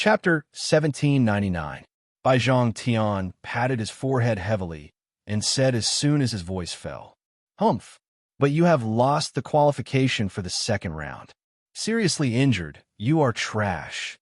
Chapter 1799. Bai Zhang Tian patted his forehead heavily and said as soon as his voice fell, "Humph, but you have lost the qualification for the second round. Seriously injured, you are trash."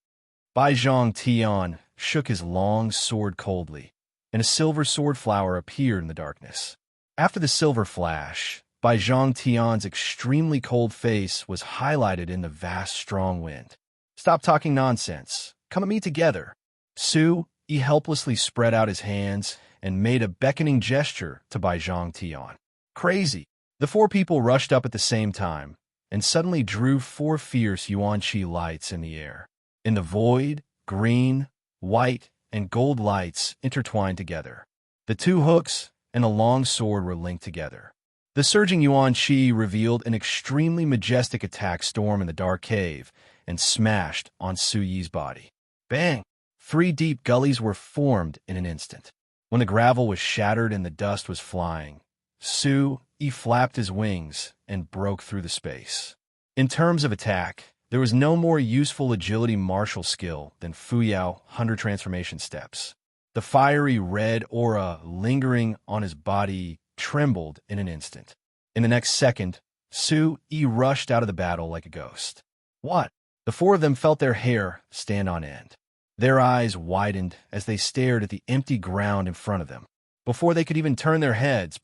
Bai Zhang Tian shook his long sword coldly, and a silver sword flower appeared in the darkness. After the silver flash, Bai Zhang Tian's extremely cold face was highlighted in the vast strong wind. "Stop talking nonsense. Come at me together." Su Yi helplessly spread out his hands and made a beckoning gesture to Bai Zhang Tian. Crazy. The four people rushed up at the same time and suddenly drew four fierce yuan-chi lights in the air. In the void, green, white, and gold lights intertwined together. The two hooks and a long sword were linked together. The surging yuan-chi revealed an extremely majestic attack storm in the dark cave and smashed on Su Yi's body. Bang! 3 deep gullies were formed in an instant. When the gravel was shattered and the dust was flying, Su Yi flapped his wings and broke through the space. In terms of attack, there was no more useful agility martial skill than Fuyao 100 transformation steps. The fiery red aura lingering on his body trembled in an instant. In the next second, Su Yi rushed out of the battle like a ghost. What? The four of them felt their hair stand on end. Their eyes widened as they stared at the empty ground in front of them. Before they could turn their heads,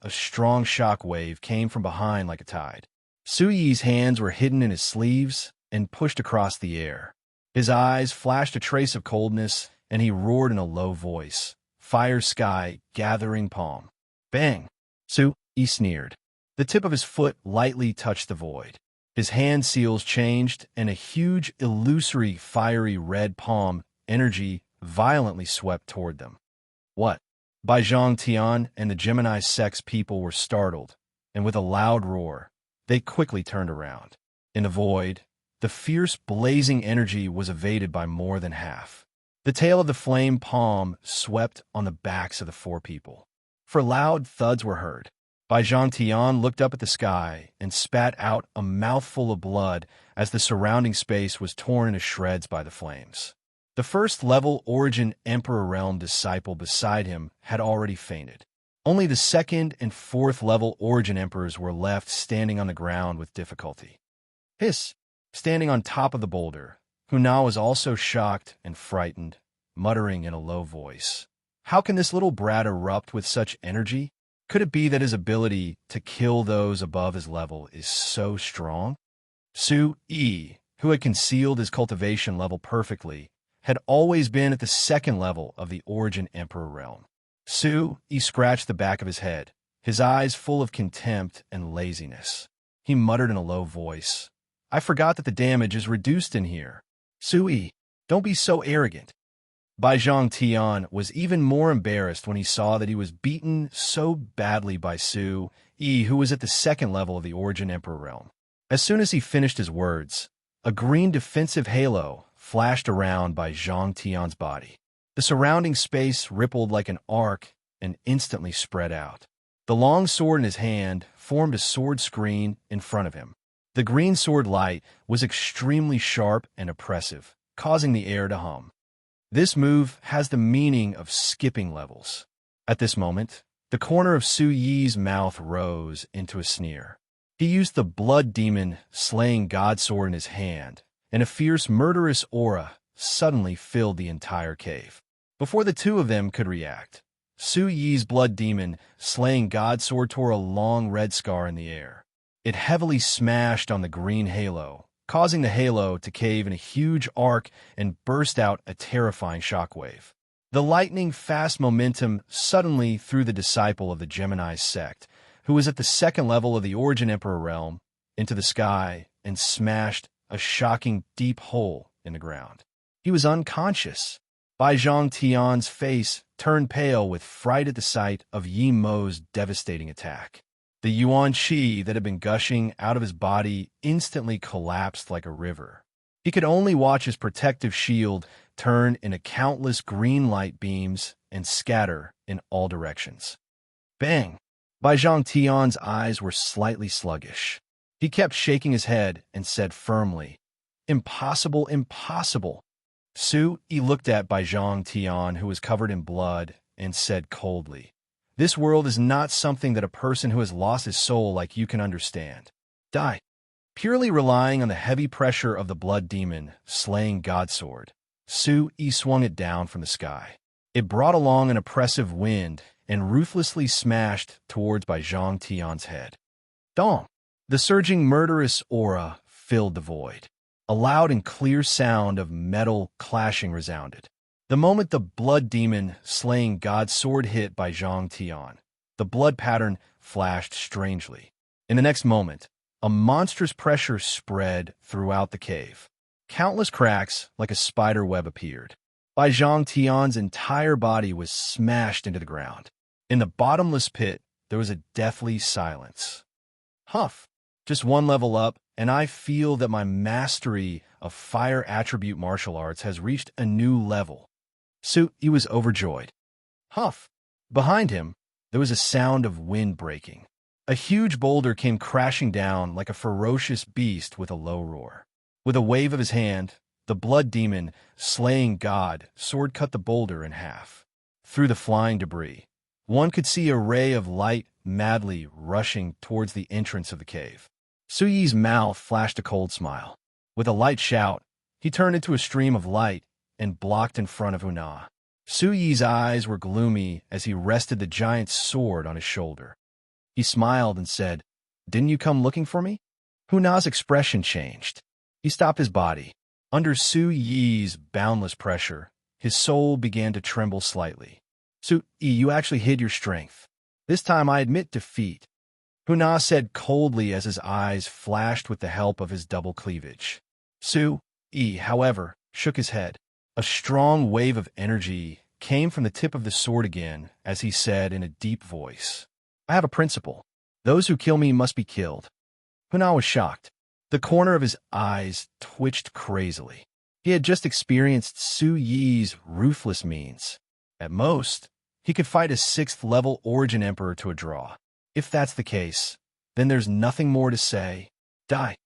a strong shock wave came from behind like a tide. Su Yi's hands were hidden in his sleeves and pushed across the air. His eyes flashed a trace of coldness, and he roared in a low voice, "Fire sky, gathering palm." Bang! Su Yi sneered. The tip of his foot lightly touched the void. His hand seals changed, and a huge, illusory, fiery red palm energy violently swept toward them. What? Bai Zhang Tian and the Gemini sex people were startled, and with a loud roar, they quickly turned around. In the void, the fierce, blazing energy was evaded by more than half. The tail of the flame palm swept on the backs of the four people. For loud thuds were heard. Bai Zhang Tian looked up at the sky and spat out a mouthful of blood as the surrounding space was torn into shreds by the flames. The first-level Origin Emperor Realm disciple beside him had already fainted. Only the second and fourth-level Origin Emperors were left standing on the ground with difficulty. Hiss, standing on top of the boulder, Hunao was also shocked and frightened, muttering in a low voice, "How can this little brat erupt with such energy? Could it be that his ability to kill those above his level is so strong?" Su Yi, who had concealed his cultivation level perfectly, had always been at the second level of the Origin Emperor realm. Su Yi scratched the back of his head, his eyes full of contempt and laziness. He muttered in a low voice, "I forgot that the damage is reduced in here. Su Yi, don't be so arrogant." Bai Zhang Tian was even more embarrassed when he saw that he was beaten so badly by Su Yi, who was at the second level of the Origin Emperor realm. As soon as he finished his words, a green defensive halo flashed around Bai Zhang Tian's body. The surrounding space rippled like an arc and instantly spread out. The long sword in his hand formed a sword screen in front of him. The green sword light was extremely sharp and oppressive, causing the air to hum. This move has the meaning of skipping levels. At this moment, the corner of Su Yi's mouth rose into a sneer. He used the blood demon slaying god sword in his hand, and a fierce murderous aura suddenly filled the entire cave. Before the two of them could react, Su Yi's blood demon slaying god sword tore a long red scar in the air. It heavily smashed on the green halo, causing the halo to cave in a huge arc and burst out a terrifying shockwave. The lightning-fast momentum suddenly threw the disciple of the Gemini sect, who was at the second level of the Origin Emperor realm, into the sky and smashed a shocking deep hole in the ground. He was unconscious. Bai Zhang Tian's face turned pale with fright at the sight of Yi Mo's devastating attack. The yuan qi that had been gushing out of his body instantly collapsed like a river. He could only watch his protective shield turn into countless green light beams and scatter in all directions. Bang! Bai Zhang Tian's eyes were slightly sluggish. He kept shaking his head and said firmly, Impossible, impossible. Su Yi looked at Bai Zhang Tian, who was covered in blood, and said coldly, "This world is not something that a person who has lost his soul like you can understand. Die." Purely relying on the heavy pressure of the blood demon slaying Godsword, Su Yi swung it down from the sky. It brought along an oppressive wind and ruthlessly smashed towards Bai Zhang Tian's head. Dong! The surging murderous aura filled the void. A loud and clear sound of metal clashing resounded. The moment the blood demon slaying God's sword hit Bai Zhang Tian, the blood pattern flashed strangely. In the next moment, a monstrous pressure spread throughout the cave. Countless cracks like a spider web appeared. Bai Zhang Tian's entire body was smashed into the ground. In the bottomless pit, there was a deathly silence. Huff! Just one level up, and I feel that my mastery of fire attribute martial arts has reached a new level. Su Yi was overjoyed. Huff! Behind him, there was a sound of wind breaking. A huge boulder came crashing down like a ferocious beast with a low roar. With a wave of his hand, the blood demon, slaying God, sword cut the boulder in half. Through the flying debris, one could see a ray of light madly rushing towards the entrance of the cave. Su Yi's mouth flashed a cold smile. With a light shout, he turned into a stream of light and blocked in front of Huna. Su Yi's eyes were gloomy as he rested the giant's sword on his shoulder. He smiled and said, "Didn't you come looking for me?" Huna's expression changed. He stopped his body. Under Su Yi's boundless pressure, his soul began to tremble slightly. "Su Yi, you actually hid your strength. This time I admit defeat," Huna said coldly as his eyes flashed with the help of his double cleavage. Su Yi, however, shook his head. A strong wave of energy came from the tip of the sword again as he said in a deep voice, "I have a principle. Those who kill me must be killed." Huna was shocked. The corner of his eyes twitched crazily. He had just experienced Su Yi's ruthless means. At most, he could fight a 6th-level Origin Emperor to a draw. If that's the case, then there's nothing more to say. Die.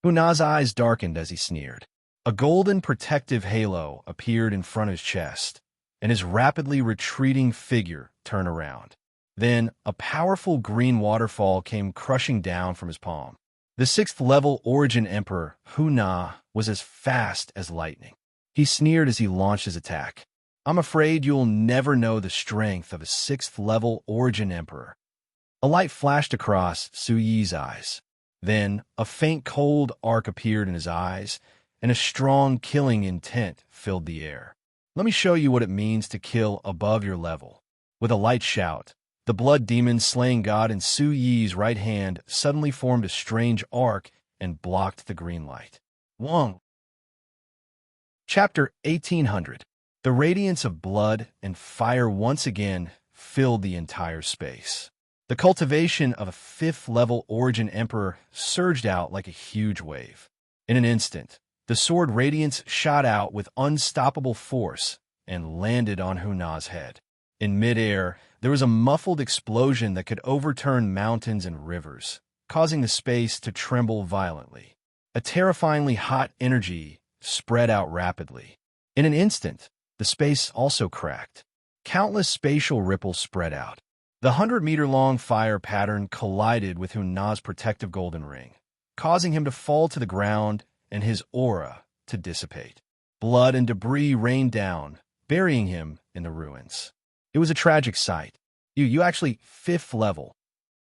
Huna's eyes darkened as he sneered. A golden protective halo appeared in front of his chest, and his rapidly retreating figure turned around. Then, a powerful green waterfall came crushing down from his palm. The 6th-level Origin Emperor, Huna, was as fast as lightning. He sneered as he launched his attack. "I'm afraid you'll never know the strength of a 6th-level Origin Emperor." A light flashed across Su Yi's eyes. Then, a faint cold arc appeared in his eyes, and a strong killing intent filled the air. "Let me show you what it means to kill above your level." With a light shout, the blood demon slaying God in Su Yi's right hand suddenly formed a strange arc and blocked the green light. Wong. Chapter 1800. The radiance of blood and fire once again filled the entire space. The cultivation of a 5th-level Origin Emperor surged out like a huge wave. In an instant, the sword radiance shot out with unstoppable force and landed on Huna's head. In midair, there was a muffled explosion that could overturn mountains and rivers, causing the space to tremble violently. A terrifyingly hot energy spread out rapidly. In an instant, the space also cracked. Countless spatial ripples spread out. The 100-meter-long fire pattern collided with Huna's protective golden ring, causing him to fall to the ground and his aura to dissipate. Blood and debris rained down, burying him in the ruins. It was a tragic sight. You actually 5th level.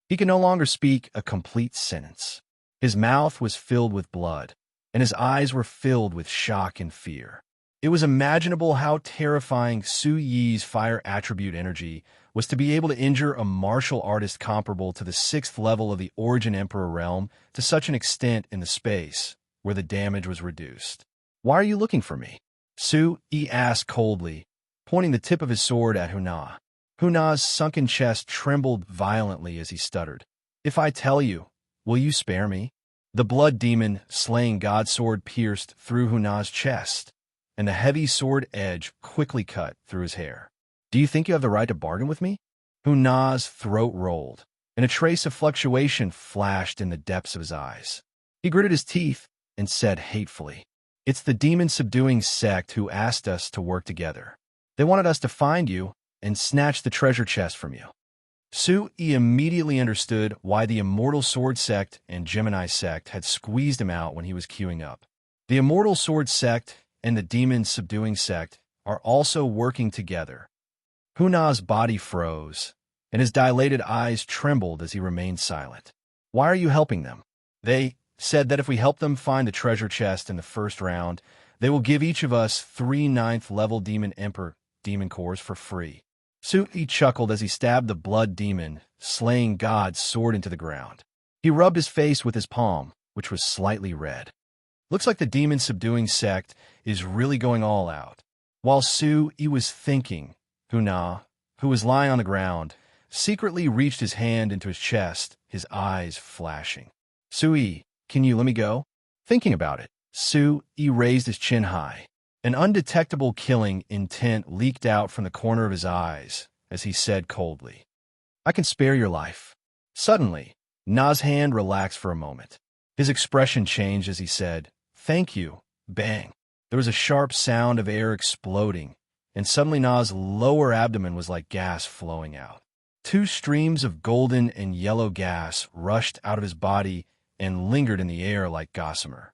He could no longer speak a complete sentence. His mouth was filled with blood, and his eyes were filled with shock and fear. It was imaginable how terrifying Su Yi's fire attribute energy was to be able to injure a martial artist comparable to the 6th level of the Origin Emperor realm to such an extent in the space where the damage was reduced. "Why are you looking for me?" Su Yi asked coldly, pointing the tip of his sword at Huna. Huna's sunken chest trembled violently as he stuttered. "If I tell you, will you spare me?" The blood demon slaying God's sword pierced through Huna's chest, and the heavy sword edge quickly cut through his hair. "Do you think you have the right to bargain with me?" Huna's throat rolled, and a trace of fluctuation flashed in the depths of his eyes. He gritted his teeth and said hatefully, It's the demon-subduing sect who asked us to work together. They wanted us to find you and snatch the treasure chest from you. Sui immediately understood why the Immortal Sword Sect and Gemini Sect had squeezed him out when he was queuing up. The Immortal Sword Sect and the Demon-Subduing Sect are also working together. Huna's body froze, and his dilated eyes trembled as he remained silent. Why are you helping them? They said that if we help them find the treasure chest in the first round, they will give each of us 3 9th-level Demon Emperor demon cores for free. Sui chuckled as he stabbed the blood demon, slaying God's sword into the ground. He rubbed his face with his palm, which was slightly red. Looks like the demon-subduing sect is really going all out. While Sui was thinking, Huna, who was lying on the ground, secretly reached his hand into his chest, his eyes flashing. Sui, can you let me go? Thinking about it, Sui raised his chin high. An undetectable killing intent leaked out from the corner of his eyes as he said coldly, I can spare your life. Suddenly, Na's hand relaxed for a moment. His expression changed as he said, Thank you. Bang. There was a sharp sound of air exploding, and suddenly Na's lower abdomen was like gas flowing out. 2 streams of golden and yellow gas rushed out of his body and lingered in the air like gossamer.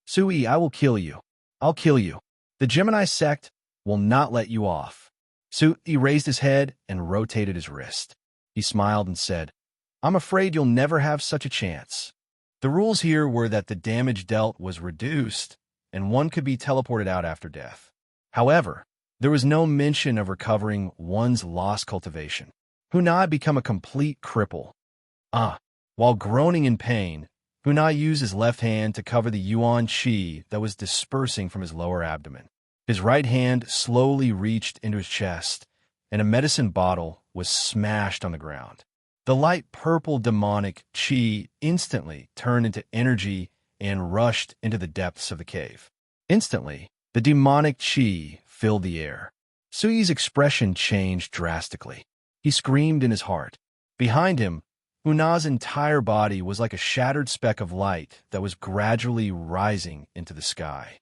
Sui, I will kill you. I'll kill you. The Gemini sect will not let you off. Sui raised his head and rotated his wrist. He smiled and said, I'm afraid you'll never have such a chance. The rules here were that the damage dealt was reduced, and one could be teleported out after death. However, there was no mention of recovering one's lost cultivation. Huna had become a complete cripple. While groaning in pain, Huna used his left hand to cover the yuan qi that was dispersing from his lower abdomen. His right hand slowly reached into his chest, and a medicine bottle was smashed on the ground. The light purple demonic qi instantly turned into energy and rushed into the depths of the cave. Instantly, the demonic qi filled the air. Sui's expression changed drastically. He screamed in his heart. Behind him, Huna's entire body was like a shattered speck of light that was gradually rising into the sky.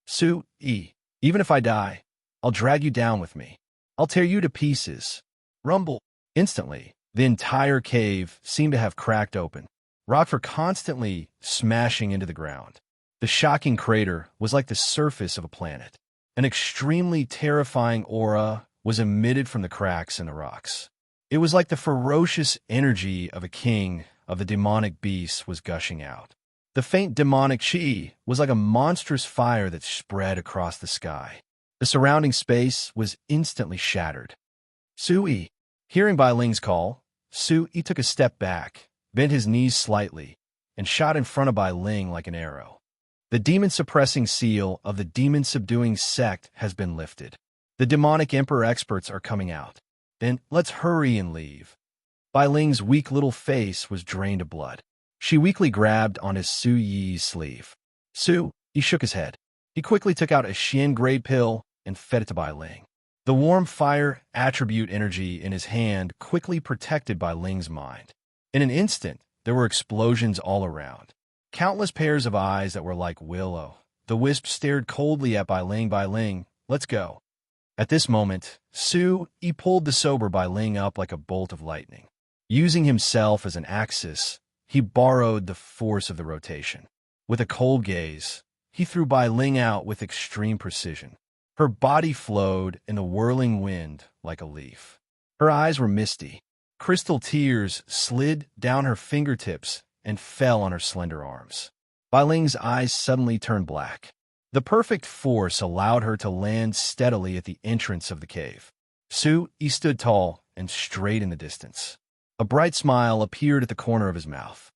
Sui, even if I die, I'll drag you down with me. I'll tear you to pieces. Rumble. Instantly, the entire cave seemed to have cracked open. Rocks were constantly smashing into the ground. The shocking crater was like the surface of a planet. An extremely terrifying aura was emitted from the cracks in the rocks. It was like the ferocious energy of a king of the demonic beasts was gushing out. The faint demonic qi was like a monstrous fire that spread across the sky. The surrounding space was instantly shattered. Sui. Hearing Bai Ling's call, Sui took a step back, bent his knees slightly, and shot in front of Bai Ling like an arrow. The demon-suppressing seal of the demon-subduing sect has been lifted. The demonic emperor experts are coming out. Then let's hurry and leave. Bai Ling's weak little face was drained of blood. She weakly grabbed on his Sui's sleeve. He shook his head. He quickly took out a Xian grade pill and fed it to Bai Ling. The warm fire attribute energy in his hand quickly protected Bai Ling's mind. In an instant, there were explosions all around. Countless pairs of eyes that were like willow. The wisp stared coldly at Bai Ling. Bai Ling, let's go. At this moment, Sui pulled the sober Bai Ling up like a bolt of lightning. Using himself as an axis, he borrowed the force of the rotation. With a cold gaze, he threw Bai Ling out with extreme precision. Her body flowed in the whirling wind like a leaf. Her eyes were misty. Crystal tears slid down her fingertips and fell on her slender arms. Bai Ling's eyes suddenly turned black. The perfect force allowed her to land steadily at the entrance of the cave. Sui stood tall and straight in the distance. A bright smile appeared at the corner of his mouth.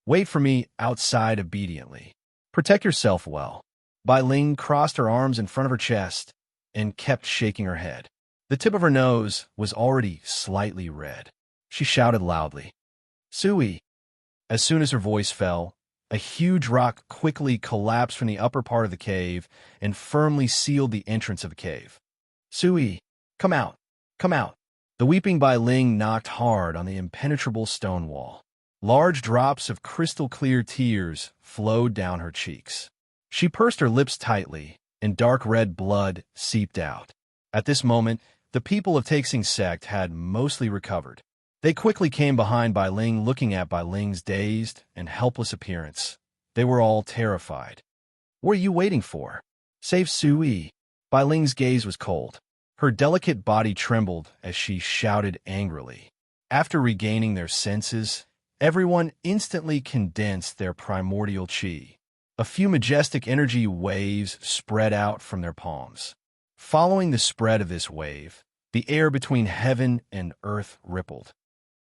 Wait for me outside obediently. Protect yourself well. Bai Ling crossed her arms in front of her chest and kept shaking her head. The tip of her nose was already slightly red. She shouted loudly, Sui. As soon as her voice fell, a huge rock quickly collapsed from the upper part of the cave and firmly sealed the entrance of the cave. Sui, come out, come out. The weeping Bai Ling knocked hard on the impenetrable stone wall. Large drops of crystal-clear tears flowed down her cheeks. She pursed her lips tightly, and dark red blood seeped out. At this moment, the people of Taixing sect had mostly recovered. They quickly came behind Bai Ling, looking at Bai Ling's dazed and helpless appearance. They were all terrified. "What are you waiting for? Save Sui." Bai Ling's gaze was cold. Her delicate body trembled as she shouted angrily. After regaining their senses, everyone instantly condensed their primordial qi. A few majestic energy waves spread out from their palms. Following the spread of this wave, the air between heaven and earth rippled.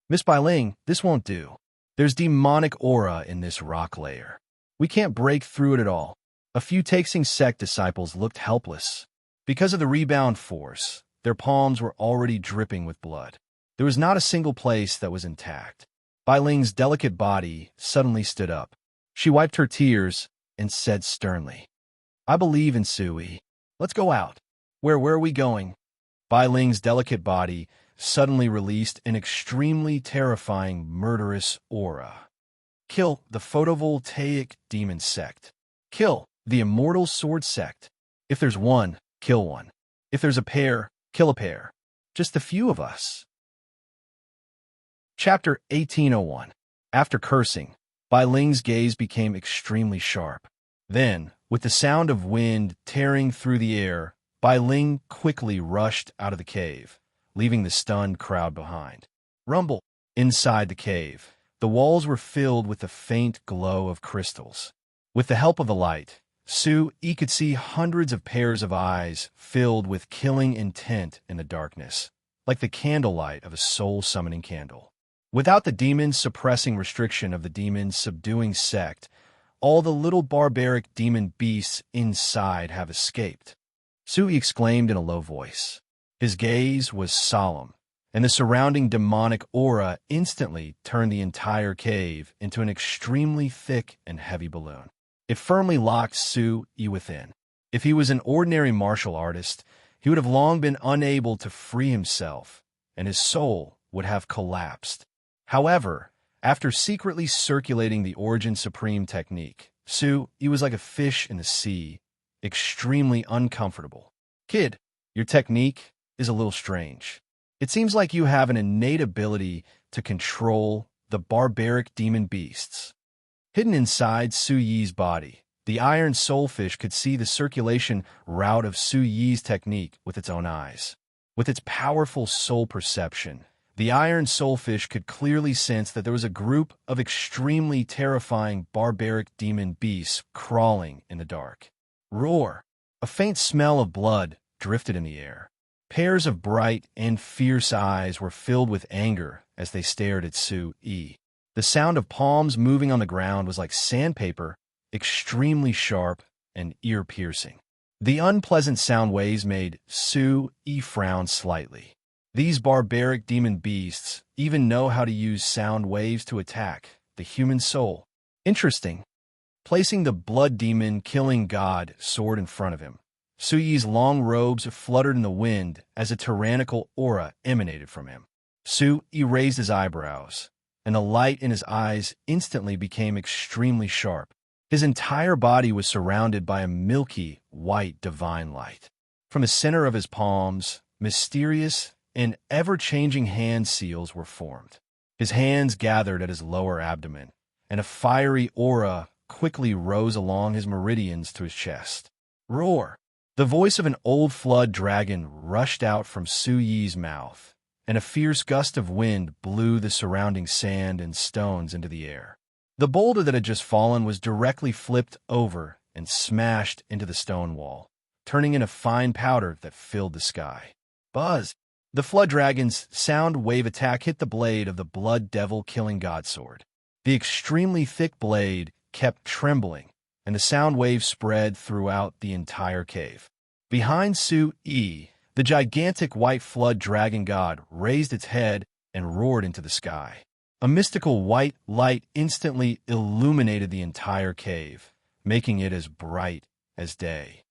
"Miss Bai Ling, this won't do. There's demonic aura in this rock layer. We can't break through it at all." A few Taixing sect disciples looked helpless. Because of the rebound force, their palms were already dripping with blood. There was not a single place that was intact. Bai Ling's delicate body suddenly stood up. She wiped her tears and said sternly, "I believe in Sui. Let's go out." Where are we going?" Bai Ling's delicate body suddenly released an extremely terrifying, murderous aura. "Kill the photovoltaic demon sect. Kill the immortal sword sect. If there's one, kill one. If there's a pair, kill a pair. Just a few of us." Chapter 1801. After cursing, Bai Ling's gaze became extremely sharp. Then, with the sound of wind tearing through the air, Bai Ling quickly rushed out of the cave, leaving the stunned crowd behind. Rumble. Inside the cave, the walls were filled with the faint glow of crystals. With the help of the light, Sui could see hundreds of pairs of eyes filled with killing intent in the darkness, like the candlelight of a soul-summoning candle. Without the demon-suppressing restriction of the demon-subduing sect, all the little barbaric demon beasts inside have escaped. Sui exclaimed in a low voice. His gaze was solemn, and the surrounding demonic aura instantly turned the entire cave into an extremely thick and heavy balloon. It firmly locked Sui within. If he was an ordinary martial artist, he would have long been unable to free himself, and his soul would have collapsed. However, after secretly circulating the Origin Supreme technique, Sui was like a fish in the sea, extremely uncomfortable. "Kid, your technique is a little strange. It seems like you have an innate ability to control the barbaric demon beasts." Hidden inside Sui's body, the iron soulfish could see the circulation route of Sui's technique with its own eyes. With its powerful soul perception, the iron soulfish could clearly sense that there was a group of extremely terrifying barbaric demon beasts crawling in the dark. Roar! A faint smell of blood drifted in the air. Pairs of bright and fierce eyes were filled with anger as they stared at Sui. The sound of palms moving on the ground was like sandpaper, extremely sharp and ear-piercing. The unpleasant sound waves made Sui frown slightly. These barbaric demon beasts even know how to use sound waves to attack the human soul. Interesting. Placing the blood demon killing god sword in front of him, Sui's long robes fluttered in the wind as a tyrannical aura emanated from him. Sui raised his eyebrows, and the light in his eyes instantly became extremely sharp. His entire body was surrounded by a milky, white divine light. From the center of his palms, mysterious and ever-changing hand seals were formed. His hands gathered at his lower abdomen, and a fiery aura quickly rose along his meridians to his chest. Roar! The voice of an old flood dragon rushed out from Sui's mouth, and a fierce gust of wind blew the surrounding sand and stones into the air. The boulder that had just fallen was directly flipped over and smashed into the stone wall, turning into fine powder that filled the sky. Buzz! The flood dragon's sound wave attack hit the blade of the blood devil killing god sword. The extremely thick blade kept trembling, and the sound wave spread throughout the entire cave. Behind Sui, the gigantic white flood dragon god raised its head and roared into the sky. A mystical white light instantly illuminated the entire cave, making it as bright as day.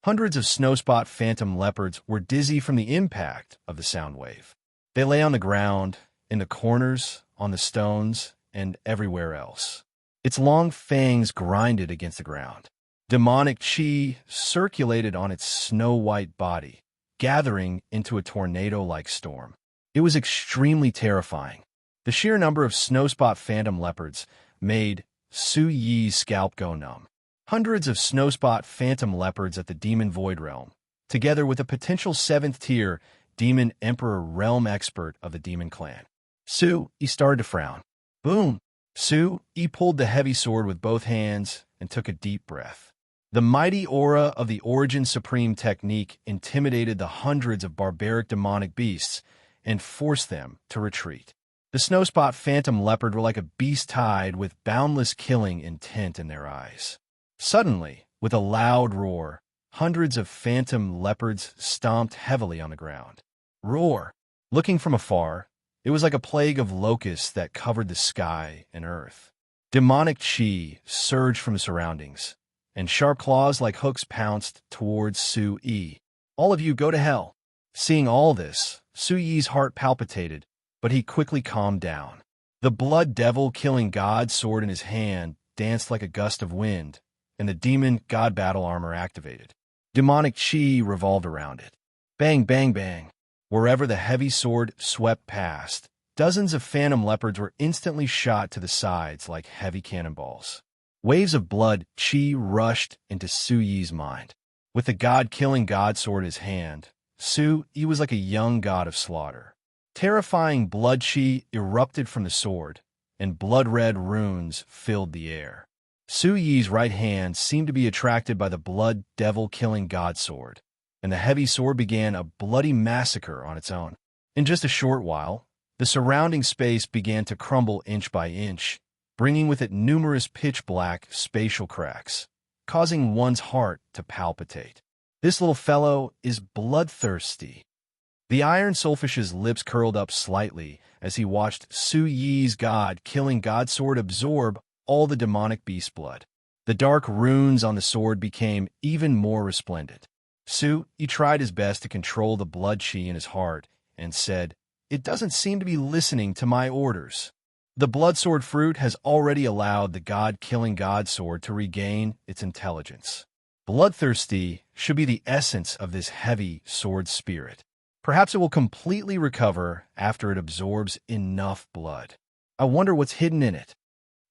Hundreds of snowspot phantom leopards were dizzy from the impact of the sound wave. They lay on the ground, in the corners, on the stones, and everywhere else. Its long fangs grinded against the ground. Demonic chi circulated on its snow-white body, gathering into a tornado-like storm. It was extremely terrifying. The sheer number of snowspot phantom leopards made Su Yi's scalp go numb. Hundreds of snowspot phantom leopards at the Demon Void Realm, together with a potential 7th-tier Demon Emperor realm expert of the Demon Clan. Su Yi started to frown. Boom! Su Yi pulled the heavy sword with both hands and took a deep breath. The mighty aura of the Origin Supreme technique intimidated the hundreds of barbaric demonic beasts and forced them to retreat. The snowspot phantom leopard were like a beast tide with boundless killing intent in their eyes. Suddenly, with a loud roar, hundreds of phantom leopards stomped heavily on the ground. Roar! Looking from afar, it was like a plague of locusts that covered the sky and earth. Demonic chi surged from the surroundings, and sharp claws like hooks pounced towards Su Yi. All of you go to hell. Seeing all this, Su Yi's heart palpitated, but he quickly calmed down. The blood devil killing god sword in his hand danced like a gust of wind, and the demon god battle armor activated. Demonic chi revolved around it. Bang, bang, bang. Wherever the heavy sword swept past, dozens of phantom leopards were instantly shot to the sides like heavy cannonballs. Waves of blood chi rushed into Su Yi's mind. With the god-killing god sword in his hand, Su Yi was like a young god of slaughter. Terrifying blood chi erupted from the sword, and blood-red runes filled the air. Su Yi's right hand seemed to be attracted by the blood devil-killing god sword, and the heavy sword began a bloody massacre on its own. In just a short while, the surrounding space began to crumble inch by inch, bringing with it numerous pitch-black spatial cracks, causing one's heart to palpitate. This little fellow is bloodthirsty. The Iron Soulfish's lips curled up slightly as he watched Su Yi's god-killing god sword absorb all the demonic beast blood. The dark runes on the sword became even more resplendent. Su Yi tried his best to control the blood chi in his heart and said, "It doesn't seem to be listening to my orders." The blood sword fruit has already allowed the god-killing god sword to regain its intelligence. Bloodthirsty should be the essence of this heavy sword spirit. Perhaps it will completely recover after it absorbs enough blood. I wonder what's hidden in it.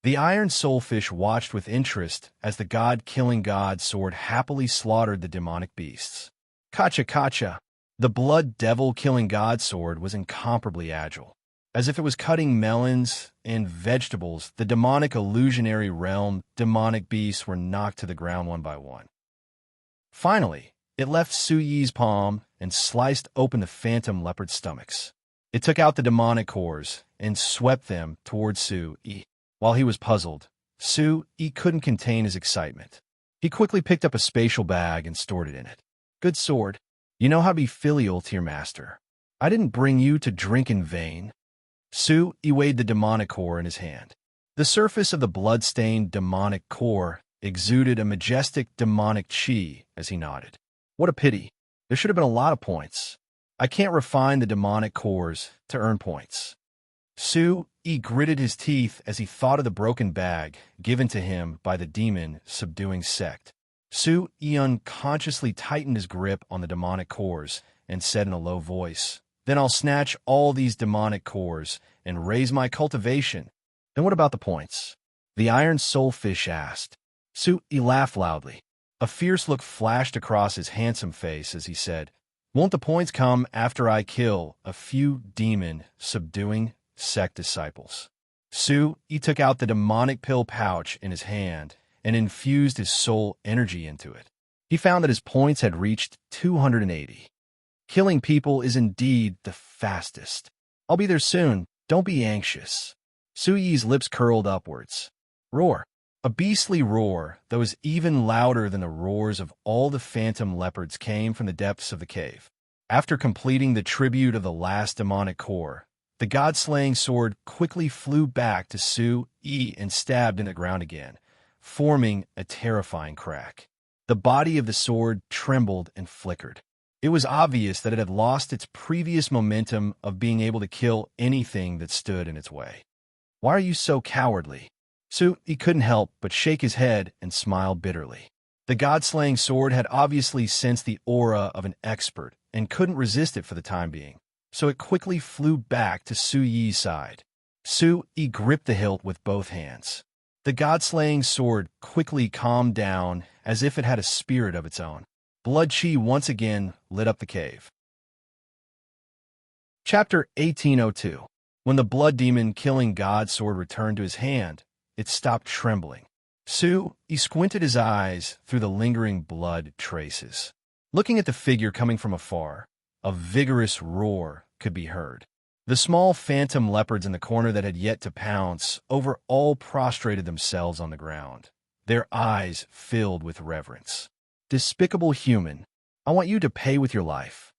The Iron Soulfish watched with interest as the god-killing god sword happily slaughtered the demonic beasts. Kacha kacha! The blood devil-killing god sword was incomparably agile. As if it was cutting melons and vegetables, the demonic illusionary realm demonic beasts were knocked to the ground one by one. Finally, it left Su Yi's palm and sliced open the phantom leopard stomachs. It took out the demonic cores and swept them towards Su Yi. While he was puzzled, Su Yi couldn't contain his excitement. He quickly picked up a spatial bag and stored it in it. Good sword. You know how to be filial to your master. I didn't bring you to drink in vain. Su Yi weighed the demonic core in his hand. The surface of the blood-stained demonic core exuded a majestic demonic chi as he nodded. What a pity. There should have been a lot of points. I can't refine the demonic cores to earn points. Su Yi gritted his teeth as he thought of the broken bag given to him by the demon subduing sect. Su Yi unconsciously tightened his grip on the demonic cores and said in a low voice, "Then I'll snatch all these demonic cores and raise my cultivation." "Then what about the points?" the Iron Soulfish asked. Su Yi laughed loudly. A fierce look flashed across his handsome face as he said, "Won't the points come after I kill a few demon subduing sect disciples?" Su Yi took out the demonic pill pouch in his hand and infused his soul energy into it. He found that his points had reached 280. Killing people is indeed the fastest. I'll be there soon. Don't be anxious. Su Yi's lips curled upwards. Roar. A beastly roar that was even louder than the roars of all the phantom leopards came from the depths of the cave. After completing the tribute of the last demonic core, the god-slaying sword quickly flew back to Su Yi and stabbed in the ground again, forming a terrifying crack. The body of the sword trembled and flickered. It was obvious that it had lost its previous momentum of being able to kill anything that stood in its way. "Why are you so cowardly?" Su Yi couldn't help but shake his head and smile bitterly. The god-slaying sword had obviously sensed the aura of an expert and couldn't resist it for the time being, so it quickly flew back to Su Yi's side. Su Yi gripped the hilt with both hands. The god-slaying sword quickly calmed down as if it had a spirit of its own. Blood chi once again lit up the cave. Chapter 1802. When the blood demon killing god sword returned to his hand, it stopped trembling. Su Yi squinted his eyes through the lingering blood traces. Looking at the figure coming from afar, a vigorous roar could be heard. The small phantom leopards in the corner that had yet to pounce over all prostrated themselves on the ground, their eyes filled with reverence. Despicable human, I want you to pay with your life.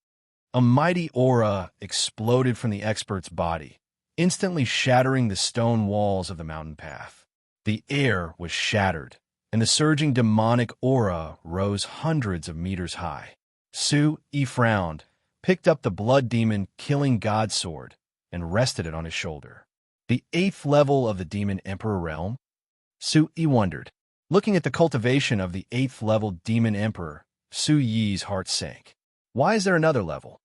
A mighty aura exploded from the expert's body, instantly shattering the stone walls of the mountain path. The air was shattered, and the surging demonic aura rose hundreds of meters high. Su Yi frowned, picked up the blood demon killing god sword, and rested it on his shoulder. The 8th level of the Demon Emperor realm? Su Yi wondered. Looking at the cultivation of the 8th level Demon Emperor, Su Yi's heart sank. Why is there another level?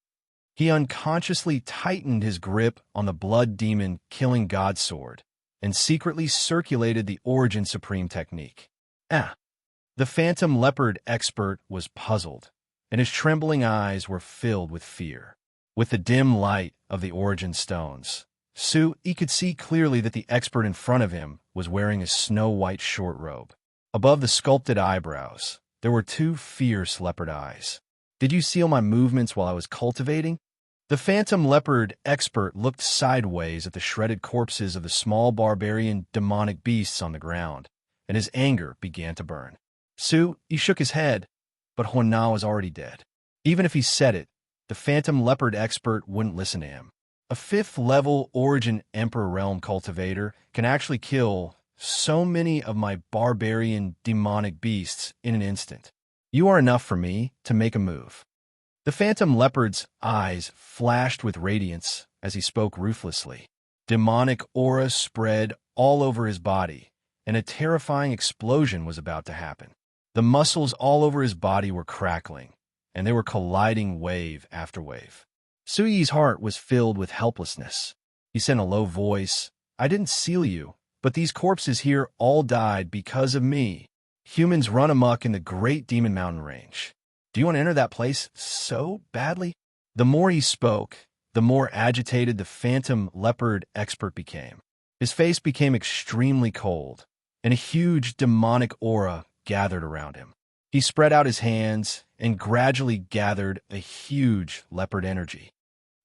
He unconsciously tightened his grip on the blood demon killing god sword and secretly circulated the Origin Supreme technique. The phantom leopard expert was puzzled, and his trembling eyes were filled with fear. With the dim light of the Origin stones, Su Yi could see clearly that the expert in front of him was wearing a snow-white short robe. Above the sculpted eyebrows, there were 2 fierce leopard eyes. Did you seal my movements while I was cultivating? The phantom leopard expert looked sideways at the shredded corpses of the small barbarian demonic beasts on the ground, and his anger began to burn. Su Yi shook his head, but Huan Na was already dead. Even if he said it, the phantom leopard expert wouldn't listen to him. A 5th level Origin Emperor realm cultivator can actually kill so many of my barbarian demonic beasts in an instant. You are enough for me to make a move. The phantom leopard's eyes flashed with radiance as he spoke ruthlessly. Demonic aura spread all over his body, and a terrifying explosion was about to happen. The muscles all over his body were crackling, and they were colliding wave after wave. Su Yi's heart was filled with helplessness. He said in a low voice, I didn't seal you, but these corpses here all died because of me. Humans run amok in the Great Demon Mountain Range. Do you want to enter that place so badly? The more he spoke, the more agitated the phantom leopard expert became. His face became extremely cold, and a huge demonic aura gathered around him. He spread out his hands and gradually gathered a huge leopard energy.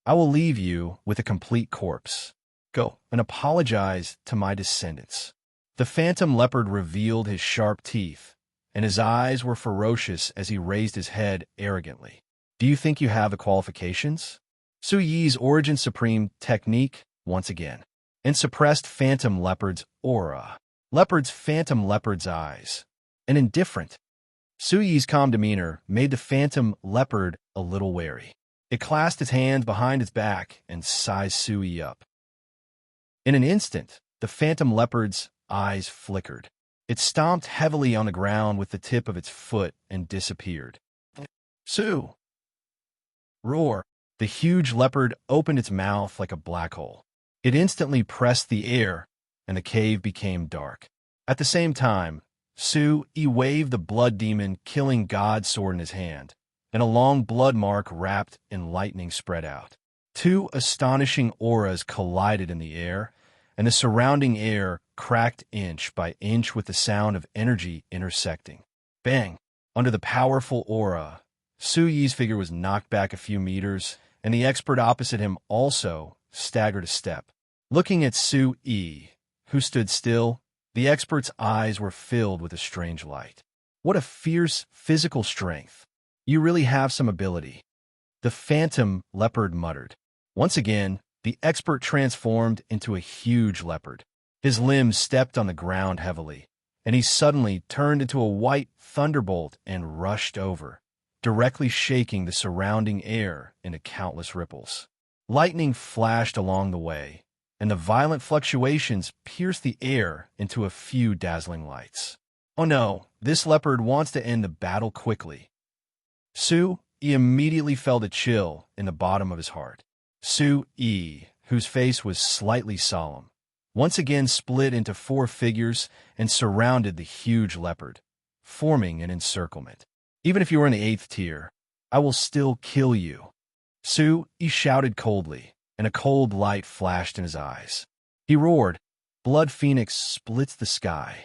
I will leave you with a complete corpse. Go and apologize to my descendants. The phantom leopard revealed his sharp teeth, and his eyes were ferocious as he raised his head arrogantly. Do you think you have the qualifications? Su Yi's Origin Supreme technique once again, and suppressed phantom leopard's aura. Leopard's phantom leopard's eyes. And indifferent. Su Yi's calm demeanor made the phantom leopard a little wary. It clasped its hand behind its back and sized Su Yi up. In an instant, the phantom leopard's eyes flickered. It stomped heavily on the ground with the tip of its foot and disappeared. Su! Roar! The huge leopard opened its mouth like a black hole. It instantly pressed the air, and the cave became dark. At the same time, Su Yi waved the blood demon killing god sword in his hand, and a long blood mark wrapped in lightning spread out. 2 astonishing auras collided in the air, and the surrounding air cracked inch by inch with the sound of energy intersecting. Bang! Under the powerful aura, Su Yi's figure was knocked back a few meters, and the expert opposite him also staggered a step. Looking at Su Yi, who stood still, the expert's eyes were filled with a strange light. What a fierce physical strength. You really have some ability. The phantom leopard muttered. Once again, the expert transformed into a huge leopard. His limbs stepped on the ground heavily, and he suddenly turned into a white thunderbolt and rushed over, directly shaking the surrounding air into countless ripples. Lightning flashed along the way, and the violent fluctuations pierced the air into a few dazzling lights. Oh no, this leopard wants to end the battle quickly. He immediately felt a chill in the bottom of his heart. Su-yi, whose face was slightly solemn, once again split into four figures and surrounded the huge leopard, forming an encirclement. Even if you were in the 8th tier, I will still kill you. Su-yi shouted coldly, and a cold light flashed in his eyes. He roared, "Blood Phoenix splits the sky."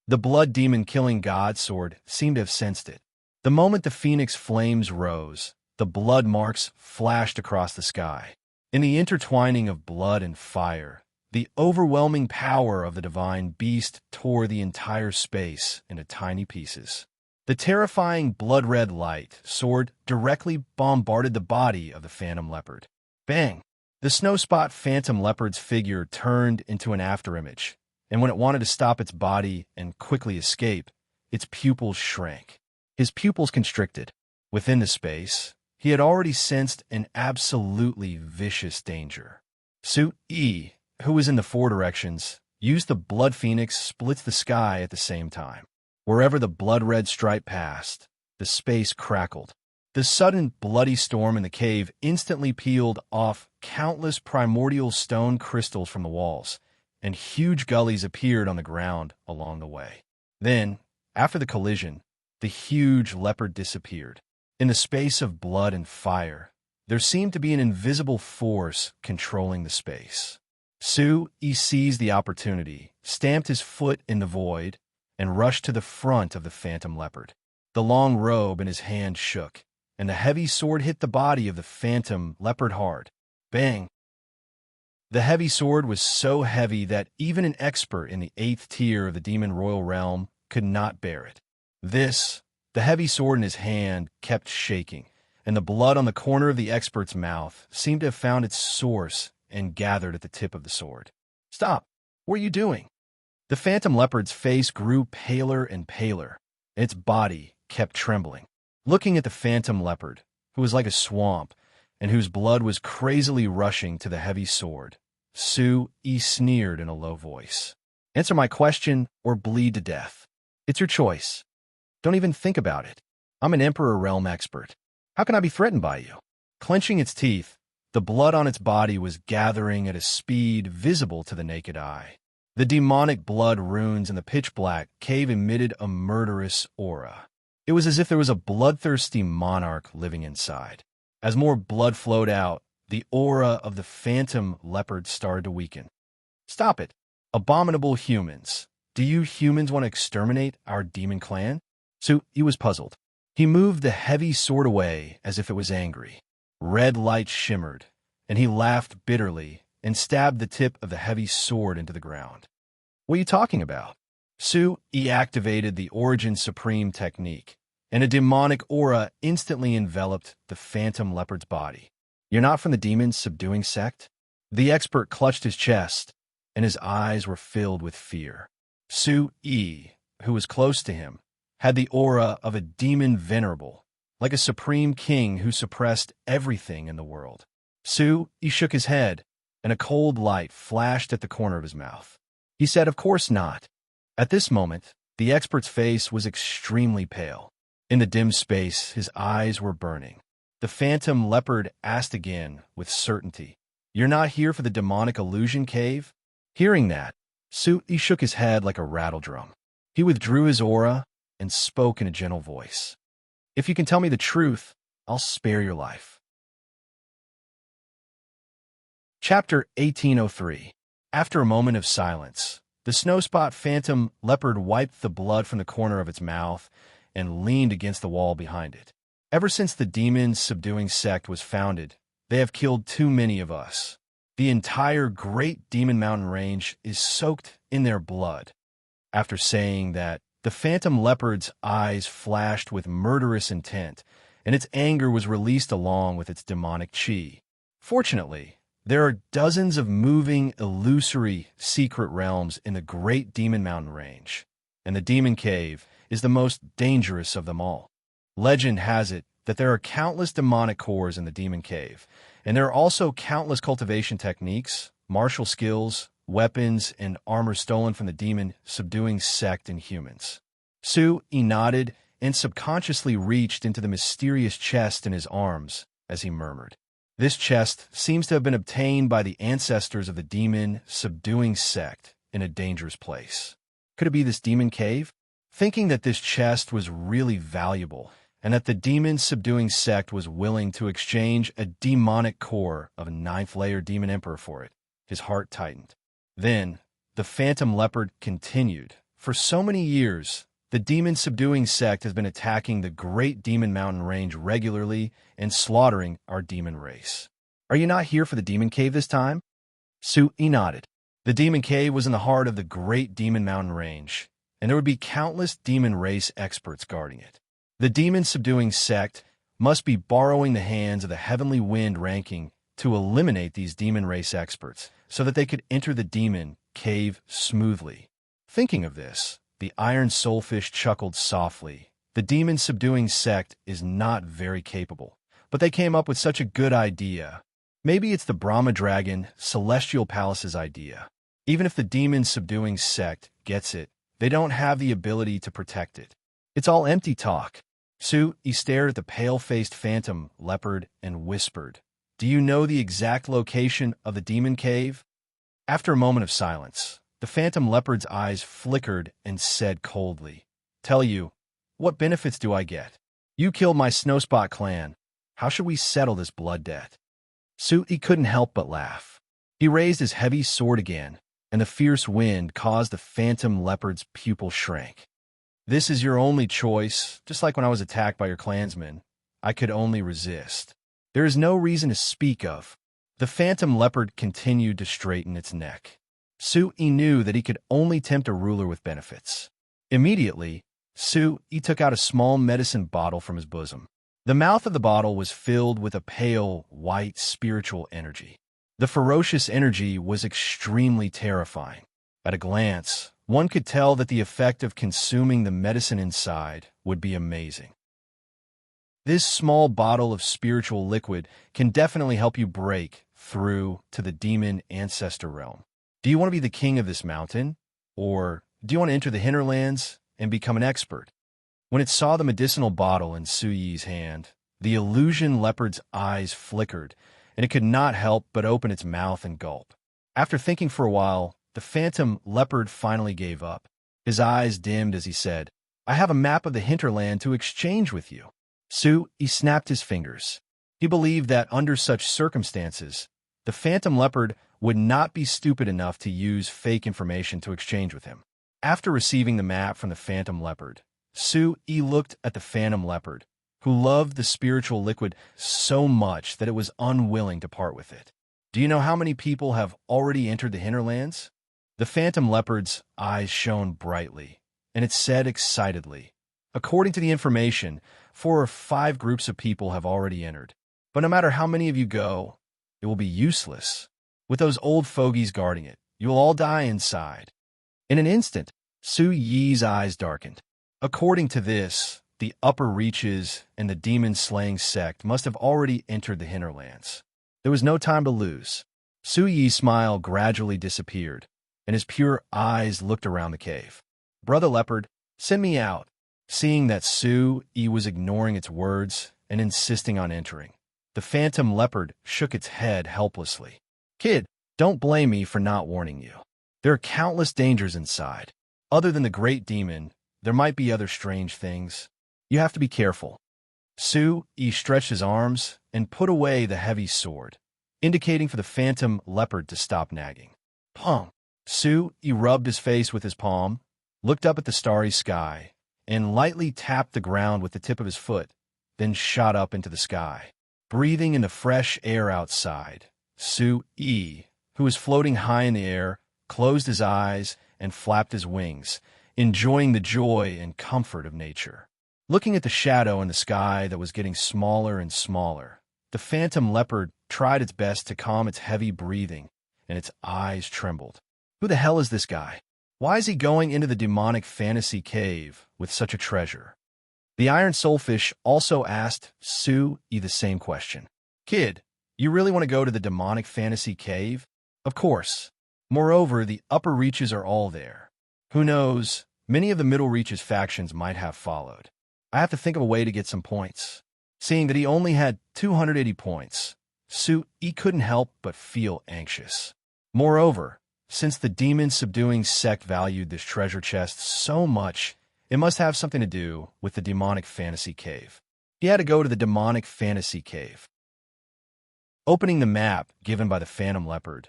The blood demon killing god sword seemed to have sensed it. The moment the phoenix flames rose, the blood marks flashed across the sky. In the intertwining of blood and fire, the overwhelming power of the divine beast tore the entire space into tiny pieces. The terrifying blood-red light sword directly bombarded the body of the phantom leopard. Bang! The snow-spot phantom leopard's figure turned into an afterimage, and when it wanted to stop its body and quickly escape, its pupils shrank. His pupils constricted. Within the space, he had already sensed an absolutely vicious danger. Su-yi, who was in the 4 directions, used the blood phoenix splits the sky at the same time. Wherever the blood-red stripe passed, the space crackled. The sudden bloody storm in the cave instantly peeled off countless primordial stone crystals from the walls, and huge gullies appeared on the ground along the way. Then, after the collision, the huge leopard disappeared. In the space of blood and fire, there seemed to be an invisible force controlling the space. Su-yi seized the opportunity, stamped his foot in the void, and rushed to the front of the phantom leopard. The long robe in his hand shook, and the heavy sword hit the body of the phantom leopard hard. Bang! The heavy sword was so heavy that even an expert in the 8th tier of the demon royal realm could not bear it. The heavy sword in his hand kept shaking, and the blood on the corner of the expert's mouth seemed to have found its source and gathered at the tip of the sword. "Stop! What are you doing?" The phantom leopard's face grew paler and paler, and its body kept trembling. Looking at the phantom leopard, who was like a swamp, and whose blood was crazily rushing to the heavy sword, Su-yi sneered in a low voice. "Answer my question or bleed to death. It's your choice. Don't even think about it. I'm an Emperor Realm expert. How can I be threatened by you?" Clenching its teeth, the blood on its body was gathering at a speed visible to the naked eye. The demonic blood runes in the pitch-black cave emitted a murderous aura. It was as if there was a bloodthirsty monarch living inside. As more blood flowed out, the aura of the phantom leopard started to weaken. "Stop it. Abominable humans. Do you humans want to exterminate our demon clan?" Su-yi was puzzled. He moved the heavy sword away as if it was angry. Red light shimmered, and he laughed bitterly and stabbed the tip of the heavy sword into the ground. "What are you talking about?" Su-yi activated the Origin Supreme technique, and a demonic aura instantly enveloped the phantom leopard's body. "You're not from the demon's subduing sect?" The expert clutched his chest, and his eyes were filled with fear. Su-yi, who was close to him, had the aura of a demon venerable, like a supreme king who suppressed everything in the world. Su-yi shook his head, and a cold light flashed at the corner of his mouth. He said, "Of course not." At this moment, the expert's face was extremely pale. In the dim space, his eyes were burning. The phantom leopard asked again with certainty, "You're not here for the demonic illusion cave?" Hearing that, Su-yi shook his head like a rattle drum. He withdrew his aura and spoke in a gentle voice. "If you can tell me the truth, I'll spare your life." Chapter 1803. After a moment of silence, the snow-spot phantom leopard wiped the blood from the corner of its mouth and leaned against the wall behind it. "Ever since the demon's subduing sect was founded, they have killed too many of us. The entire Great Demon Mountain Range is soaked in their blood." After saying that, the phantom leopard's eyes flashed with murderous intent, and its anger was released along with its demonic chi. Fortunately, there are dozens of moving, illusory, secret realms in the Great Demon Mountain Range, and the Demon Cave is the most dangerous of them all. Legend has it that there are countless demonic cores in the Demon Cave, and there are also countless cultivation techniques, martial skills, weapons, and armor stolen from the demon subduing sect and humans. Su-Yi nodded and subconsciously reached into the mysterious chest in his arms as he murmured. This chest seems to have been obtained by the ancestors of the demon-subduing sect in a dangerous place. Could it be this demon cave? Thinking that this chest was really valuable and that the demon-subduing sect was willing to exchange a demonic core of a 9th-layer demon emperor for it, his heart tightened. Then, the phantom leopard continued. For so many years, the demon-subduing sect has been attacking the Great Demon Mountain Range regularly and slaughtering our demon race. Are you not here for the demon cave this time? Su-Yi nodded. The demon cave was in the heart of the Great Demon Mountain Range, and there would be countless demon race experts guarding it. The demon-subduing sect must be borrowing the hands of the Heavenly Wind ranking to eliminate these demon race experts so that they could enter the demon cave smoothly. Thinking of this, the iron soulfish chuckled softly. The demon-subduing sect is not very capable, but they came up with such a good idea. Maybe it's the Brahma Dragon Celestial Palace's idea. Even if the demon-subduing sect gets it, they don't have the ability to protect it. It's all empty talk. Su-Yi stared at the pale-faced phantom leopard and whispered, "Do you know the exact location of the demon cave?" After a moment of silence, the phantom leopard's eyes flickered and said coldly, "Tell you, what benefits do I get? You killed my Snowspot clan. How should we settle this blood debt?" Su-Yi couldn't help but laugh. He raised his heavy sword again, and the fierce wind caused the phantom leopard's pupil shrink. "This is your only choice, just like when I was attacked by your clansmen. I could only resist. There is no reason to speak of." The phantom leopard continued to straighten its neck. Su-Yi knew that he could only tempt a ruler with benefits. Immediately, Su-Yi took out a small medicine bottle from his bosom. The mouth of the bottle was filled with a pale, white spiritual energy. The ferocious energy was extremely terrifying. At a glance, one could tell that the effect of consuming the medicine inside would be amazing. This small bottle of spiritual liquid can definitely help you break through to the demon ancestor realm. Do you want to be the king of this mountain? Or do you want to enter the hinterlands and become an expert? When it saw the medicinal bottle in Su-Yi's hand, the illusion leopard's eyes flickered, and it could not help but open its mouth and gulp. After thinking for a while, the phantom leopard finally gave up. His eyes dimmed as he said, "I have a map of the hinterland to exchange with you." Su-Yi snapped his fingers. He believed that under such circumstances, the phantom leopard would not be stupid enough to use fake information to exchange with him. After receiving the map from the phantom leopard, Su-Yi looked at the phantom leopard, who loved the spiritual liquid so much that it was unwilling to part with it. "Do you know how many people have already entered the hinterlands?" The phantom leopard's eyes shone brightly, and it said excitedly, "According to the information, 4 or 5 groups of people have already entered. But no matter how many of you go, it will be useless. With those old fogies guarding it, you will all die inside." In an instant, Su-Yi's eyes darkened. According to this, the upper reaches and the demon-slaying sect must have already entered the hinterlands. There was no time to lose. Su-Yi's smile gradually disappeared, and his pure eyes looked around the cave. "Brother Leopard, send me out." Seeing that Su-Yi was ignoring its words and insisting on entering, the phantom leopard shook its head helplessly. "Kid, don't blame me for not warning you. There are countless dangers inside. Other than the great demon, there might be other strange things. You have to be careful." Su-Yi stretched his arms and put away the heavy sword, indicating for the phantom leopard to stop nagging. "Pum!" Su-Yi rubbed his face with his palm, looked up at the starry sky, and lightly tapped the ground with the tip of his foot, then shot up into the sky. Breathing in the fresh air outside, Su-Yi, who was floating high in the air, closed his eyes and flapped his wings, enjoying the joy and comfort of nature. Looking at the shadow in the sky that was getting smaller and smaller, the phantom leopard tried its best to calm its heavy breathing, and its eyes trembled. Who the hell is this guy? Why is he going into the demonic fantasy cave with such a treasure? The iron soulfish also asked Su-Yi the same question. "Kid, you really want to go to the demonic fantasy cave?" "Of course. Moreover, the upper reaches are all there. Who knows, Many of the Middle Reach's factions might have followed. I have to think of a way to get some points. Seeing that he only had 280 points, he couldn't help but feel anxious. Moreover, since the demon-subduing sect valued this treasure chest so much, it must have something to do with the demonic fantasy cave. He had to go to the demonic fantasy cave. Opening the map given by the Phantom Leopard,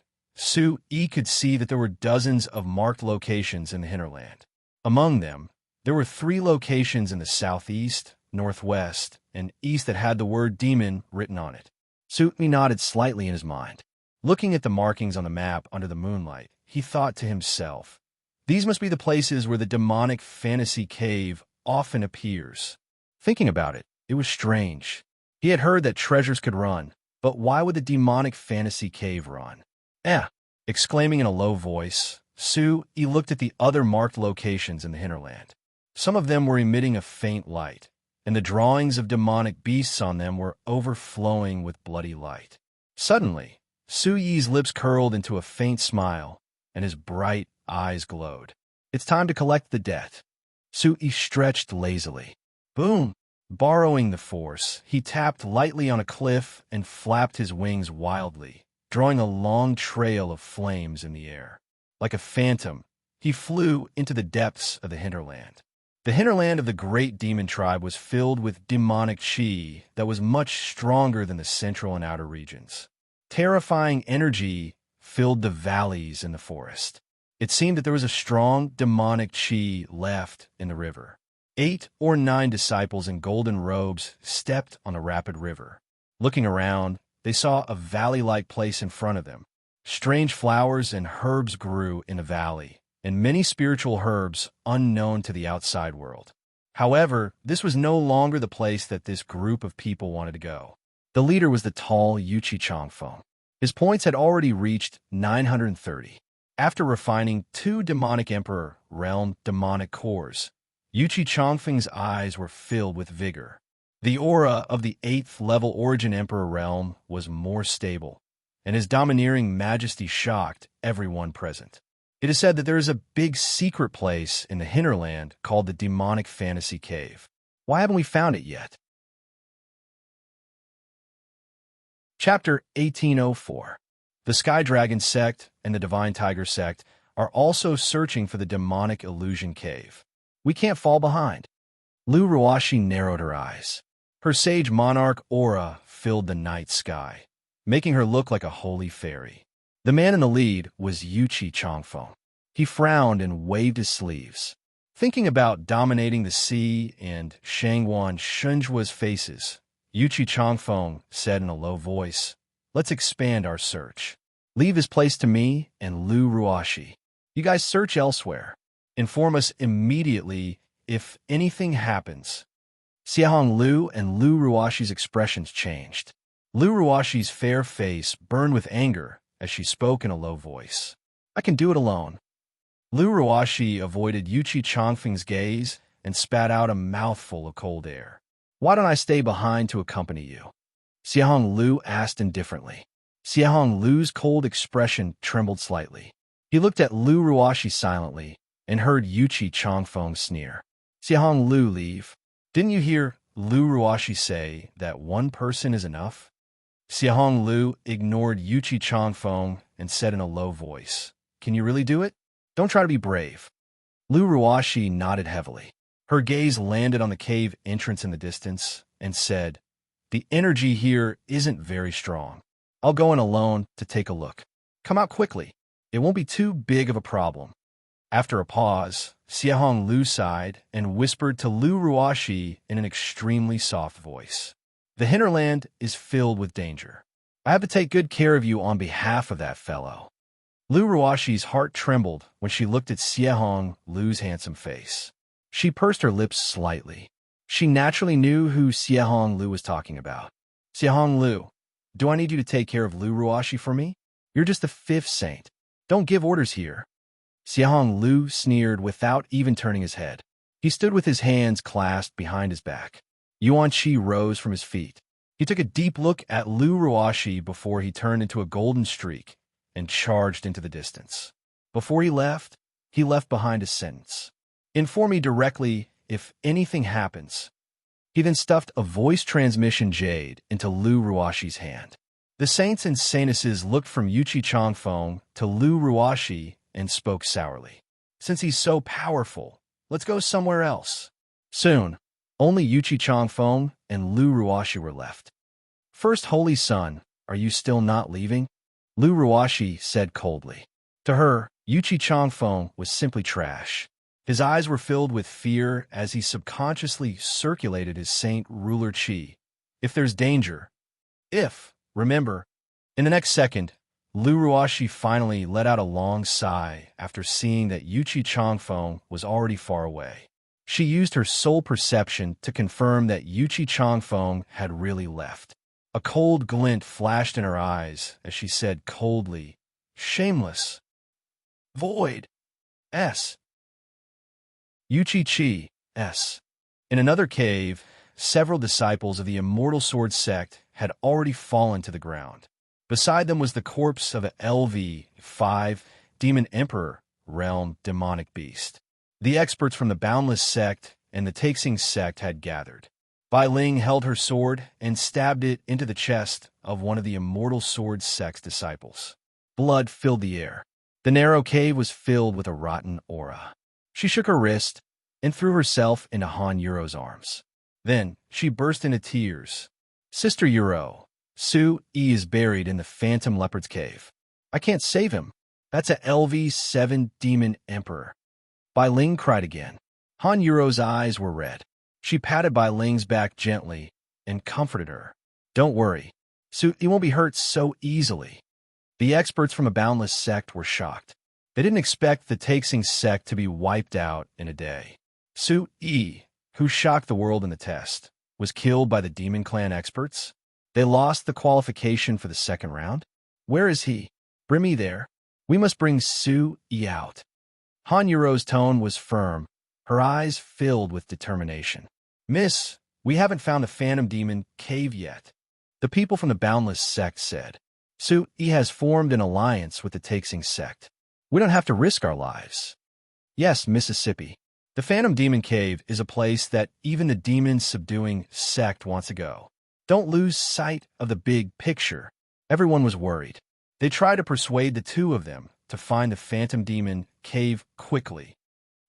He could see that there were dozens of marked locations in the hinterland. Among them, there were 3 locations in the southeast, northwest, and east that had the word demon written on it. He nodded slightly in his mind. Looking at the markings on the map under the moonlight, he thought to himself, these must be the places where the demonic fantasy cave often appears. Thinking about it, it was strange. He had heard that treasures could run, but why would the demonic fantasy cave run? Exclaiming in a low voice, he looked at the other marked locations in the hinterland. Some of them were emitting a faint light, and the drawings of demonic beasts on them were overflowing with bloody light. Suddenly, Yi's lips curled into a faint smile, and his bright eyes glowed. It's time to collect the debt. Yi stretched lazily. Boom! Borrowing the force, he tapped lightly on a cliff and flapped his wings wildly, drawing a long trail of flames in the air. Like a phantom, he flew into the depths of the hinterland. The hinterland of the great demon tribe was filled with demonic chi that was much stronger than the central and outer regions. Terrifying energy filled the valleys in the forest. It seemed that there was a strong demonic chi left in the river. 8 or 9 disciples in golden robes stepped on the rapid river. Looking around, they saw a valley-like place in front of them. Strange flowers and herbs grew in the valley, and many spiritual herbs unknown to the outside world. However, this was no longer the place that this group of people wanted to go. The leader was the tall Yuchi Changfeng. His points had already reached 930. After refining 2 demonic emperor realm demonic cores, Yuchi Changfeng's eyes were filled with vigor. The aura of the 8th level origin emperor realm was more stable, and his domineering majesty shocked everyone present. It is said that there is a big secret place in the hinterland called the demonic fantasy cave. Why haven't we found it yet? Chapter 1804. The Sky Dragon sect and the Divine Tiger sect are also searching for the demonic illusion cave. We can't fall behind. Lu Ruashi narrowed her eyes. Her sage monarch aura filled the night sky, making her look like a holy fairy. The man in the lead was Yuchi Changfeng. He frowned and waved his sleeves. Thinking about dominating the sea and Shangwan Shunjua's faces, Yuchi Changfeng said in a low voice, let's expand our search. Leave his place to me and Lu Ruashi. You guys search elsewhere. Inform us immediately if anything happens. Xiahong Lu and Lu Ruashi's expressions changed. Lu Ruashi's fair face burned with anger as she spoke in a low voice. I can do it alone. Lu Ruashi avoided Yuchi Changfeng's gaze and spat out a mouthful of cold air. Why don't I stay behind to accompany you? Xiahong Lu asked indifferently. Xiahong Lu's cold expression trembled slightly. He looked at Lu Ruashi silently and heard Yuchi Changfeng sneer. Xiahong Lu, leave. Didn't you hear Lu Ruashi say that one person is enough? Xiahong Lu ignored Yuchi Changfeng and said in a low voice, can you really do it? Don't try to be brave. Lu Ruashi nodded heavily. Her gaze landed on the cave entrance in the distance and said, the energy here isn't very strong. I'll go in alone to take a look. Come out quickly. It won't be too big of a problem. After a pause, Xiahong Lu sighed and whispered to Lu Ruashi in an extremely soft voice. The hinterland is filled with danger. I have to take good care of you on behalf of that fellow. Lu Ruashi's heart trembled when she looked at Xiahong Lu's handsome face. She pursed her lips slightly. She naturally knew who Xiahong Lu was talking about. Xiahong Lu, do I need you to take care of Lu Ruashi for me? You're just the 5th saint. Don't give orders here. Xiahong Lu sneered without even turning his head. He stood with his hands clasped behind his back. Yuan Qi rose from his feet. He took a deep look at Lu Ruashi before he turned into a golden streak and charged into the distance. Before he left behind a sentence. Inform me directly if anything happens. He then stuffed a voice transmission jade into Lu Ruashi's hand. The saints and saintesses looked from Yuchi Changfeng to Lu Ruashi and spoke sourly. Since he's so powerful, let's go somewhere else. Soon, only Yuchi Changfeng and Lu Ruashi were left. First Holy Son, are you still not leaving? Lu Ruashi said coldly. To her, Yuchi Changfeng was simply trash. His eyes were filled with fear as he subconsciously circulated his saint ruler chi. If there's danger. Remember. In the next second, Lu Ruashi finally let out a long sigh after seeing that Yuchi Changfeng was already far away. She used her soul perception to confirm that Yuchi Changfeng had really left. A cold glint flashed in her eyes as she said coldly, "Shameless. Void. S. Yuchi Chi. S." In another cave, several disciples of the Immortal Sword sect had already fallen to the ground. Beside them was the corpse of a LV-5 Demon Emperor realm demonic beast. The experts from the Boundless sect and the Taixing sect had gathered. Bai Ling held her sword and stabbed it into the chest of one of the Immortal Sword sect's disciples. Blood filled the air. The narrow cave was filled with a rotten aura. She shook her wrist and threw herself into Han Yuro's arms. Then she burst into tears. "Sister Yuro, Su Yi is buried in the Phantom Leopard's cave. I can't save him. That's a LV-7 Demon Emperor." Bai Ling cried again. Han Yuro's eyes were red. She patted Bai Ling's back gently and comforted her. "Don't worry. Su Yi won't be hurt so easily." The experts from a Boundless sect were shocked. They didn't expect the Taixing sect to be wiped out in a day. Su Yi, who shocked the world in the test, was killed by the Demon Clan experts. They lost the qualification for the second round. Where is he? Bring me there. We must bring Su Yi out. Han Yuro's tone was firm, her eyes filled with determination. "Miss, we haven't found a Phantom Demon cave yet," the people from the Boundless sect said. "Su Yi has formed an alliance with the Taixing sect. We don't have to risk our lives." "Yes, Mississippi. The Phantom Demon Cave is a place that even the demon-subduing sect wants to go. Don't lose sight of the big picture." Everyone was worried. They tried to persuade the two of them to find the Phantom Demon Cave quickly.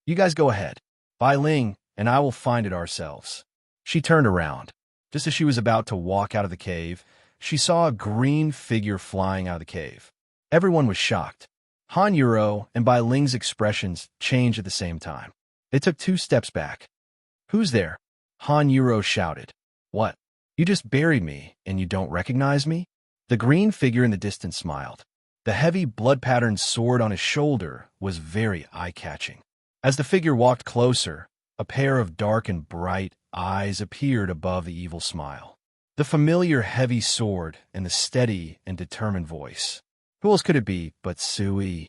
"You guys go ahead. Bai Ling and I will find it ourselves." She turned around. Just as she was about to walk out of the cave, she saw a green figure flying out of the cave. Everyone was shocked. Han Yuro and Bai Ling's expressions changed at the same time. They took 2 steps back. "Who's there?" Han Yuro shouted. "What? You just buried me, and you don't recognize me?" The green figure in the distance smiled. The heavy blood-patterned sword on his shoulder was very eye-catching. As the figure walked closer, a pair of dark and bright eyes appeared above the evil smile. The familiar heavy sword and the steady and determined voice. Who else could it be but Su Yi?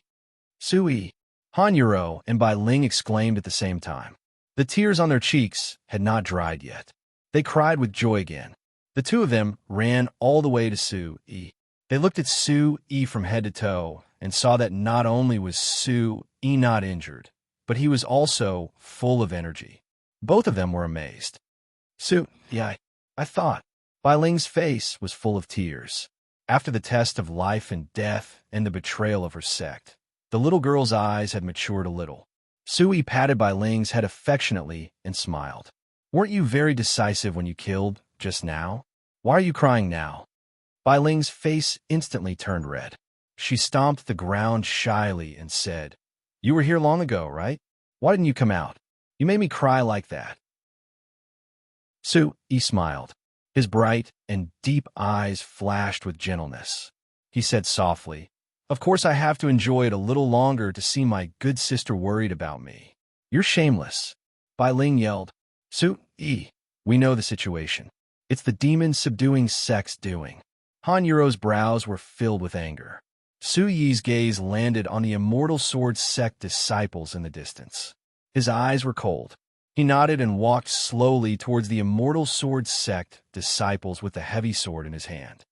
"Su Yi!" Han Yuro and Bai Ling exclaimed at the same time. The tears on their cheeks had not dried yet. They cried with joy again. The two of them ran all the way to Su Yi. They looked at Su Yi from head to toe and saw that not only was Su Yi not injured, but he was also full of energy. Both of them were amazed. "Su Yi, I thought." Bai Ling's face was full of tears. After the test of life and death and the betrayal of her sect, the little girl's eyes had matured a little. Su Yi patted Bai Ling's head affectionately and smiled. "Weren't you very decisive when you killed just now? Why are you crying now?" Bai Ling's face instantly turned red. She stomped the ground shyly and said, "You were here long ago, right? Why didn't you come out? You made me cry like that." Su Yi smiled. His bright and deep eyes flashed with gentleness. He said softly, "Of course I have to enjoy it a little longer to see my good sister worried about me." "You're shameless." Bai Ling yelled. "Su Yi, we know the situation. It's the demon-subduing sect's doing." Han Yuro's brows were filled with anger. Su Yi's gaze landed on the Immortal Sword sect disciples in the distance. His eyes were cold. He nodded and walked slowly towards the Immortal Sword sect disciples with the heavy sword in his hand.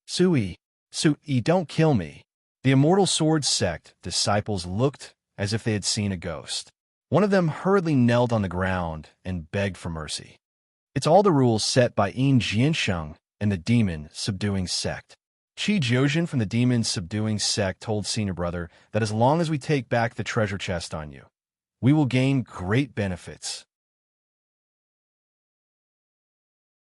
Su Yi, don't kill me." The Immortal Sword sect disciples looked as if they had seen a ghost. One of them hurriedly knelt on the ground and begged for mercy. It's all the rules set by Yin Jiansheng and the demon-subduing sect. Qi Jiuzhen from the demon-subduing sect told Senior Brother that as long as we take back the treasure chest on you, we will gain great benefits.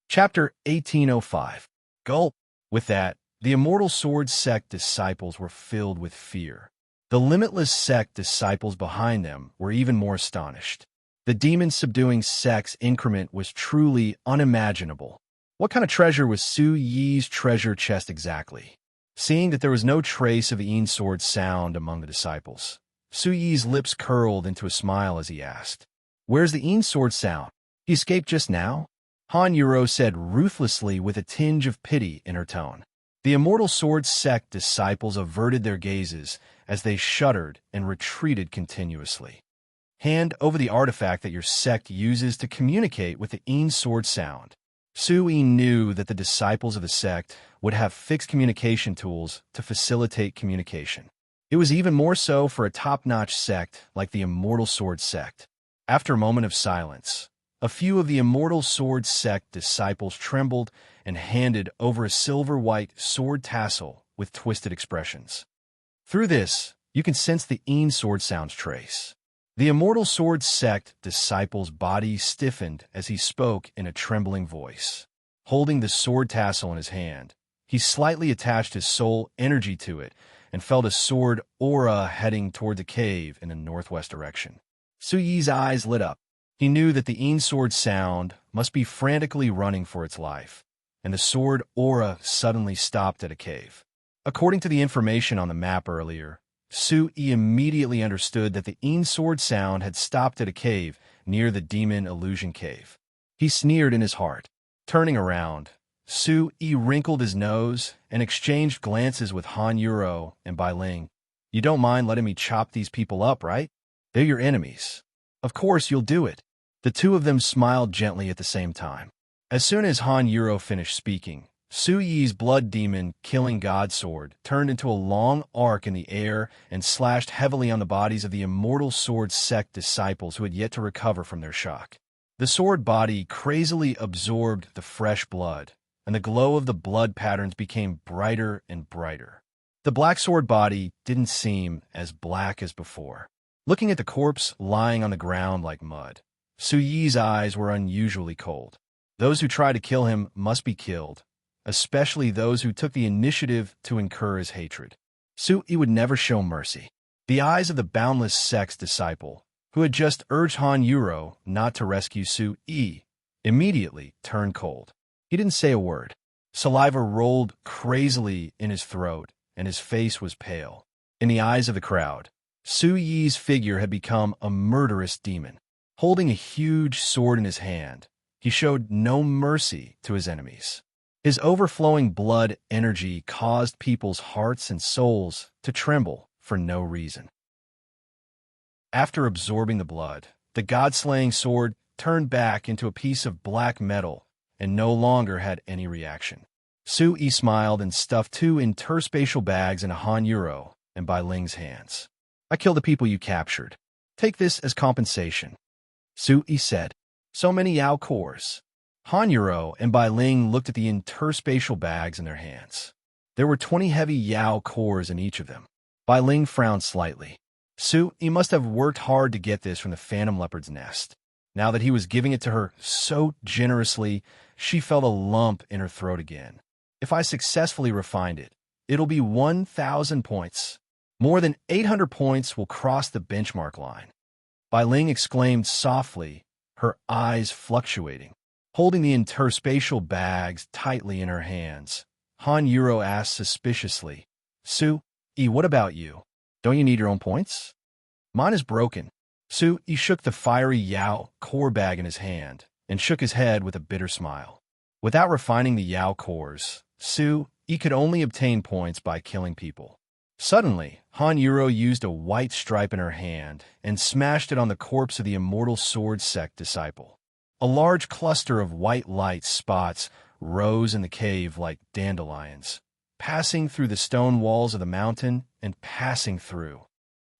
Chapter 1805. Gulp. With that, the Immortal Sword sect disciples were filled with fear. The Limitless sect disciples behind them were even more astonished. The demon-subduing sect's increment was truly unimaginable. What kind of treasure was Su Yi's treasure chest exactly? Seeing that there was no trace of the Yin sword sound among the disciples, Su Yi's lips curled into a smile as he asked, "Where's the Yin sword sound? He escaped just now?" Han Yuro said ruthlessly with a tinge of pity in her tone. The Immortal Sword sect disciples averted their gazes as they shuddered and retreated continuously. "Hand over the artifact that your sect uses to communicate with the Yin sword sound." Su Yi knew that the disciples of the sect would have fixed communication tools to facilitate communication. It was even more so for a top-notch sect like the Immortal Sword sect. After a moment of silence, a few of the Immortal Sword sect disciples trembled and handed over a silver-white sword tassel with twisted expressions. Through this, you can sense the Yin sword sound's trace. The Immortal Sword sect disciple's body stiffened as he spoke in a trembling voice. Holding the sword tassel in his hand, he slightly attached his soul energy to it and felt a sword aura heading toward the cave in the northwest direction. Su Yi's eyes lit up. He knew that the Yin sword sound must be frantically running for its life, and the sword aura suddenly stopped at a cave. According to the information on the map earlier, Su Yi immediately understood that the Yin sword sound had stopped at a cave near the Demon Illusion Cave. He sneered in his heart. Turning around, Su Yi wrinkled his nose and exchanged glances with Han Yuro and Bai Ling. "You don't mind letting me chop these people up, right? They're your enemies. Of course you'll do it." The two of them smiled gently at the same time. As soon as Han Yuro finished speaking, Su Yi's blood demon killing god sword turned into a long arc in the air and slashed heavily on the bodies of the Immortal Sword sect disciples who had yet to recover from their shock. The sword body crazily absorbed the fresh blood, and the glow of the blood patterns became brighter and brighter. The black sword body didn't seem as black as before. Looking at the corpse lying on the ground like mud, Su Yi's eyes were unusually cold. Those who try to kill him must be killed, especially those who took the initiative to incur his hatred. Su Yi would never show mercy. The eyes of the Boundless Sect's disciple, who had just urged Han Yuro not to rescue Su Yi, immediately turned cold. He didn't say a word. Saliva rolled crazily in his throat, and his face was pale. In the eyes of the crowd, Su Yi's figure had become a murderous demon. Holding a huge sword in his hand, he showed no mercy to his enemies. His overflowing blood energy caused people's hearts and souls to tremble for no reason. After absorbing the blood, the god-slaying sword turned back into a piece of black metal and no longer had any reaction. Su Yi smiled and stuffed 2 interspatial bags into Han Yuro and Bai Ling's hands. "I killed the people you captured. Take this as compensation," Su Yi said. "So many Yao cores." Han Yuro and Bai Ling looked at the interspatial bags in their hands. There were 20 heavy Yao cores in each of them. Bai Ling frowned slightly. Su Yi must have worked hard to get this from the Phantom Leopard's nest. Now that he was giving it to her so generously, she felt a lump in her throat again. "If I successfully refined it, it'll be 1,000 points. More than 800 points will cross the benchmark line." Bai Ling exclaimed softly, her eyes fluctuating. Holding the interspatial bags tightly in her hands, Han Yuro asked suspiciously, "Su Yi, what about you? Don't you need your own points?" "Mine is broken." Su Yi shook the fiery Yao core bag in his hand and shook his head with a bitter smile. Without refining the Yao cores, Su Yi could only obtain points by killing people. Suddenly, Han Yuro used a white stripe in her hand and smashed it on the corpse of the Immortal Sword sect disciple. A large cluster of white light spots rose in the cave like dandelions, passing through the stone walls of the mountain and passing through.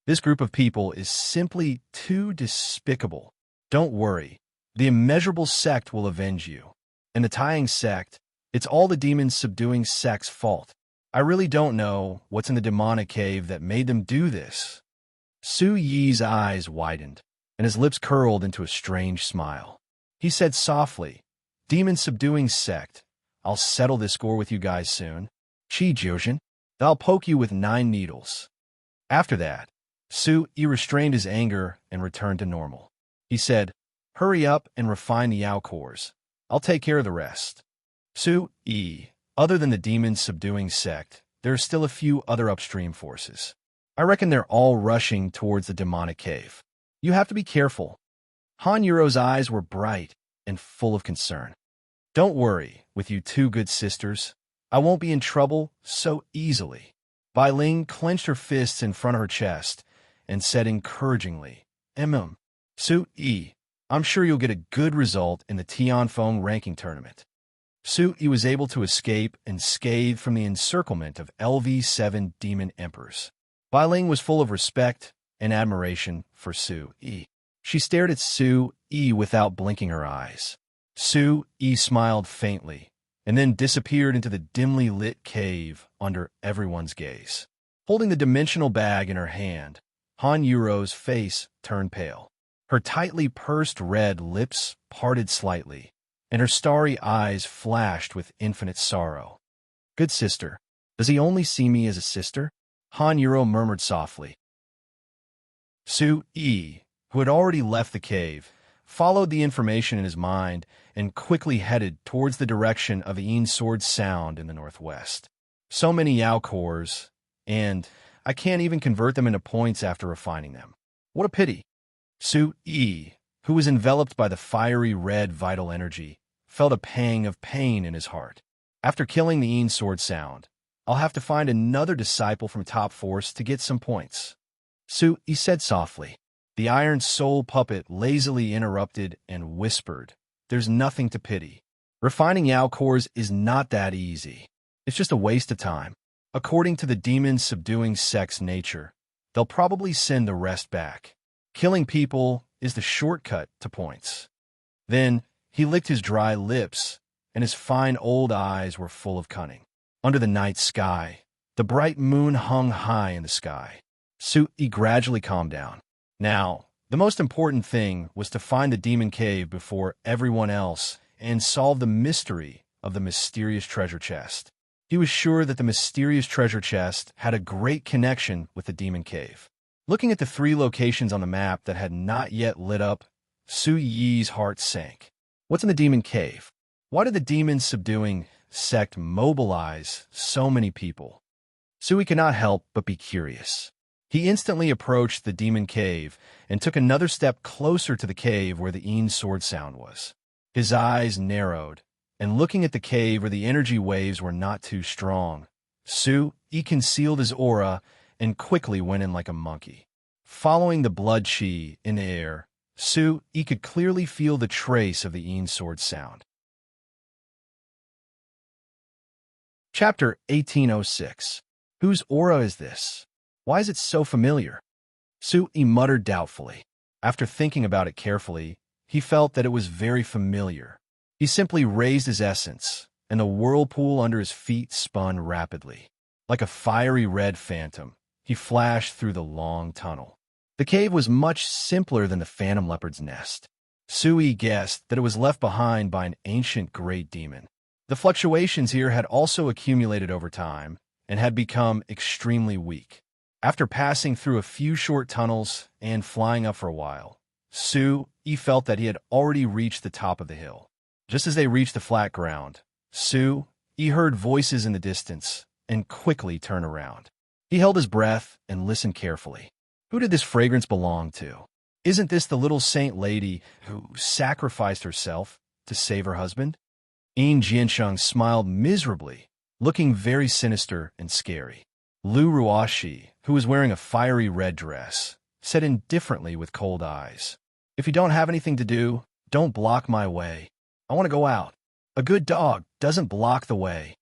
This group of people is simply too despicable. Don't worry. The immeasurable sect will avenge you. And the tying sect, it's all the demons subduing sect's fault. I really don't know what's in the demonic cave that made them do this. Su Yi's eyes widened, and his lips curled into a strange smile. He said softly, "Demon subduing sect, I'll settle this score with you guys soon. Chi Jiujin, I'll poke you with 9 needles." After that, Su Yi restrained his anger and returned to normal. He said, "Hurry up and refine the Yao cores. I'll take care of the rest." Su Yi, other than the demon subduing sect, there are still a few other upstream forces. I reckon they're all rushing towards the demonic cave. You have to be careful. Han Yuro's eyes were bright and full of concern. "Don't worry, with you 2 good sisters. I won't be in trouble so easily." Bai Ling clenched her fists in front of her chest and said encouragingly, Su Yi, I'm sure you'll get a good result in the Tianfeng ranking tournament." Su Yi was able to escape unscathed from the encirclement of LV7 demon emperors. Bai Ling was full of respect and admiration for Su Yi. She stared at Su Yi without blinking her eyes. Su Yi smiled faintly and then disappeared into the dimly lit cave under everyone's gaze. Holding the dimensional bag in her hand, Han Yuro's face turned pale. Her tightly pursed red lips parted slightly, and her starry eyes flashed with infinite sorrow. "Good sister, does he only see me as a sister?" Han Yuro murmured softly. Su Yi, who had already left the cave, followed the information in his mind and quickly headed towards the direction of Yin Sword Sound in the northwest. So many Yao cores, and I can't even convert them into points after refining them. What a pity. Su Yi, who was enveloped by the fiery red vital energy, felt a pang of pain in his heart. After killing the Yin Sword Sound, I'll have to find another disciple from Top Force to get some points. Su Yi said softly. The Iron Soul puppet lazily interrupted and whispered, "There's nothing to pity. Refining Yao cores is not that easy. It's just a waste of time. According to the demon subduing sect's nature, they'll probably send the rest back. Killing people is the shortcut to points." Then he licked his dry lips, and his fine old eyes were full of cunning. Under the night sky, the bright moon hung high in the sky. Su Yi gradually calmed down. Now, the most important thing was to find the demon cave before everyone else and solve the mystery of the mysterious treasure chest. He was sure that the mysterious treasure chest had a great connection with the demon cave. Looking at the 3 locations on the map that had not yet lit up, Su Yi's heart sank. What's in the demon cave? Why did the demon subduing sect mobilize so many people? Su Yi could not help but be curious. He instantly approached the demon cave and took another step closer to the cave where the Yin Sword Sound was. His eyes narrowed, and looking at the cave where the energy waves were not too strong, Su Yi concealed his aura and quickly went in like a monkey. Following the blood chi in the air, Su Yi could clearly feel the trace of the Yin Sword Sound. Chapter 1806. Whose aura is this? Why is it so familiar? Su Yi muttered doubtfully. After thinking about it carefully, he felt that it was very familiar. He simply raised his essence, and the whirlpool under his feet spun rapidly. Like a fiery red phantom, he flashed through the long tunnel. The cave was much simpler than the phantom leopard's nest. Su Yi guessed that it was left behind by an ancient great demon. The fluctuations here had also accumulated over time and had become extremely weak. After passing through a few short tunnels and flying up for a while, Su Yi felt that he had already reached the top of the hill. Just as they reached the flat ground, Su Yi heard voices in the distance and quickly turned around. He held his breath and listened carefully. Who did this fragrance belong to? Isn't this the little saint lady who sacrificed herself to save her husband? Yin Jiansheng smiled miserably, looking very sinister and scary. Lu Ruoshi, who was wearing a fiery red dress, said indifferently with cold eyes, "If you don't have anything to do, don't block my way. I want to go out. A good dog doesn't block the way."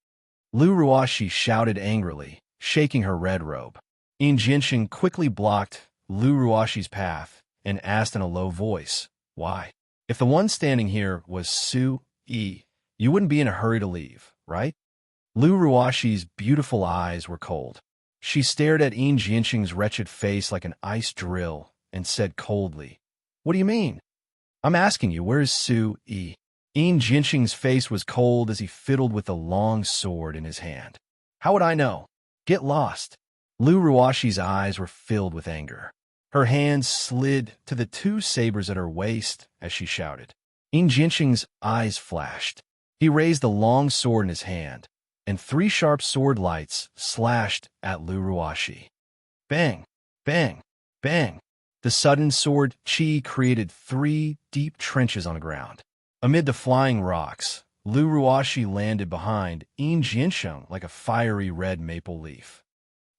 Lu Ruoshi shouted angrily, shaking her red robe. Yin Jiansheng quickly blocked Lu Ruashi's path and asked in a low voice, "Why? If the one standing here was Su-yi, you wouldn't be in a hurry to leave, right?" Lu Ruashi's beautiful eyes were cold. She stared at Yin Jianxing's wretched face like an ice drill and said coldly, "What do you mean? I'm asking you, where is Su-yi?" Yin Jianxing's face was cold as he fiddled with the long sword in his hand. "How would I know? Get lost." Lu Ruashi's eyes were filled with anger. Her hands slid to the two sabers at her waist as she shouted. Yin Jianxing's eyes flashed. He raised the long sword in his hand, and three sharp sword lights slashed at Lu Ruashi. Bang! Bang! Bang! The sudden sword chi created three deep trenches on the ground. Amid the flying rocks, Lu Ruashi landed behind Yin Jianxing like a fiery red maple leaf.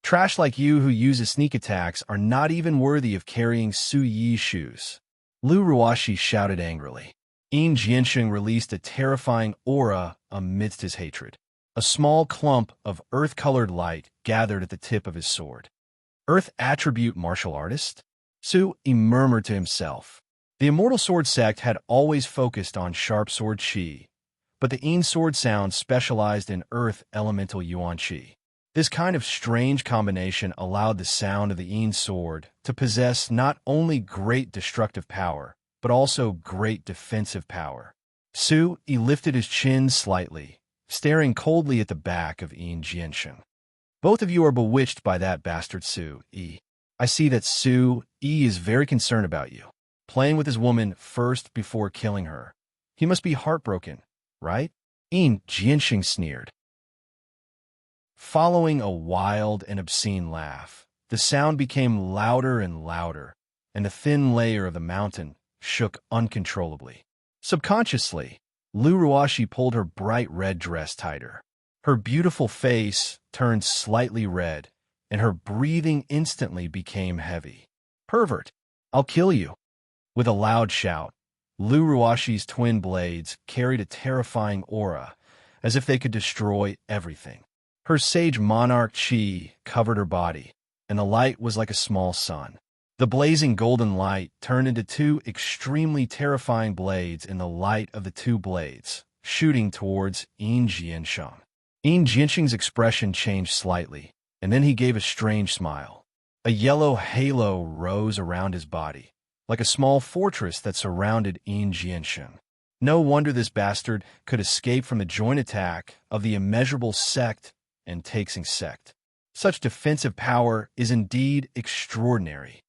"Trash like you who uses sneak attacks are not even worthy of carrying Su-yi's shoes," Lu Ruashi shouted angrily. Yin Jianxing released a terrifying aura amidst his hatred. A small clump of earth-colored light gathered at the tip of his sword. "Earth attribute martial artist?" Su-yi murmured to himself. The Immortal Sword sect had always focused on sharp sword chi, but the Yin sword sound specialized in earth elemental yuan chi. This kind of strange combination allowed the sound of the Yin sword to possess not only great destructive power, but also great defensive power. Su-yi lifted his chin slightly, staring coldly at the back of Yin Jianxing. "Both of you are bewitched by that bastard Su-yi. I see that Su-yi is very concerned about you, playing with his woman first before killing her. He must be heartbroken, right?" Yin Jianxing sneered. Following a wild and obscene laugh, the sound became louder and louder, and the thin layer of the mountain shook uncontrollably. Subconsciously, Lu Ruashi pulled her bright red dress tighter. Her beautiful face turned slightly red, and her breathing instantly became heavy. "Pervert, I'll kill you." With a loud shout, Lu Ruashi's twin blades carried a terrifying aura, as if they could destroy everything. Her sage monarch chi covered her body, and the light was like a small sun. The blazing golden light turned into two extremely terrifying blades in the light of the two blades, shooting towards Yin Jianxing. Yin Jianxing's expression changed slightly, and then he gave a strange smile. A yellow halo rose around his body, like a small fortress that surrounded Yin Jianxing. No wonder this bastard could escape from the joint attack of the immeasurable sect and Taxing sect. Such defensive power is indeed extraordinary.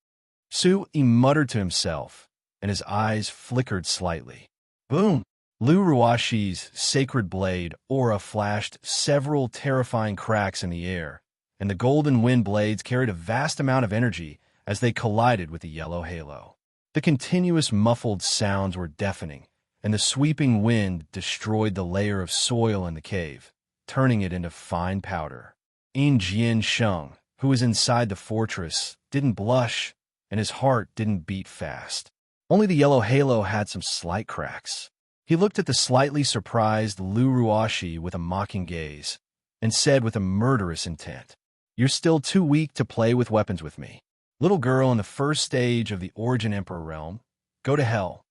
Su-yi muttered to himself, and his eyes flickered slightly. Boom! Lu Ruashi's sacred blade aura flashed several terrifying cracks in the air, and the golden wind blades carried a vast amount of energy as they collided with the yellow halo. The continuous muffled sounds were deafening, and the sweeping wind destroyed the layer of soil in the cave, turning it into fine powder. Yin Jianxing, who was inside the fortress, didn't blush, and his heart didn't beat fast. Only the yellow halo had some slight cracks. He looked at the slightly surprised Lu Ruashi with a mocking gaze, and said with a murderous intent, "You're still too weak to play with weapons with me. Little girl in the first stage of the Origin Emperor realm, go to hell.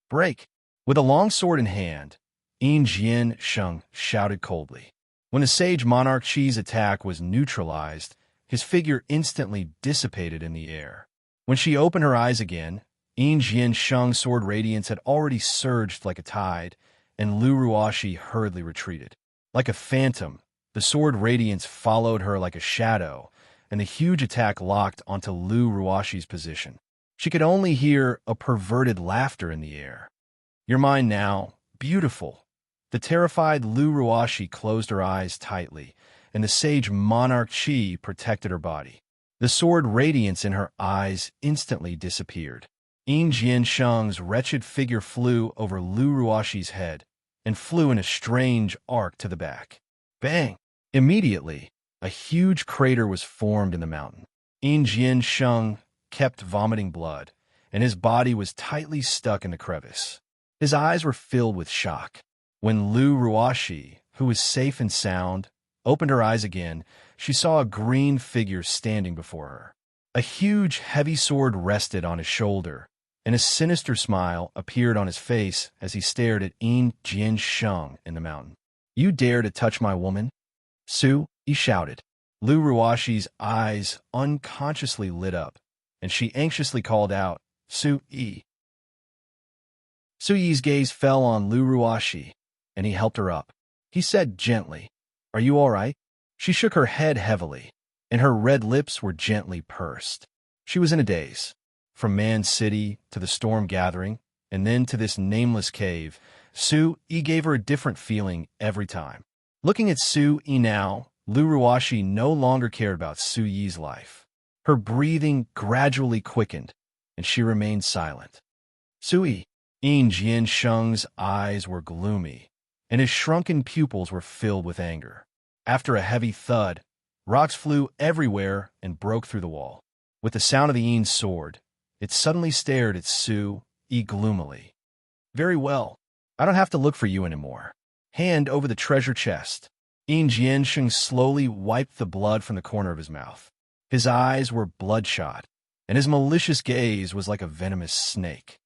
Break." With a long sword in hand, Yin Jianxing shouted coldly. When the sage monarch chi's attack was neutralized, his figure instantly dissipated in the air. When she opened her eyes again, Yin Jianxing's sword radiance had already surged like a tide, and Lu Ruashi hurriedly retreated. Like a phantom, the sword radiance followed her like a shadow, and the huge attack locked onto Lu Ruashi's position. She could only hear a perverted laughter in the air. "You're mine now, beautiful." The terrified Lu Ruashi closed her eyes tightly, and the sage monarch chi protected her body. The sword radiance in her eyes instantly disappeared. Yin Jianxing's wretched figure flew over Lu Ruashi's head and flew in a strange arc to the back. Bang! Immediately, a huge crater was formed in the mountain. Yin Jianxing kept vomiting blood, and his body was tightly stuck in the crevice. His eyes were filled with shock. When Lu Ruashi, who was safe and sound, opened her eyes again, she saw a green figure standing before her. A huge, heavy sword rested on his shoulder, and a sinister smile appeared on his face as he stared at Yin Jian Sheng in the mountain. "You dare to touch my woman?" "Su," he shouted. Lu Ruashi's eyes unconsciously lit up, and she anxiously called out, "Su Yi." Su Yi's gaze fell on Lu Ruashi, and he helped her up. He said gently, "Are you all right?" She shook her head heavily, and her red lips were gently pursed. She was in a daze. From Man City to the storm gathering, and then to this nameless cave, Su Yi gave her a different feeling every time. Looking at Su Yi now, Lu Ruashi no longer cared about Su Yi's life. Her breathing gradually quickened, and she remained silent. Su Yi. Yin Jian Sheng's eyes were gloomy, and his shrunken pupils were filled with anger. After a heavy thud, rocks flew everywhere and broke through the wall. With the sound of the Yin's sword, it suddenly stared at Su Yi gloomily. "Very well. I don't have to look for you anymore. Hand over the treasure chest." Yin Jiansheng slowly wiped the blood from the corner of his mouth. His eyes were bloodshot, and his malicious gaze was like a venomous snake.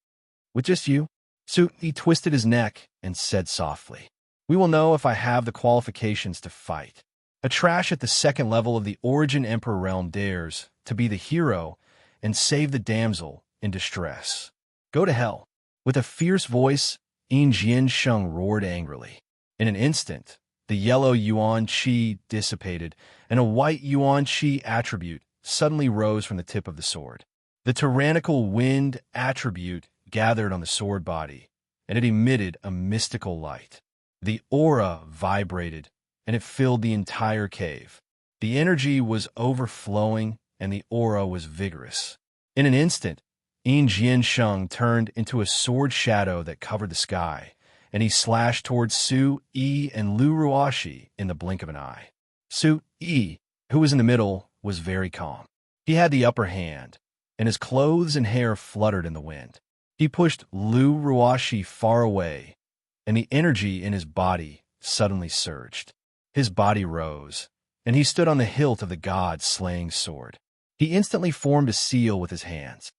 "With just you?" Su Yi twisted his neck and said softly, "We will know if I have the qualifications to fight. A trash at the second level of the Origin Emperor realm dares to be the hero and save the damsel in distress. Go to hell." With a fierce voice, Yin Jiansheng roared angrily. In an instant, the yellow Yuan Qi dissipated, and a white Yuan Qi attribute suddenly rose from the tip of the sword. The tyrannical wind attribute gathered on the sword body, and it emitted a mystical light. The aura vibrated, and it filled the entire cave. The energy was overflowing, and the aura was vigorous. In an instant, Yin Jiansheng turned into a sword shadow that covered the sky, and he slashed towards Su Yi and Lu Ruashi in the blink of an eye. Su Yi, who was in the middle, was very calm. He had the upper hand, and his clothes and hair fluttered in the wind. He pushed Lu Ruashi far away, and the energy in his body suddenly surged. His body rose, and he stood on the hilt of the god-slaying sword. He instantly formed a seal with his hands.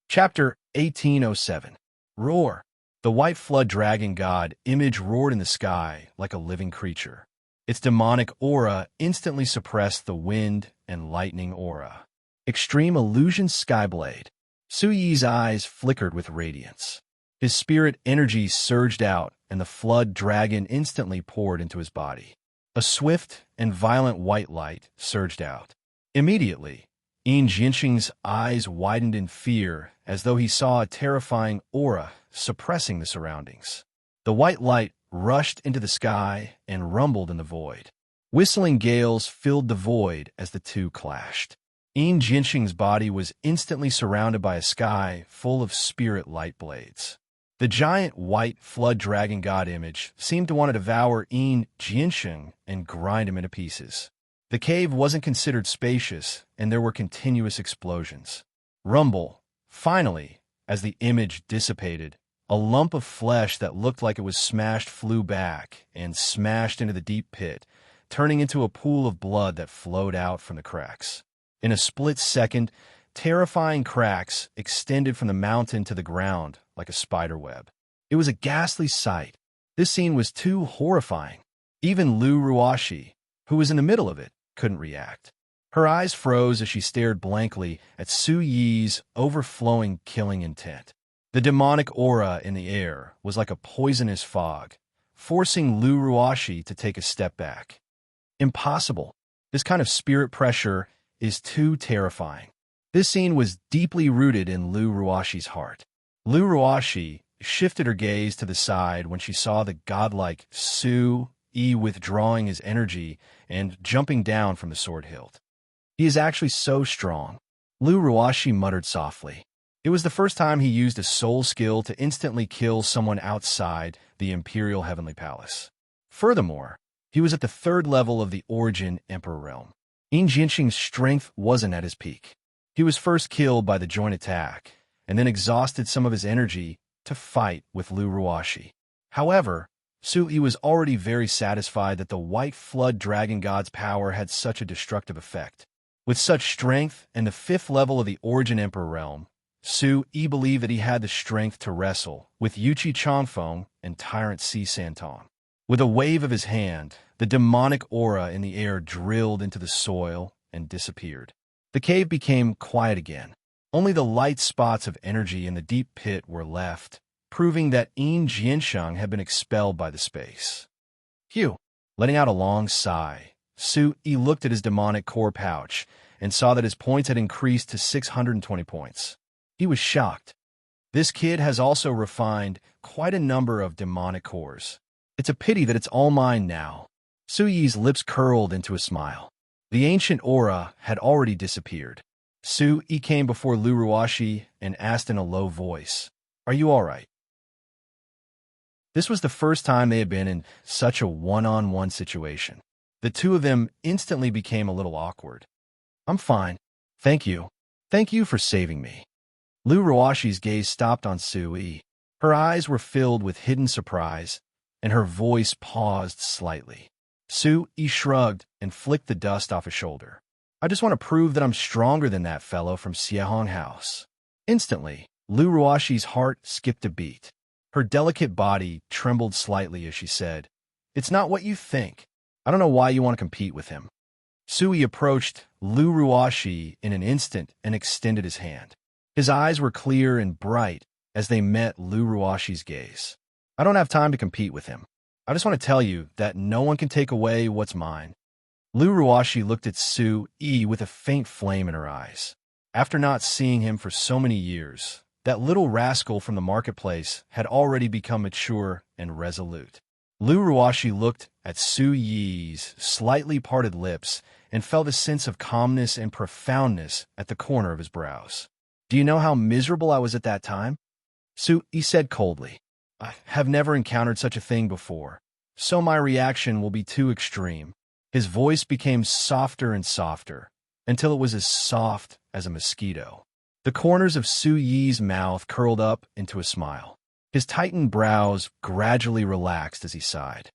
Chapter 1807. Roar. The white flood dragon god image roared in the sky like a living creature. Its demonic aura instantly suppressed the wind and lightning aura. Extreme Illusion Skyblade. Su Yi's eyes flickered with radiance. His spirit energy surged out, and the flood dragon instantly poured into his body. A swift and violent white light surged out. Immediately, Yin Jiansheng's eyes widened in fear as though he saw a terrifying aura suppressing the surroundings. The white light rushed into the sky and rumbled in the void. Whistling gales filled the void as the two clashed. Yin Jiansheng's body was instantly surrounded by a sky full of spirit light blades. The giant white flood dragon god image seemed to want to devour Yin Jiansheng and grind him into pieces. The cave wasn't considered spacious, and there were continuous explosions. Rumble. Finally, as the image dissipated, a lump of flesh that looked like it was smashed flew back and smashed into the deep pit, turning into a pool of blood that flowed out from the cracks. In a split second, terrifying cracks extended from the mountain to the ground like a spider web. It was a ghastly sight. This scene was too horrifying. Even Lu Ruashi, who was in the middle of it, couldn't react. Her eyes froze as she stared blankly at Su Yi's overflowing killing intent. The demonic aura in the air was like a poisonous fog, forcing Lu Ruashi to take a step back. Impossible. This kind of spirit pressure is too terrifying. This scene was deeply rooted in Lu Ruashi's heart. Lu Ruashi shifted her gaze to the side when she saw the godlike Su Yi withdrawing his energy and jumping down from the sword hilt. "He is actually so strong," Lu Ruashi muttered softly. It was the first time he used a soul skill to instantly kill someone outside the Imperial Heavenly Palace. Furthermore, he was at the third level of the Origin Emperor realm. Yin Jiansheng's strength wasn't at his peak. He was first killed by the joint attack, and then exhausted some of his energy to fight with Lu Ruashi. However, Sui was already very satisfied that the white flood dragon god's power had such a destructive effect. With such strength and the 5th level of the Origin Emperor realm, Sui believed that he had the strength to wrestle with Yuchi Changfeng and Tyrant Si Santong. With a wave of his hand, the demonic aura in the air drilled into the soil and disappeared. The cave became quiet again. Only the light spots of energy in the deep pit were left, proving that Yin Jiansheng had been expelled by the space. Phew! Letting out a long sigh, Sui looked at his demonic core pouch and saw that his points had increased to 620 points. He was shocked. This kid has also refined quite a number of demonic cores. It's a pity that it's all mine now. Sui's lips curled into a smile. The ancient aura had already disappeared. Sui came before Lu Ruashi and asked in a low voice, "Are you all right?" This was the first time they had been in such a one-on-one situation. The two of them instantly became a little awkward. "I'm fine. Thank you. Thank you for saving me." Lu Ruashi's gaze stopped on Sui. Her eyes were filled with hidden surprise, and her voice paused slightly. Sui shrugged and flicked the dust off his shoulder. "I just want to prove that I'm stronger than that fellow from Xiehong House." Instantly, Lu Ruashi's heart skipped a beat. Her delicate body trembled slightly as she said, "It's not what you think. I don't know why you want to compete with him." Sui approached Lu Ruashi in an instant and extended his hand. His eyes were clear and bright as they met Lu Ruashi's gaze. "I don't have time to compete with him. I just want to tell you that no one can take away what's mine." Lu Ruashi looked at Sui with a faint flame in her eyes. After not seeing him for so many years, that little rascal from the marketplace had already become mature and resolute. Lu Ruashi looked at Sui's slightly parted lips and felt a sense of calmness and profoundness at the corner of his brows. "Do you know how miserable I was at that time?" Sui said coldly. "I have never encountered such a thing before, so my reaction will be too extreme." His voice became softer and softer, until it was as soft as a mosquito. The corners of Sui's mouth curled up into a smile. His tightened brows gradually relaxed as he sighed.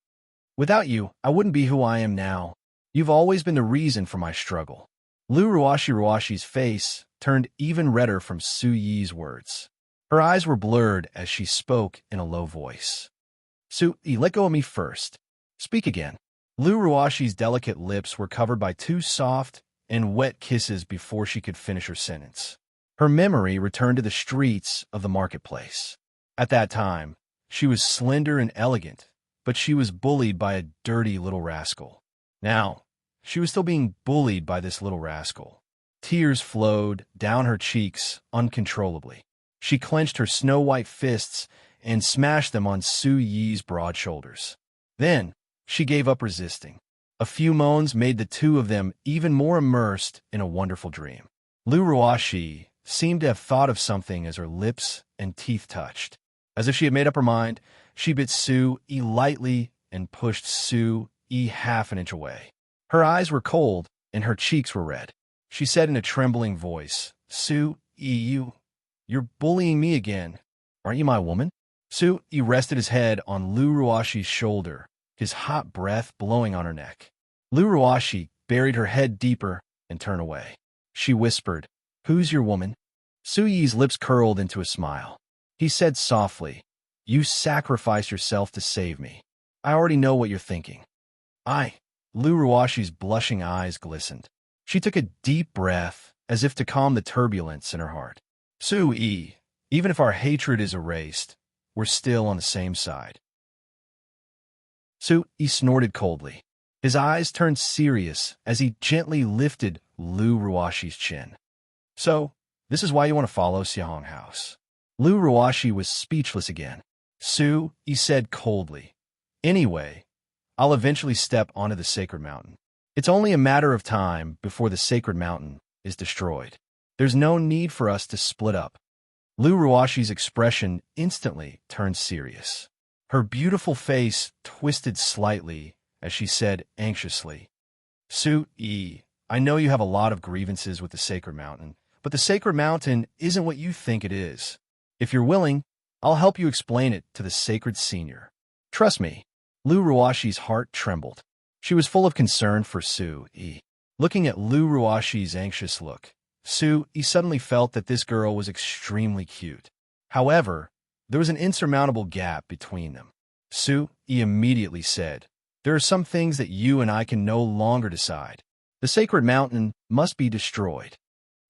"Without you, I wouldn't be who I am now. You've always been the reason for my struggle." Lu Ruashi's face turned even redder from Sui's words. Her eyes were blurred as she spoke in a low voice. "Sui, let go of me first. Speak again." Lu Ruashi's delicate lips were covered by 2 soft and wet kisses before she could finish her sentence. Her memory returned to the streets of the marketplace. At that time, she was slender and elegant, but she was bullied by a dirty little rascal. Now, she was still being bullied by this little rascal. Tears flowed down her cheeks uncontrollably. She clenched her snow-white fists and smashed them on Sui's broad shoulders. Then, she gave up resisting. A few moans made the two of them even more immersed in a wonderful dream. Lu Ruashi seemed to have thought of something as her lips and teeth touched. As if she had made up her mind, she bit Sui lightly and pushed Sui half an inch away. Her eyes were cold and her cheeks were red. She said in a trembling voice, "Sui, you're bullying me again. Aren't you my woman?" Sui rested his head on Lu Ruashi's shoulder, his hot breath blowing on her neck. Lu Ruashi buried her head deeper and turned away. She whispered, "Who's your woman?" Sui's lips curled into a smile. He said softly, "You sacrificed yourself to save me. I already know what you're thinking." Lu Ruashi's blushing eyes glistened. She took a deep breath as if to calm the turbulence in her heart. "Sui, even if our hatred is erased, we're still on the same side." Sui snorted coldly. His eyes turned serious as he gently lifted Lu Ruashi's chin. "So, this is why you want to follow Xiehong House." Lu Ruashi was speechless again. Sui said coldly, "Anyway, I'll eventually step onto the sacred mountain. It's only a matter of time before the sacred mountain is destroyed. There's no need for us to split up." Lu Ruashi's expression instantly turned serious. Her beautiful face twisted slightly as she said anxiously, "Sui, I know you have a lot of grievances with the sacred mountain, but the sacred mountain isn't what you think it is. If you're willing, I'll help you explain it to the sacred senior. Trust me, Lu Ruashi's heart trembled. She was full of concern for Su-yi. Looking at Lu Ruashi's anxious look, Su-yi suddenly felt that this girl was extremely cute. However, there was an insurmountable gap between them. Su-yi immediately said, "There are some things that you and I can no longer decide. The sacred mountain must be destroyed."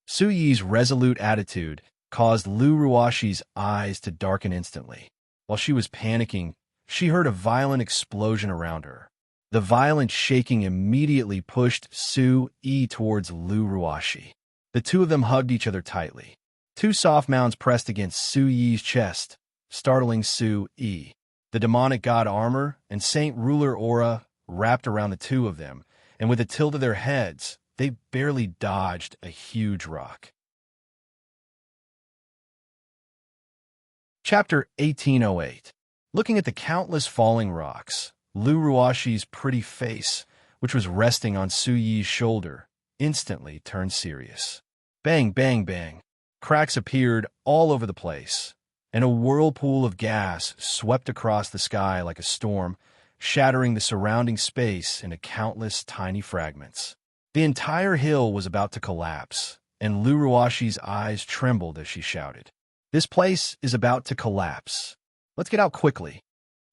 Su-yi's resolute attitude caused Lu Ruashi's eyes to darken instantly. While she was panicking, she heard a violent explosion around her. The violent shaking immediately pushed Su-yi towards Lu Ruashi. The two of them hugged each other tightly. Two soft mounds pressed against Su-yi's chest, startling Su-yi. The demonic god armor and saint ruler aura wrapped around the two of them, and with a tilt of their heads, they barely dodged a huge rock. Chapter 1808. Looking at the countless falling rocks, Lu Ruashi's pretty face, which was resting on Su-yi's shoulder, instantly turned serious. Bang, bang, bang. Cracks appeared all over the place, and a whirlpool of gas swept across the sky like a storm, shattering the surrounding space into countless tiny fragments. The entire hill was about to collapse, and Lu Ruashi's eyes trembled as she shouted, "This place is about to collapse. Let's get out quickly."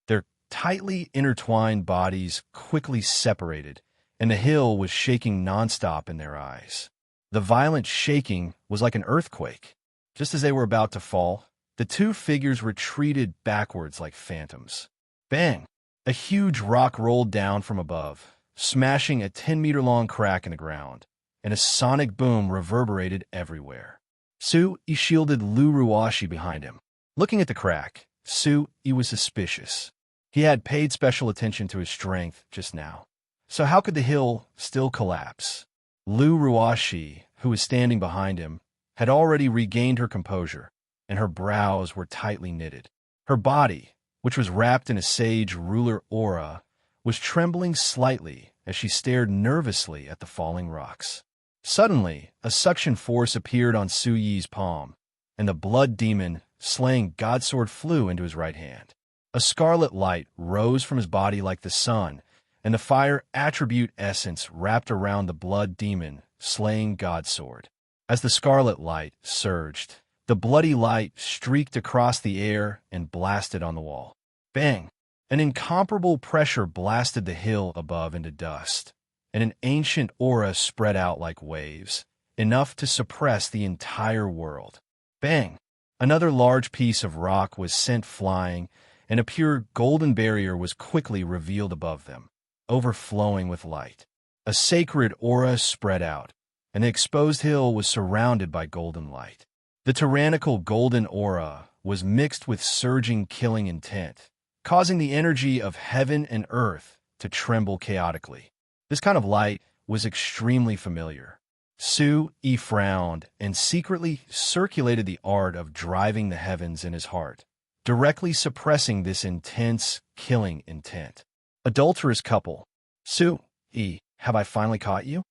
Their tightly intertwined bodies quickly separated, and the hill was shaking nonstop in their eyes. The violent shaking was like an earthquake. Just as they were about to fall, the two figures retreated backwards like phantoms. Bang! A huge rock rolled down from above, smashing a 10-meter-long crack in the ground, and a sonic boom reverberated everywhere. Su-yi shielded Lu Ruashi behind him. Looking at the crack, Su-yi was suspicious. He had paid special attention to his strength just now. So how could the hill still collapse? Lu Ruashi, who was standing behind him, had already regained her composure, and her brows were tightly knitted. Her body, which was wrapped in a sage ruler aura, was trembling slightly as she stared nervously at the falling rocks. Suddenly, a suction force appeared on Su-yi's palm, and the blood demon, slaying Godsword, flew into his right hand. A scarlet light rose from his body like the sun, and the fire attribute essence wrapped around the blood demon, slaying Godsword. As the scarlet light surged, the bloody light streaked across the air and blasted on the wall. Bang! An incomparable pressure blasted the hill above into dust, and an ancient aura spread out like waves, enough to suppress the entire world. Bang! Another large piece of rock was sent flying, and a pure golden barrier was quickly revealed above them, overflowing with light. A sacred aura spread out, and the exposed hill was surrounded by golden light. The tyrannical golden aura was mixed with surging killing intent, causing the energy of heaven and earth to tremble chaotically. This kind of light was extremely familiar. Su-yi frowned and secretly circulated the art of driving the heavens in his heart, directly suppressing this intense, killing intent. Adulterous couple. Su-yi, have I finally caught you?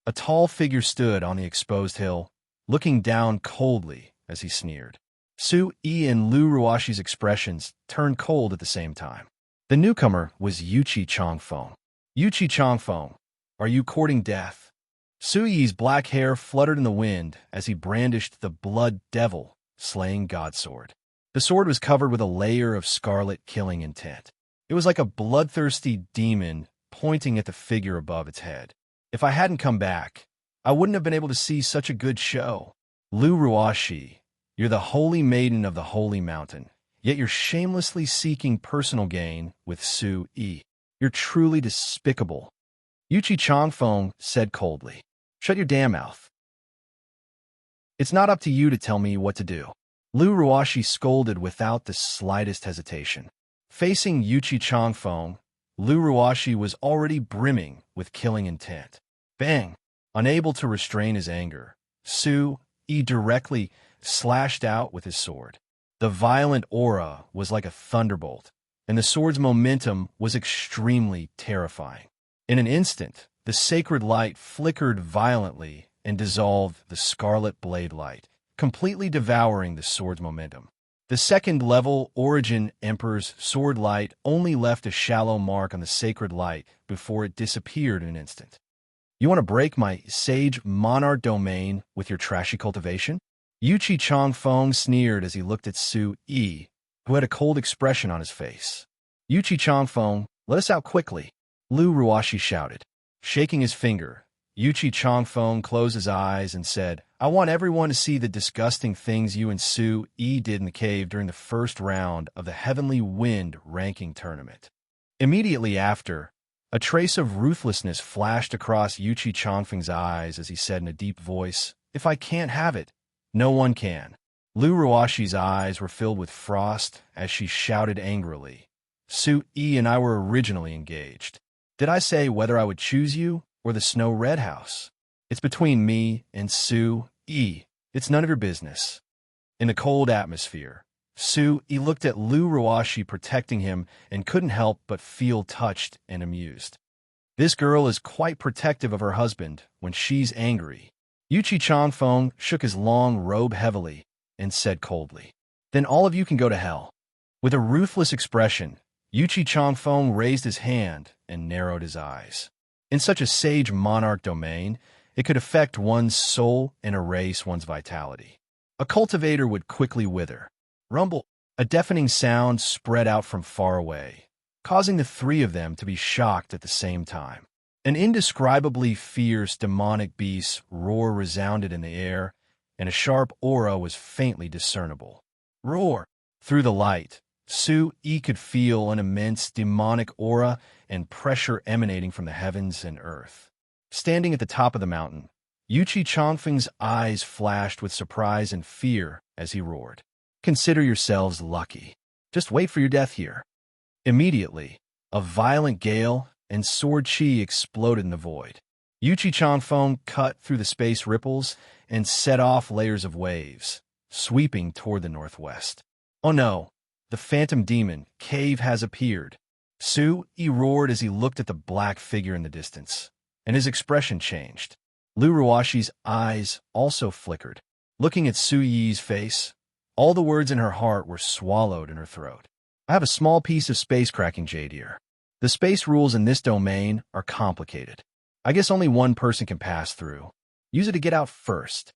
A tall figure stood on the exposed hill, looking down coldly as he sneered. Su-yi and Lu Ruashi's expressions turned cold at the same time. The newcomer was Yuchi Changfeng. Yuchi Changfeng, are you courting death? Su-yi's black hair fluttered in the wind as he brandished the blood devil, slaying Godsword. The sword was covered with a layer of scarlet killing intent. It was like a bloodthirsty demon pointing at the figure above its head. If I hadn't come back, I wouldn't have been able to see such a good show. Lu Ruashi, you're the holy maiden of the holy mountain, yet you're shamelessly seeking personal gain with Su-yi. You're truly despicable. Yuchi Changfeng said coldly, "Shut your damn mouth. It's not up to you to tell me what to do." Lu Ruashi scolded without the slightest hesitation. Facing Yuchi Changfeng, Lu Ruashi was already brimming with killing intent. Bang! Unable to restrain his anger, Su-yi directly slashed out with his sword. The violent aura was like a thunderbolt, and the sword's momentum was extremely terrifying. In an instant, the sacred light flickered violently and dissolved the scarlet blade light, completely devouring the sword's momentum. The second-level Origin Emperor's sword light only left a shallow mark on the sacred light before it disappeared in an instant. You want to break my sage monarch domain with your trashy cultivation? Yuchi Changfeng sneered as he looked at Su Yi, who had a cold expression on his face. Yuchi Changfeng, let us out quickly, Lu Ruashi shouted. Shaking his finger, Yuchi Changfeng closed his eyes and said, I want everyone to see the disgusting things you and Su Yi did in the cave during the first round of the Heavenly Wind ranking tournament. Immediately after, a trace of ruthlessness flashed across Yuchi Changfeng's eyes as he said in a deep voice, If I can't have it, no one can. Lu Ruashi's eyes were filled with frost as she shouted angrily, Su Yi and I were originally engaged. Did I say whether I would choose you or the Snow Red House? It's between me and Su Yi. It's none of your business. In the cold atmosphere, Su Yi looked at Lu Ruashi protecting him and couldn't help but feel touched and amused. This girl is quite protective of her husband when she's angry. Yuchi Changfeng shook his long robe heavily and said coldly, Then all of you can go to hell. With a ruthless expression, Yuchi Changfeng raised his hand and narrowed his eyes. In such a sage monarch domain, it could affect one's soul and erase one's vitality. A cultivator would quickly wither. Rumble, a deafening sound spread out from far away, causing the three of them to be shocked at the same time. An indescribably fierce demonic beast's roar resounded in the air, and a sharp aura was faintly discernible. Roar! Through the light, Su Yi could feel an immense demonic aura and pressure emanating from the heavens and earth. Standing at the top of the mountain, Yuchi Changfeng's eyes flashed with surprise and fear as he roared. Consider yourselves lucky. Just wait for your death here. Immediately, a violent gale and sword chi exploded in the void. Yuchi Changfeng cut through the space ripples and set off layers of waves, sweeping toward the northwest. Oh no, the phantom demon cave has appeared. Su Yi roared as he looked at the black figure in the distance, and his expression changed. Lu Ruashi's eyes also flickered. Looking at Su Yi's face, all the words in her heart were swallowed in her throat. I have a small piece of space-cracking jade here. The space rules in this domain are complicated. I guess only one person can pass through. Use it to get out first.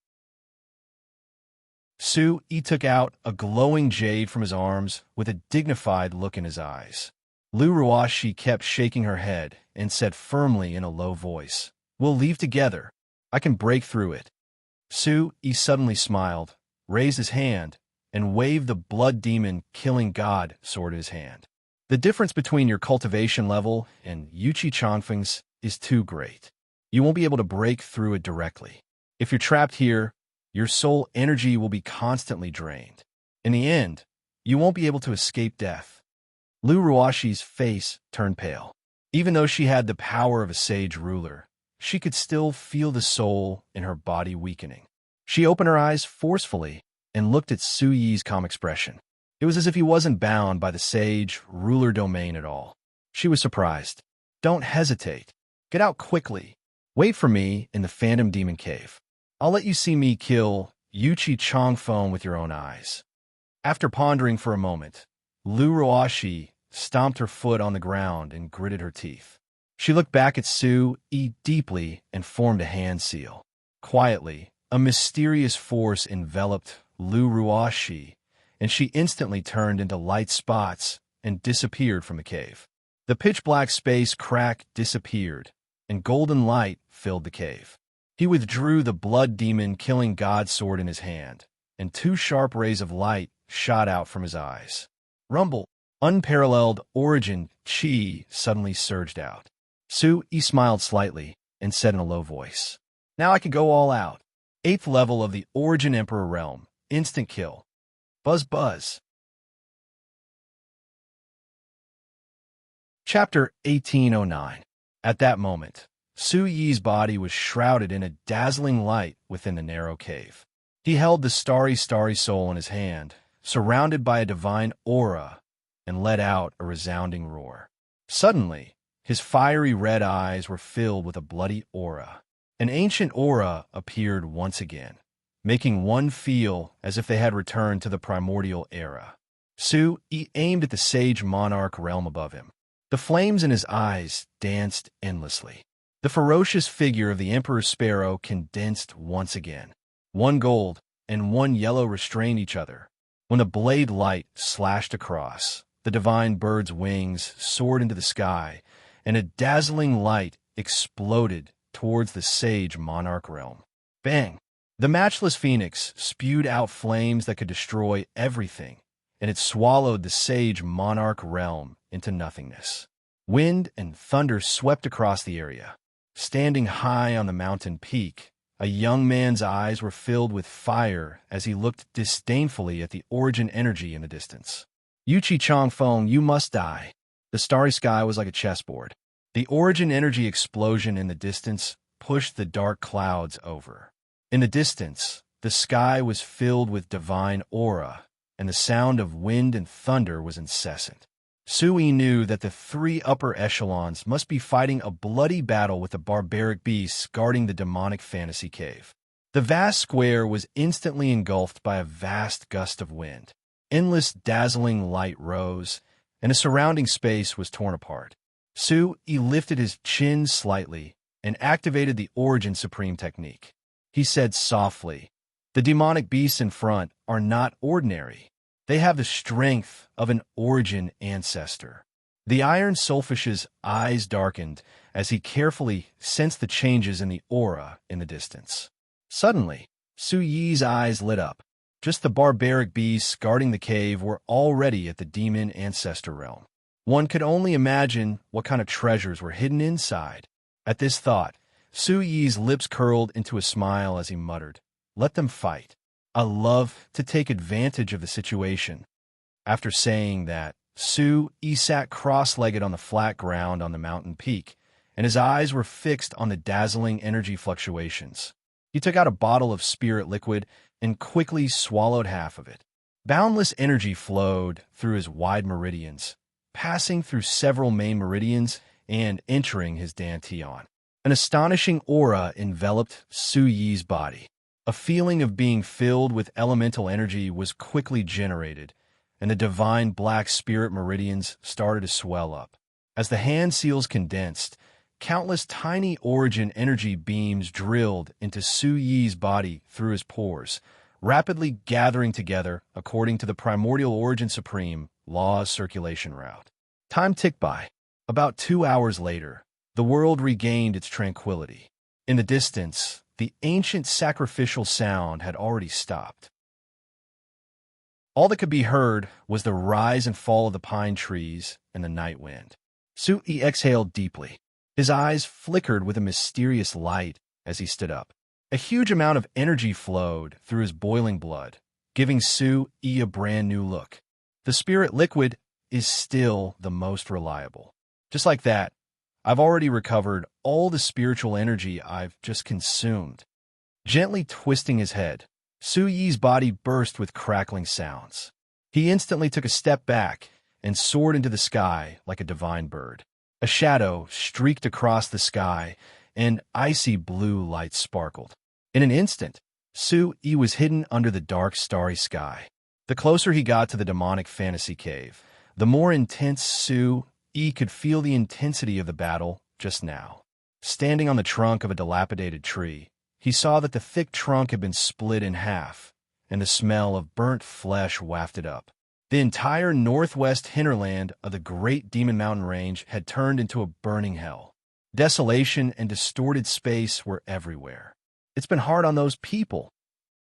Su Yi took out a glowing jade from his arms with a dignified look in his eyes. Lu Ruashi kept shaking her head and said firmly in a low voice, We'll leave together. I can break through it. Su Yi suddenly smiled, raised his hand, and waved the blood demon killing god sword in his hand. The difference between your cultivation level and Yuchi Changfeng's is too great. You won't be able to break through it directly. If you're trapped here, your soul energy will be constantly drained. In the end, you won't be able to escape death. Lu Ruashi's face turned pale. Even though she had the power of a sage ruler, she could still feel the soul in her body weakening. She opened her eyes forcefully and looked at Su Yi's calm expression. It was as if he wasn't bound by the sage ruler domain at all. She was surprised. Don't hesitate. Get out quickly. Wait for me in the Phantom Demon Cave. I'll let you see me kill Yuchi Changfeng with your own eyes. After pondering for a moment, Lu Ruashi stomped her foot on the ground and gritted her teeth. She looked back at Su Yi deeply and formed a hand seal. Quietly, a mysterious force enveloped Lu Ruashi, and she instantly turned into light spots and disappeared from the cave. The pitch-black space crack disappeared, and golden light filled the cave. He withdrew the blood demon killing god sword in his hand, and two sharp rays of light shot out from his eyes. Rumble, unparalleled origin chi suddenly surged out. Su Yi smiled slightly and said in a low voice, Now I can go all out. 8th level of the Origin Emperor realm. Instant kill. Buzz buzz. Chapter 1809. At that moment, Su Yi's body was shrouded in a dazzling light within the narrow cave. He held the starry soul in his hand, surrounded by a divine aura, and let out a resounding roar. Suddenly, his fiery red eyes were filled with a bloody aura. An ancient aura appeared once again, making one feel as if they had returned to the primordial era. Su-yi aimed at the sage monarch realm above him. The flames in his eyes danced endlessly. The ferocious figure of the Emperor's Sparrow condensed once again. One gold and one yellow restrained each other. When the blade light slashed across, the divine bird's wings soared into the sky, and a dazzling light exploded towards the sage monarch realm. Bang! The matchless phoenix spewed out flames that could destroy everything, and it swallowed the sage monarch realm into nothingness. Wind and thunder swept across the area. Standing high on the mountain peak, a young man's eyes were filled with fire as he looked disdainfully at the origin energy in the distance. Yuchi Changfeng, you must die. The starry sky was like a chessboard. The origin energy explosion in the distance pushed the dark clouds over. In the distance, the sky was filled with divine aura, and the sound of wind and thunder was incessant. Su-yi knew that the three upper echelons must be fighting a bloody battle with the barbaric beasts guarding the demonic fantasy cave. The vast square was instantly engulfed by a vast gust of wind. Endless dazzling light rose, and the surrounding space was torn apart. Su-yi lifted his chin slightly and activated the Origin Supreme technique. He said softly, "The demonic beasts in front are not ordinary. They have the strength of an origin ancestor." The Iron Soulfish's eyes darkened as he carefully sensed the changes in the aura in the distance. Suddenly, Su-yi's eyes lit up. Just the barbaric beasts guarding the cave were already at the demon ancestor realm. One could only imagine what kind of treasures were hidden inside. At this thought, Su-yi's lips curled into a smile as he muttered, "Let them fight. I love to take advantage of the situation." After saying that, Su-yi sat cross-legged on the flat ground on the mountain peak, and his eyes were fixed on the dazzling energy fluctuations. He took out a bottle of spirit liquid and quickly swallowed half of it. Boundless energy flowed through his wide meridians, passing through several main meridians and entering his dantian. An astonishing aura enveloped Su-yi's body. A feeling of being filled with elemental energy was quickly generated, and the divine black spirit meridians started to swell up. As the hand seals condensed, countless tiny origin energy beams drilled into Su-yi's body through his pores, rapidly gathering together according to the primordial Origin Supreme law's circulation route. Time ticked by. About 2 hours later, the world regained its tranquility. In the distance, the ancient sacrificial sound had already stopped. All that could be heard was the rise and fall of the pine trees and the night wind. Su-yi exhaled deeply. His eyes flickered with a mysterious light as he stood up. A huge amount of energy flowed through his boiling blood, giving Su-yi a brand new look. The spirit liquid is still the most reliable. Just like that, I've already recovered all the spiritual energy I've just consumed. Gently twisting his head, Su-yi's body burst with crackling sounds. He instantly took a step back and soared into the sky like a divine bird. A shadow streaked across the sky, and icy blue light sparkled. In an instant, Su-yi was hidden under the dark, starry sky. The closer he got to the demonic fantasy cave, the more intense Su-yi could feel the intensity of the battle just now. Standing on the trunk of a dilapidated tree, he saw that the thick trunk had been split in half, and the smell of burnt flesh wafted up. The entire northwest hinterland of the great Demon Mountain Range had turned into a burning hell. Desolation and distorted space were everywhere. "It's been hard on those people."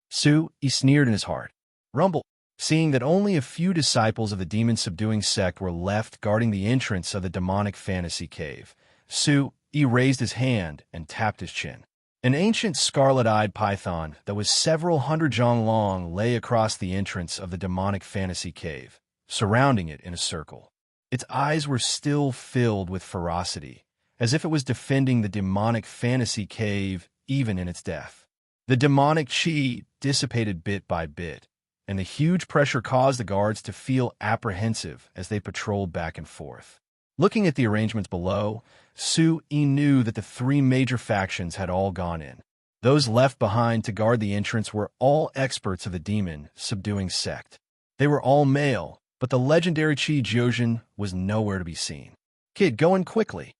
Su-yi sneered in his heart. Rumble. Seeing that only a few disciples of the demon-subduing sect were left guarding the entrance of the demonic fantasy cave, Su-yi raised his hand and tapped his chin. An ancient scarlet-eyed python that was several hundred zhang long lay across the entrance of the demonic fantasy cave, surrounding it in a circle. Its eyes were still filled with ferocity, as if it was defending the demonic fantasy cave even in its death. The demonic chi dissipated bit by bit, and the huge pressure caused the guards to feel apprehensive as they patrolled back and forth. Looking at the arrangements below, Su-yi knew that the three major factions had all gone in. Those left behind to guard the entrance were all experts of the demon-subduing sect. They were all male, but the legendary Chi Jiojin was nowhere to be seen. "Kid, go in quickly,"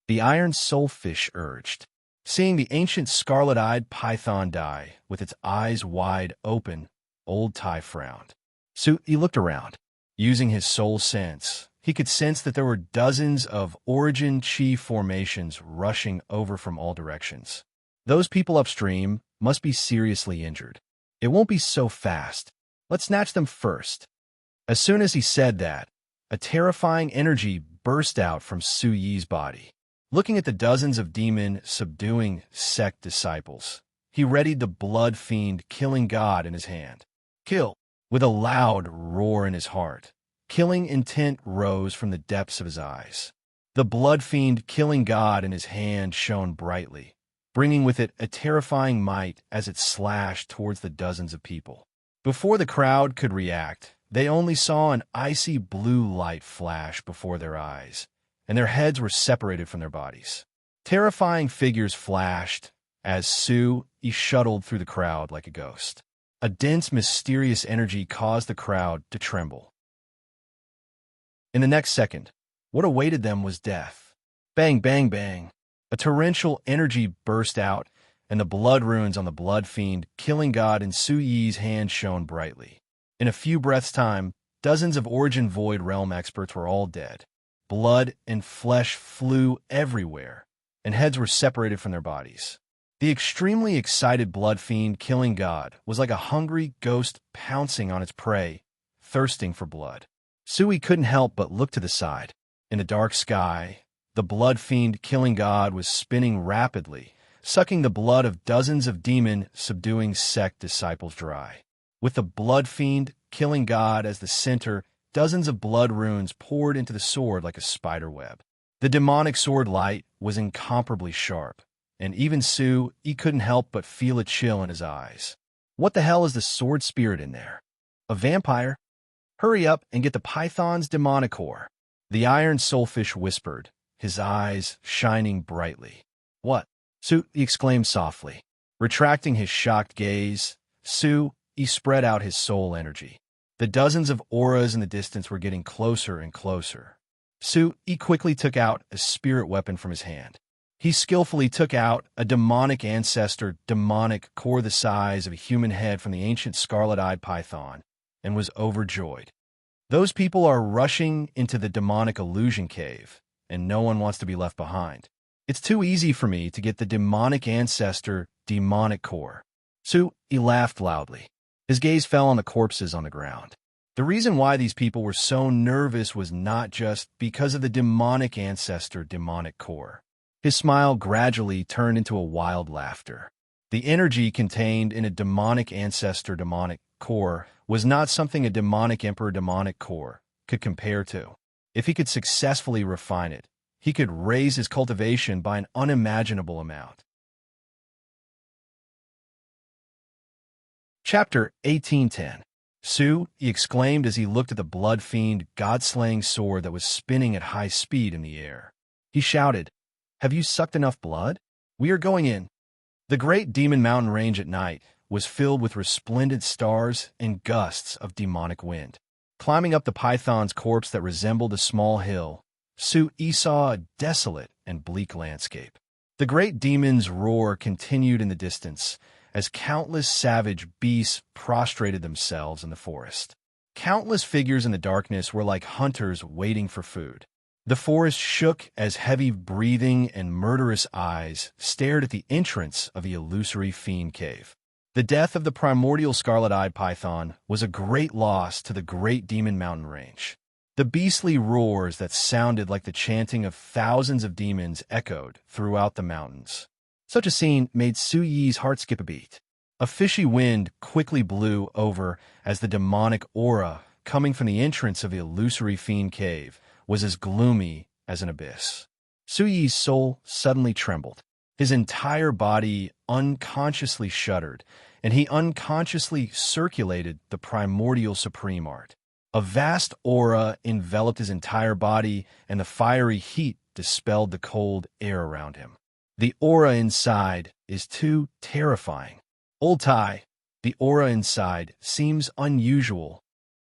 the iron soulfish urged. Seeing the ancient scarlet-eyed python die, with its eyes wide open, old Tai frowned. So he looked around. Using his soul sense, he could sense that there were dozens of origin chi formations rushing over from all directions. Those people upstream must be seriously injured. It won't be so fast. Let's snatch them first. As soon as he said that, a terrifying energy burst out from Su Yi's body. Looking at the dozens of demon-subduing sect disciples, he readied the blood fiend killing god in his hand. Kill! With a loud roar in his heart, killing intent rose from the depths of his eyes. The blood fiend killing god in his hand shone brightly, bringing with it a terrifying might as it slashed towards the dozens of people. Before the crowd could react, they only saw an icy blue light flash before their eyes, and their heads were separated from their bodies. Terrifying figures flashed as Su Yi shuttled through the crowd like a ghost. A dense, mysterious energy caused the crowd to tremble. In the next second, what awaited them was death. Bang, bang, bang. A torrential energy burst out, and the blood runes on the blood fiend killing god in Su Yi's hand shone brightly. In a few breaths' time, dozens of Origin Void Realm experts were all dead. Blood and flesh flew everywhere, and heads were separated from their bodies. The extremely excited blood fiend killing god was like a hungry ghost pouncing on its prey, thirsting for blood. Su Yi couldn't help but look to the side. In the dark sky, the blood fiend killing god was spinning rapidly, sucking the blood of dozens of demon-subduing sect disciples dry. With the blood fiend killing god as the center, dozens of blood runes poured into the sword like a spider web. The demonic sword light was incomparably sharp, and even Su Yi couldn't help but feel a chill in his eyes. What the hell is the sword spirit in there? A vampire? Hurry up and get the python's demonic core, the iron soulfish whispered, his eyes shining brightly. What? Su Yi exclaimed softly. Retracting his shocked gaze, Su Yi spread out his soul energy. The dozens of auras in the distance were getting closer and closer. Su Yi quickly took out a spirit weapon from his hand. He skillfully took out a demonic ancestor demonic core the size of a human head from the ancient scarlet-eyed python, and was overjoyed. Those people are rushing into the demonic illusion cave, and no one wants to be left behind. It's too easy for me to get the demonic ancestor demonic core. Su Yi laughed loudly. His gaze fell on the corpses on the ground. The reason why these people were so nervous was not just because of the demonic ancestor demonic core. His smile gradually turned into a wild laughter. The energy contained in a demonic ancestor demonic core was not something a demonic emperor demonic core could compare to. If he could successfully refine it, he could raise his cultivation by an unimaginable amount. Chapter 1810. Su Yi exclaimed as he looked at the blood fiend god-slaying sword that was spinning at high speed in the air. He shouted, "Have you sucked enough blood? We are going in." The great demon mountain range at night was filled with resplendent stars and gusts of demonic wind. Climbing up the python's corpse that resembled a small hill, Su Yi saw a desolate and bleak landscape. The great demon's roar continued in the distance as countless savage beasts prostrated themselves in the forest. Countless figures in the darkness were like hunters waiting for food. The forest shook as heavy breathing and murderous eyes stared at the entrance of the illusory fiend cave. The death of the primordial scarlet-eyed python was a great loss to the great demon mountain range. The beastly roars that sounded like the chanting of thousands of demons echoed throughout the mountains. Such a scene made Su Yi's heart skip a beat. A fishy wind quickly blew over as the demonic aura coming from the entrance of the illusory fiend cave was as gloomy as an abyss. Su Yi's soul suddenly trembled. His entire body unconsciously shuddered, and he unconsciously circulated the primordial supreme art. A vast aura enveloped his entire body, and the fiery heat dispelled the cold air around him. The aura inside is too terrifying. Old Tai, the aura inside, seems unusual.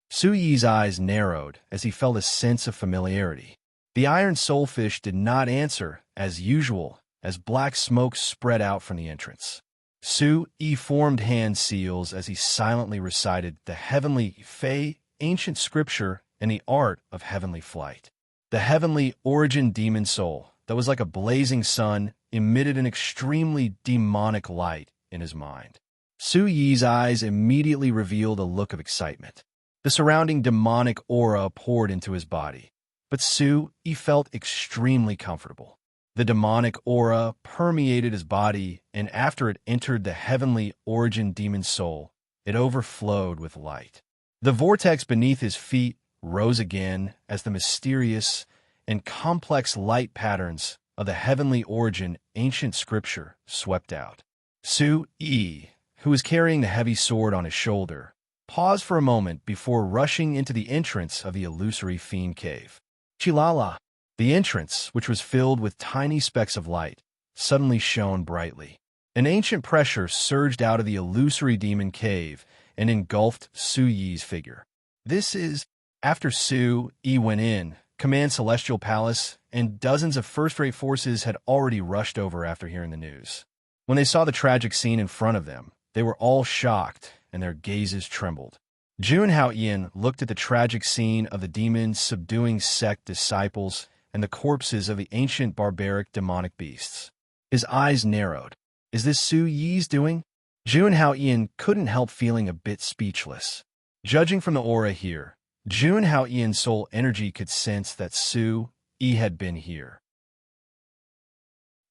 Su Yi's eyes narrowed as he felt a sense of familiarity. The iron soulfish did not answer, as usual, as black smoke spread out from the entrance. Su Yi formed hand seals as he silently recited the heavenly Fei, ancient scripture, and the art of heavenly flight. The heavenly origin demon soul, that was like a blazing sun, emitted an extremely demonic light in his mind. Su Yi's eyes immediately revealed a look of excitement. The surrounding demonic aura poured into his body, but Su Yi felt extremely comfortable. The demonic aura permeated his body, and after it entered the heavenly origin demon soul, it overflowed with light. The vortex beneath his feet rose again as the mysterious and complex light patterns of the heavenly origin ancient scripture swept out. Su Yi, who was carrying the heavy sword on his shoulder, paused for a moment before rushing into the entrance of the illusory fiend cave. Chilala! The entrance, which was filled with tiny specks of light, suddenly shone brightly. An ancient pressure surged out of the illusory demon cave and engulfed Su Yi's figure. This is, after Su Yi went in, Command Celestial Palace and dozens of first-rate forces had already rushed over after hearing the news. When they saw the tragic scene in front of them, they were all shocked and their gazes trembled. Jun Haoyan looked at the tragic scene of the demon subduing sect disciples and the corpses of the ancient barbaric demonic beasts. His eyes narrowed. Is this Su Yi's doing? Jun Haoyan couldn't help feeling a bit speechless. Judging from the aura here, Jun Haoyan's soul energy could sense that Su Yi had been here.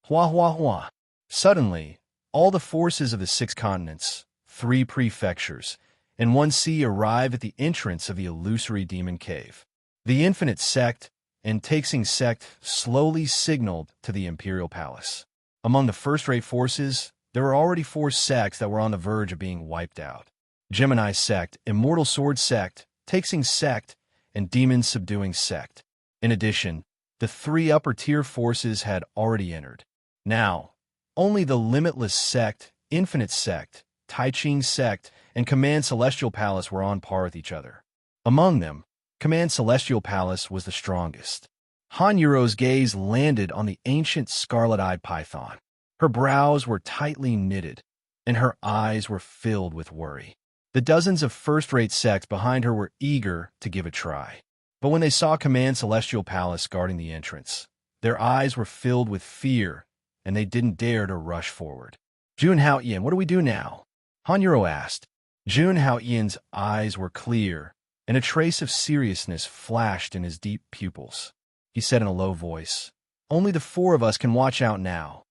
Hua hua hua. Suddenly, all the forces of the 6 continents, 3 prefectures, and 1 sea arrived at the entrance of the illusory demon cave. The infinite sect and Taixing sect slowly signaled to the imperial palace. Among the first-rate forces, there were already 4 sects that were on the verge of being wiped out. Gemini sect, Immortal sword sect, Taixing sect, and demon subduing sect. In addition, the 3 upper-tier forces had already entered. Now, only the limitless sect, infinite sect, Taixing sect, and Command Celestial Palace were on par with each other. Among them, Command Celestial Palace was the strongest. Han Yuro's gaze landed on the ancient scarlet-eyed python. Her brows were tightly knitted, and her eyes were filled with worry. The dozens of first-rate sects behind her were eager to give a try. But when they saw Command Celestial Palace guarding the entrance, their eyes were filled with fear, and they didn't dare to rush forward. Jun Haoyan, what do we do now? Han Yuro asked. Jun Haoyan's eyes were clear, and a trace of seriousness flashed in his deep pupils. He said in a low voice, "Only the 4 of us can watch out now."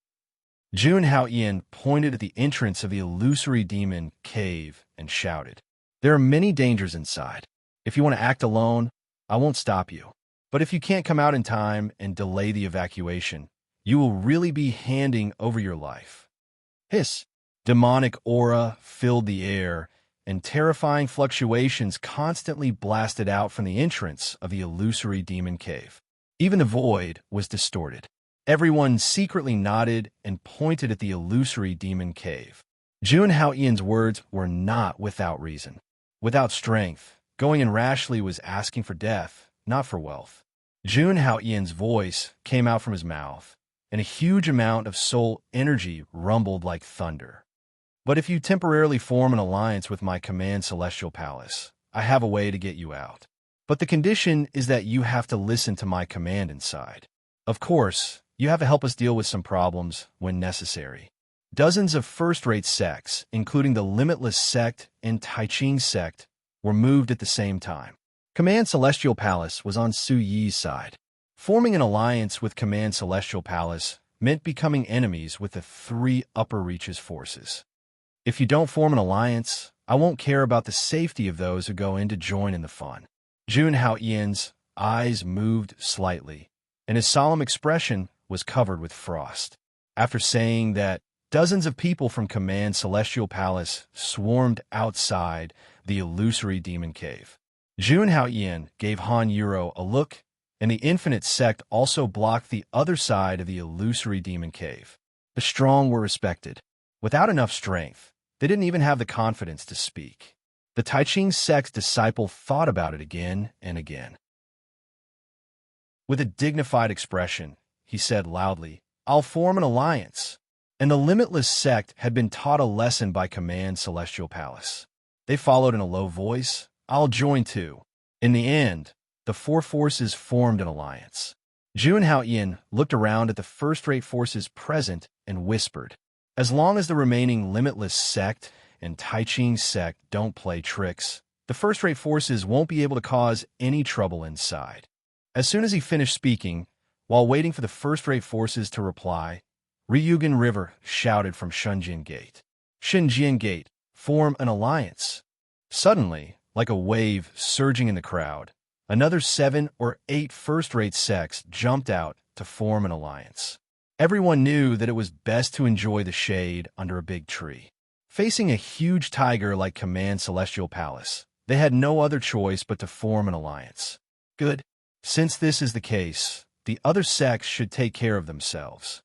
Jun Haoyan pointed at the entrance of the illusory demon cave and shouted, "There are many dangers inside. If you want to act alone, I won't stop you. But if you can't come out in time and delay the evacuation, you will really be handing over your life." Hiss! Demonic aura filled the air, and terrifying fluctuations constantly blasted out from the entrance of the illusory demon cave. Even the void was distorted. Everyone secretly nodded and pointed at the illusory demon cave. Jun Haoyan's words were not without reason. Without strength, going in rashly was asking for death, not for wealth. Jun Haoyan's voice came out from his mouth, and a huge amount of soul energy rumbled like thunder. But if you temporarily form an alliance with my Command Celestial Palace, I have a way to get you out. But the condition is that you have to listen to my command inside. Of course, you have to help us deal with some problems when necessary. Dozens of first-rate sects, including the Limitless sect and Taixing sect, were moved at the same time. Command Celestial Palace was on Su Yi's side. Forming an alliance with Command Celestial Palace meant becoming enemies with the 3 upper reaches forces. If you don't form an alliance, I won't care about the safety of those who go in to join in the fun. Jun Haoyan's eyes moved slightly, and his solemn expression was covered with frost. After saying that, dozens of people from Command Celestial Palace swarmed outside the illusory demon cave. Jun Haoyan gave Han Yuro a look, and the infinite sect also blocked the other side of the illusory demon cave. The strong were respected. Without enough strength, they didn't even have the confidence to speak. The Tai Ching sect's disciple thought about it again and again. With a dignified expression, he said loudly, "I'll form an alliance." And the limitless sect had been taught a lesson by Command Celestial Palace. They followed in a low voice, "I'll join too." In the end, the four forces formed an alliance. Jun Haoyan looked around at the first-rate forces present and whispered, "As long as the remaining limitless sect and Tai Ching sect don't play tricks, the first-rate forces won't be able to cause any trouble inside." As soon as he finished speaking, while waiting for the first-rate forces to reply, Ryugan River shouted from Shunjin Gate, "Shunjin Gate, form an alliance." Suddenly, like a wave surging in the crowd, another 7 or 8 first-rate sects jumped out to form an alliance. Everyone knew that it was best to enjoy the shade under a big tree. Facing a huge tiger like Command Celestial Palace, they had no other choice but to form an alliance. Good. Since this is the case, the other sects should take care of themselves.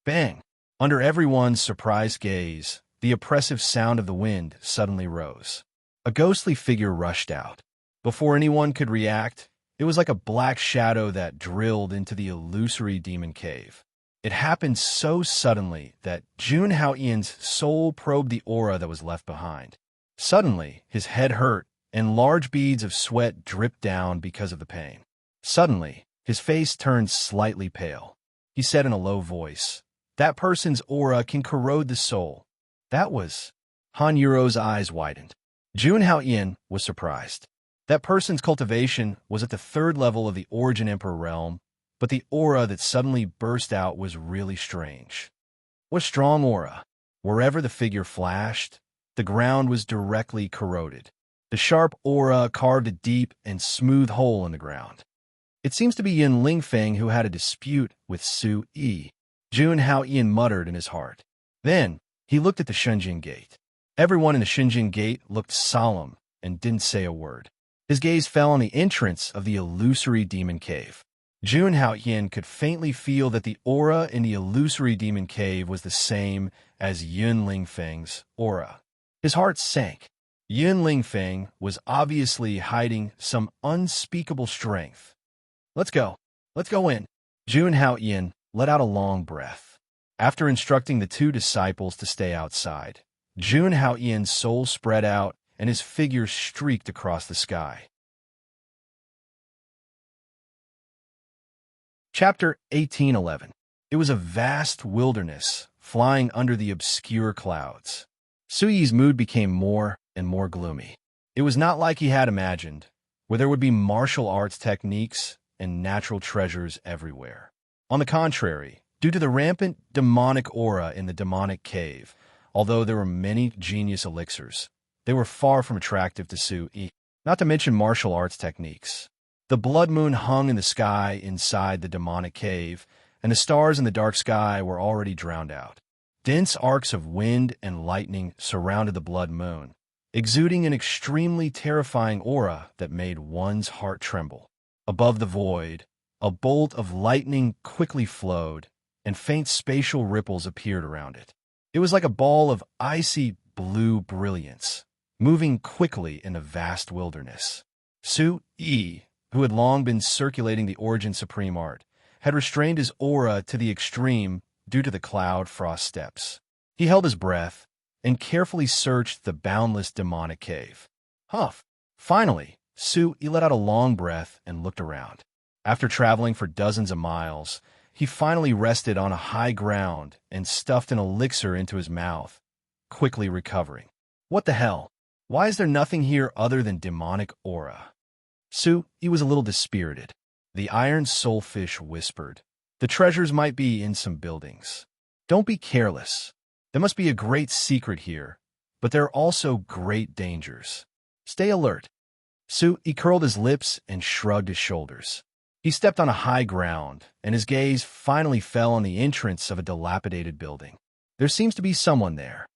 Bang! Under everyone's surprised gaze, the oppressive sound of the wind suddenly rose. A ghostly figure rushed out. Before anyone could react, it was like a black shadow that drilled into the illusory demon cave. It happened so suddenly that Jun Haoyan's soul probed the aura that was left behind. Suddenly, his head hurt, and large beads of sweat dripped down because of the pain. Suddenly, his face turned slightly pale. He said in a low voice, "That person's aura can corrode the soul." That was... Han Yuro's eyes widened. Jun Haoyan was surprised. That person's cultivation was at the 3rd level of the Origin Emperor realm, but the aura that suddenly burst out was really strange. What a strong aura! Wherever the figure flashed, the ground was directly corroded. The sharp aura carved a deep and smooth hole in the ground. It seems to be Yin Lingfeng who had a dispute with Su Yi. Jun Haoyan muttered in his heart. Then, he looked at the Shunjin Gate. Everyone in the Shunjin Gate looked solemn and didn't say a word. His gaze fell on the entrance of the illusory demon cave. Jun Haoyan could faintly feel that the aura in the illusory demon cave was the same as Yun Lingfeng's aura. His heart sank. Yun Lingfeng was obviously hiding some unspeakable strength. Let's go in." Jun Haoyan let out a long breath. After instructing the 2 disciples to stay outside, Jun Haoyan's soul spread out and his figure streaked across the sky. Chapter 1811. It was a vast wilderness, flying under the obscure clouds. Suyi's mood became more and more gloomy. It was not like he had imagined, where there would be martial arts techniques and natural treasures everywhere. On the contrary, due to the rampant demonic aura in the demonic cave, although there were many genius elixirs, they were far from attractive to Su-yi, not to mention martial arts techniques. The blood moon hung in the sky inside the demonic cave, and the stars in the dark sky were already drowned out. Dense arcs of wind and lightning surrounded the blood moon, exuding an extremely terrifying aura that made one's heart tremble. Above the void, a bolt of lightning quickly flowed, and faint spatial ripples appeared around it. It was like a ball of icy blue brilliance, moving quickly in a vast wilderness. Su-yi, who had long been circulating the Origin Supreme Art, had restrained his aura to the extreme due to the cloud frost steps. He held his breath and carefully searched the boundless demonic cave. Huff! Finally, Su-yi let out a long breath and looked around. After traveling for dozens of miles, he finally rested on a high ground and stuffed an elixir into his mouth, quickly recovering. What the hell? Why is there nothing here other than demonic aura? Su-yi was a little dispirited. The iron soulfish whispered, "The treasures might be in some buildings. Don't be careless. There must be a great secret here, but there are also great dangers. Stay alert." Su-yi curled his lips and shrugged his shoulders. He stepped on a high ground, and his gaze finally fell on the entrance of a dilapidated building. There seems to be someone there.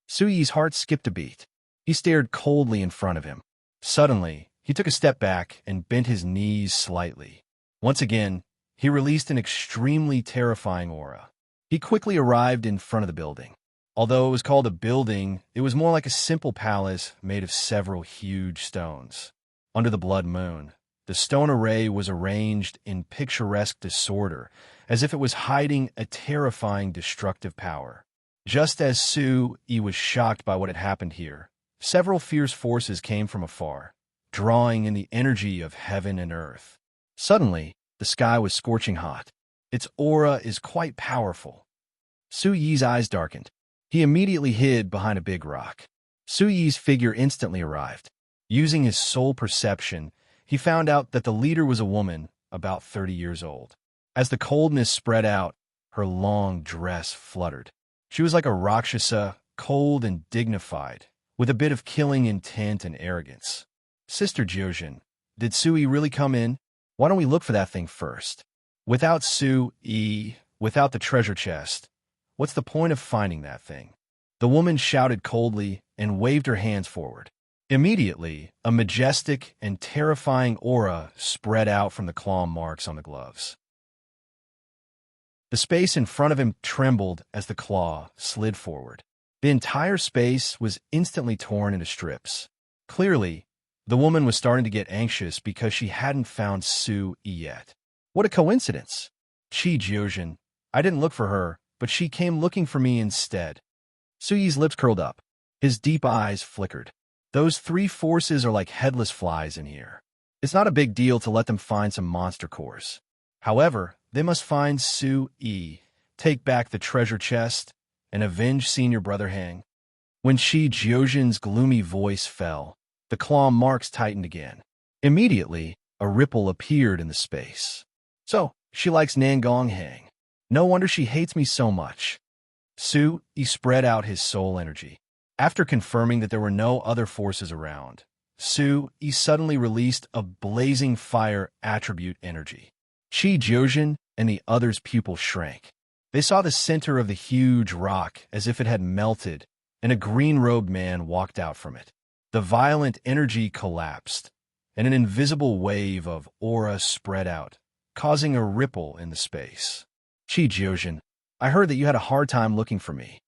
Su-yi's heart skipped a beat. He stared coldly in front of him. Suddenly, he took a step back and bent his knees slightly. Once again, he released an extremely terrifying aura. He quickly arrived in front of the building. Although it was called a building, it was more like a simple palace made of several huge stones. Under the blood moon, the stone array was arranged in picturesque disorder, as if it was hiding a terrifying destructive power. Just as Su-yi was shocked by what had happened here, several fierce forces came from afar, drawing in the energy of heaven and earth. Suddenly, the sky was scorching hot. Its aura is quite powerful. Su-yi's eyes darkened. He immediately hid behind a big rock. Su-yi's figure instantly arrived. Using his soul perception, he found out that the leader was a woman about 30 years old. As the coldness spread out, her long dress fluttered. She was like a rakshasa, cold and dignified, with a bit of killing intent and arrogance. Sister Jiujin, did Su-yi really come in? Why don't we look for that thing first? Without Su-yi, without the treasure chest, what's the point of finding that thing? The woman shouted coldly and waved her hands forward. Immediately, a majestic and terrifying aura spread out from the claw marks on the gloves. The space in front of him trembled as the claw slid forward. The entire space was instantly torn into strips. Clearly, the woman was starting to get anxious because she hadn't found Su-yi yet. What a coincidence! Chi Jiujin, I didn't look for her, but she came looking for me instead. Su-yi's lips curled up. His deep eyes flickered. Those three forces are like headless flies in here. It's not a big deal to let them find some monster cores. However, they must find Su-yi, take back the treasure chest, and avenge senior brother Hang. When Chi Jiujin's gloomy voice fell, the claw marks tightened again. Immediately, a ripple appeared in the space. So, she likes Nangong Hang. No wonder she hates me so much. Su-yi spread out his soul energy. After confirming that there were no other forces around, Su-yi suddenly released a blazing fire attribute energy. Chi Jiujin and the others' pupils shrank. They saw the center of the huge rock as if it had melted, and a green-robed man walked out from it. The violent energy collapsed, and an invisible wave of aura spread out, causing a ripple in the space. Chi Jiujin, I heard that you had a hard time looking for me.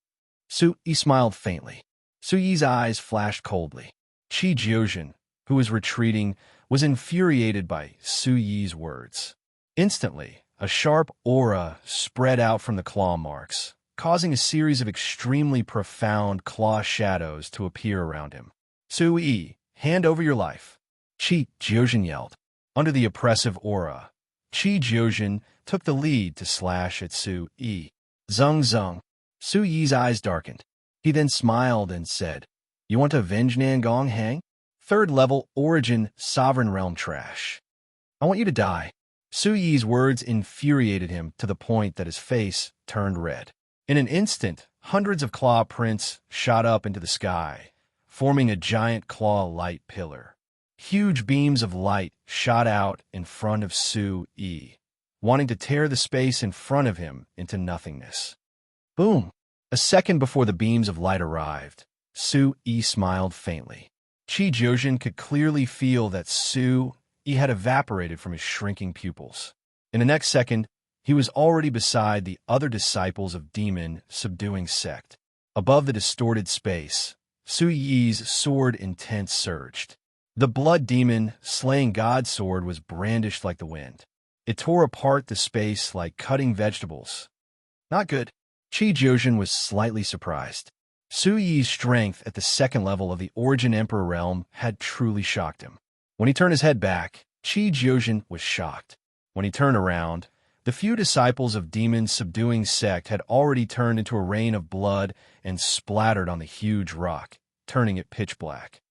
Su-yi smiled faintly. Su-yi's eyes flashed coldly. Chi Jiujin, who was retreating, was infuriated by Su-yi's words. Instantly, a sharp aura spread out from the claw marks, causing a series of extremely profound claw shadows to appear around him. Su-yi, hand over your life. Chi Jiujin yelled. Under the oppressive aura, Chi Jiujin took the lead to slash at Su-yi. Zung zung. Su-yi's eyes darkened. He then smiled and said, You want to avenge Nangong Hang? Third level origin sovereign realm trash. I want you to die. Su-yi's words infuriated him to the point that his face turned red. In an instant, hundreds of claw prints shot up into the sky, forming a giant claw light pillar. Huge beams of light shot out in front of Su-yi, wanting to tear the space in front of him into nothingness. Boom! A second before the beams of light arrived, Su-yi smiled faintly. Chi Jiujin could clearly feel that Su-yi had evaporated from his shrinking pupils. In the next second, he was already beside the other disciples of demon subduing sect. Above the distorted space, Su-yi's sword intent surged. The blood demon slaying god sword was brandished like the wind. It tore apart the space like cutting vegetables. Not good. Chi Jiujin was slightly surprised. Su-yi's strength at the second level of the Origin Emperor realm had truly shocked him. When he turned his head back, Chi Jiujin was shocked. When he turned around, the few disciples of demon subduing sect had already turned into a rain of blood and splattered on the huge rock, turning it pitch black.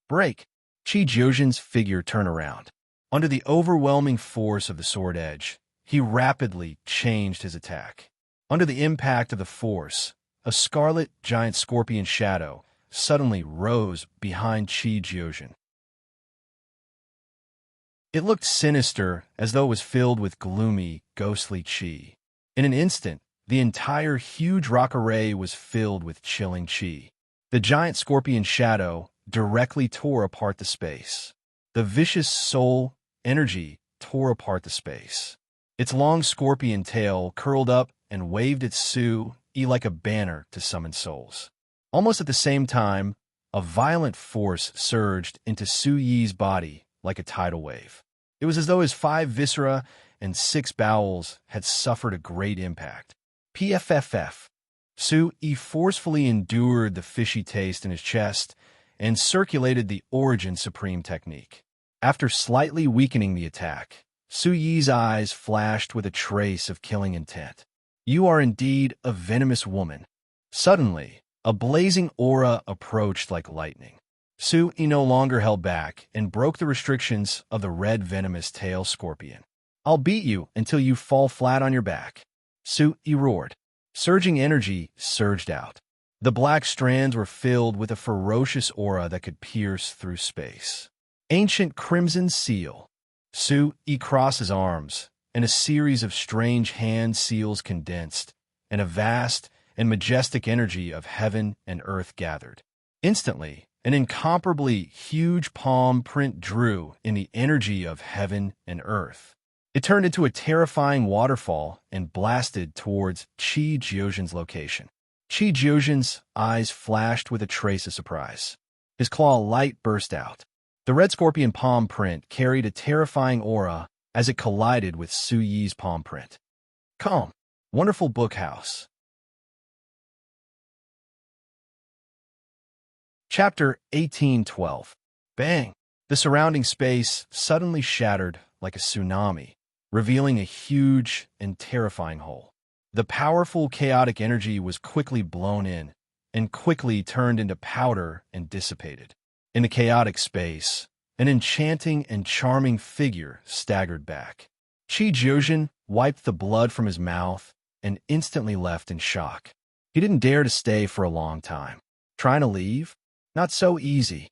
Break! Chi Jiujin's figure turned around. Under the overwhelming force of the sword edge, he rapidly changed his attack. Under the impact of the force, a scarlet giant scorpion shadow suddenly rose behind Chi Jiujin. It looked sinister, as though it was filled with gloomy, ghostly chi. In an instant, the entire huge rock array was filled with chilling chi. The giant scorpion shadow directly tore apart the space. The vicious soul energy tore apart the space. Its long scorpion tail curled up and waved its Su Yi like a banner to summon souls. Almost at the same time, a violent force surged into Su Yi's body like a tidal wave. It was as though his 5 viscera and 6 bowels had suffered a great impact. PFFF. Su Yi forcefully endured the fishy taste in his chest and circulated the Origin Supreme technique. After slightly weakening the attack, Su Yi's eyes flashed with a trace of killing intent. You are indeed a venomous woman. Suddenly, a blazing aura approached like lightning. Su Yi no longer held back and broke the restrictions of the red venomous tail scorpion. I'll beat you until you fall flat on your back. Su Yi roared. Surging energy surged out. The black strands were filled with a ferocious aura that could pierce through space. Ancient Crimson Seal. Su Yi crossed his arms, and a series of strange hand seals condensed, and a vast and majestic energy of heaven and earth gathered. Instantly, an incomparably huge palm print drew in the energy of heaven and earth. It turned into a terrifying waterfall and blasted towards Qi Jiuzhen's location. Qi Jiuzhen's eyes flashed with a trace of surprise. His claw light burst out. The red scorpion palm print carried a terrifying aura as it collided with Su Yi's palm print. Calm. Wonderful Bookhouse. Chapter 1812. Bang! The surrounding space suddenly shattered like a tsunami, revealing a huge and terrifying hole. The powerful chaotic energy was quickly blown in and quickly turned into powder and dissipated. In the chaotic space, an enchanting and charming figure staggered back. Qi Jiuzhen wiped the blood from his mouth and instantly left in shock. He didn't dare to stay for a long time. Trying to leave? Not so easy.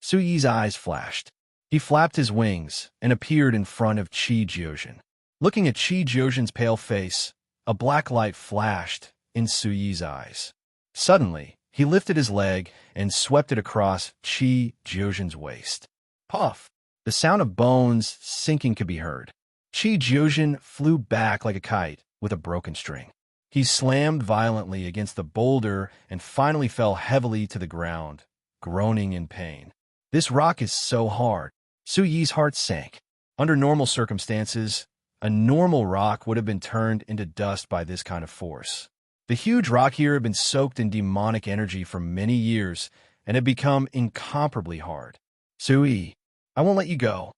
Su Yi's eyes flashed. He flapped his wings and appeared in front of Qi Jiuzhen. Looking at Qi Jiuzhen's pale face, a black light flashed in Su Yi's eyes. Suddenly, he lifted his leg and swept it across Qi Jiuzhen's waist. Puff! The sound of bones sinking could be heard. Qi Jiuzhen flew back like a kite with a broken string. He slammed violently against the boulder and finally fell heavily to the ground, groaning in pain. This rock is so hard. Su Yi's heart sank. Under normal circumstances, a normal rock would have been turned into dust by this kind of force. The huge rock here had been soaked in demonic energy for many years and had become incomparably hard. Su Yi, I won't let you go.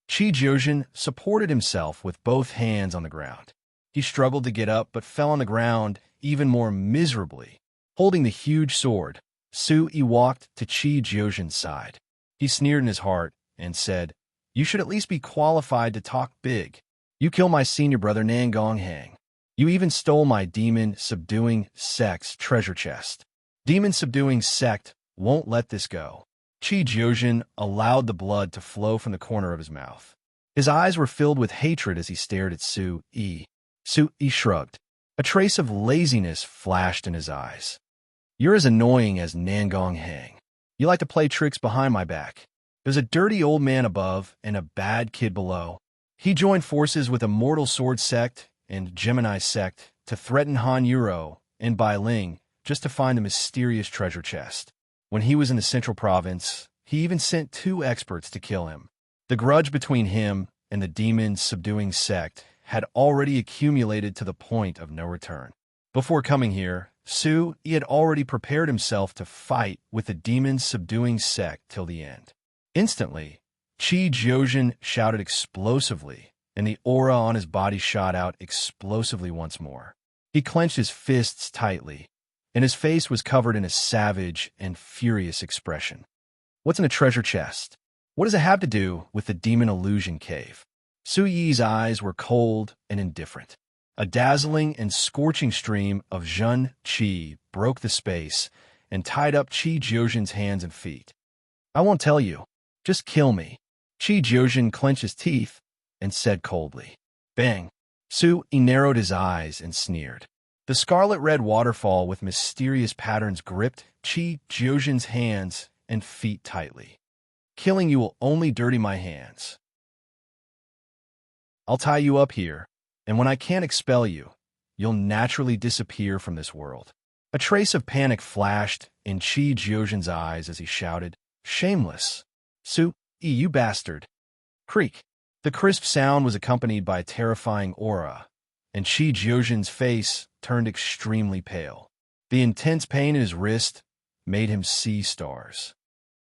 Qi Jiuzhen supported himself with both hands on the ground. He struggled to get up but fell on the ground even more miserably. Holding the huge sword, Su Yi walked to Qi Jiuzhen's side. He sneered in his heart and said, You should at least be qualified to talk big. You killed my senior brother Nangong Hang. You even stole my demon-subduing sect's treasure chest. Demon-subduing sect won't let this go. Qi Jiuzhen allowed the blood to flow from the corner of his mouth. His eyes were filled with hatred as he stared at Su Yi. Su Yi shrugged. A trace of laziness flashed in his eyes. You're as annoying as Nangong Hang. You like to play tricks behind my back. There's a dirty old man above and a bad kid below. He joined forces with Immortal Sword Sect and Gemini Sect to threaten Han Yuro and Bai Ling just to find the mysterious treasure chest. When he was in the Central Province, he even sent 2 experts to kill him. The grudge between him and the demon-subduing sect had already accumulated to the point of no return. Before coming here, Su Yi had already prepared himself to fight with the demon-subduing sect till the end. Instantly, Qi Jiuzhen shouted explosively, and the aura on his body shot out explosively once more. He clenched his fists tightly, and his face was covered in a savage and furious expression. What's in a treasure chest? What does it have to do with the demon illusion cave? Su Yi's eyes were cold and indifferent. A dazzling and scorching stream of Zhen Qi broke the space and tied up Qi Jiuzhen's hands and feet. I won't tell you. Just kill me. Qi Jiuzhen clenched his teeth and said coldly. Bang! Su Yi narrowed his eyes and sneered. The scarlet-red waterfall with mysterious patterns gripped Qi Jiuzhen's hands and feet tightly. Killing you will only dirty my hands. I'll tie you up here, and when I can't expel you, you'll naturally disappear from this world. A trace of panic flashed in Qi Jiuzhen's eyes as he shouted, "Shameless! Su-yi, you bastard!" Creak. The crisp sound was accompanied by a terrifying aura, and Qi Jiuzhen's face turned extremely pale. The intense pain in his wrist made him see stars.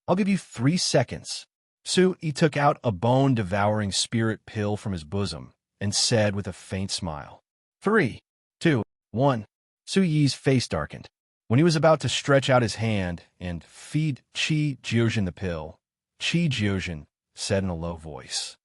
"I'll give you 3 seconds." Su-yi took out a bone-devouring spirit pill from his bosom and said with a faint smile, 3, 2, 1. Su-yi's face darkened. When he was about to stretch out his hand and feed Qi Jiuzhen the pill, Qi Jiuzhen said in a low voice,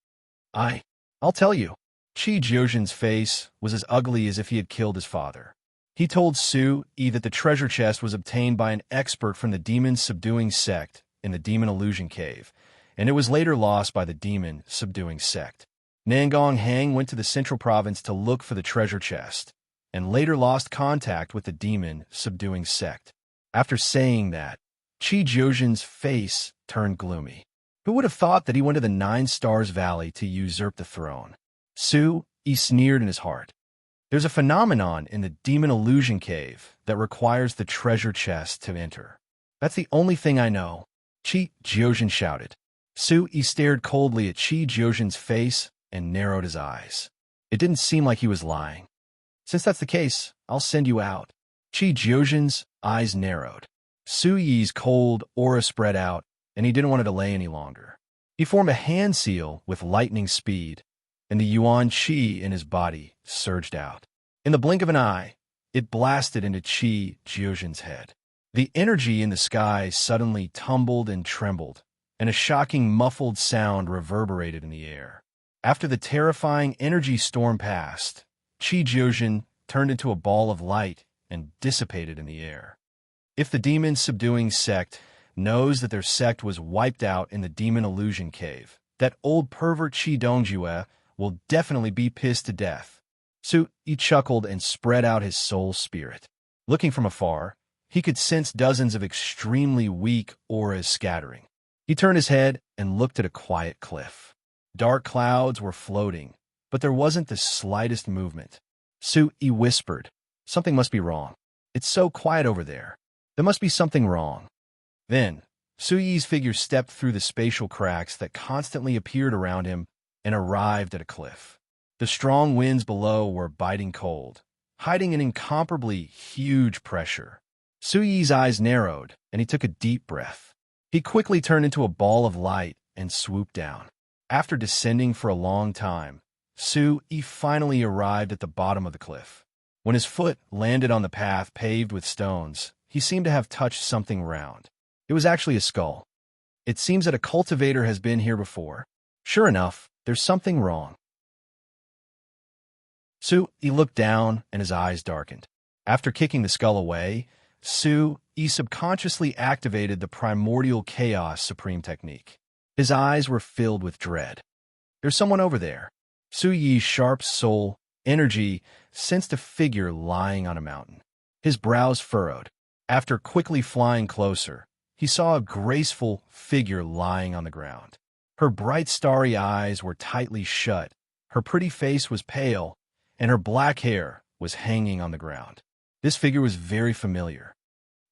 I'll tell you." Qi Jiuzhen's face was as ugly as if he had killed his father. He told Su-yi that the treasure chest was obtained by an expert from the demon-subduing sect in the Demon Illusion Cave, and it was later lost by the demon-subduing sect. Nangong Hang went to the central province to look for the treasure chest, and later lost contact with the demon-subduing sect. After saying that, Qi Jiuzhen's face turned gloomy. Who would have thought that he went to the Nine Stars Valley to usurp the throne? Su-yi sneered in his heart. There's a phenomenon in the Demon Illusion Cave that requires the treasure chest to enter. That's the only thing I know, Qi Jiuzhen shouted. Su-yi stared coldly at Qi Jiuzhen's face and narrowed his eyes. It didn't seem like he was lying. "Since that's the case, I'll send you out." Qi Jiuzhen's eyes narrowed. Su-yi's cold aura spread out, and he didn't want to delay any longer. He formed a hand seal with lightning speed, and the yuan qi in his body surged out. In the blink of an eye, it blasted into Qi Jiuzhen's head. The energy in the sky suddenly tumbled and trembled, and a shocking muffled sound reverberated in the air. After the terrifying energy storm passed, Qi Jiuzhen turned into a ball of light and dissipated in the air. If the demon-subduing sect knows that their sect was wiped out in the Demon Illusion Cave, that old pervert Qi Dongjue will definitely be pissed to death. Su-yi chuckled and spread out his soul spirit. Looking from afar, he could sense dozens of extremely weak auras scattering. He turned his head and looked at a quiet cliff. Dark clouds were floating, but there wasn't the slightest movement. Su-yi whispered, "Something must be wrong. It's so quiet over there. There must be something wrong." Then, Su-yi's figure stepped through the spatial cracks that constantly appeared around him and arrived at a cliff. The strong winds below were biting cold, hiding an incomparably huge pressure. Su-yi's eyes narrowed, and he took a deep breath. He quickly turned into a ball of light and swooped down. After descending for a long time, Su-yi finally arrived at the bottom of the cliff. When his foot landed on the path paved with stones, he seemed to have touched something round. It was actually a skull. It seems that a cultivator has been here before. Sure enough, there's something wrong. Su-yi looked down and his eyes darkened. After kicking the skull away, Su-yi subconsciously activated the primordial chaos supreme technique. His eyes were filled with dread. There's someone over there. Su-yi's sharp soul energy sensed a figure lying on a mountain. His brows furrowed. After quickly flying closer, he saw a graceful figure lying on the ground. Her bright starry eyes were tightly shut, her pretty face was pale, and her black hair was hanging on the ground. This figure was very familiar.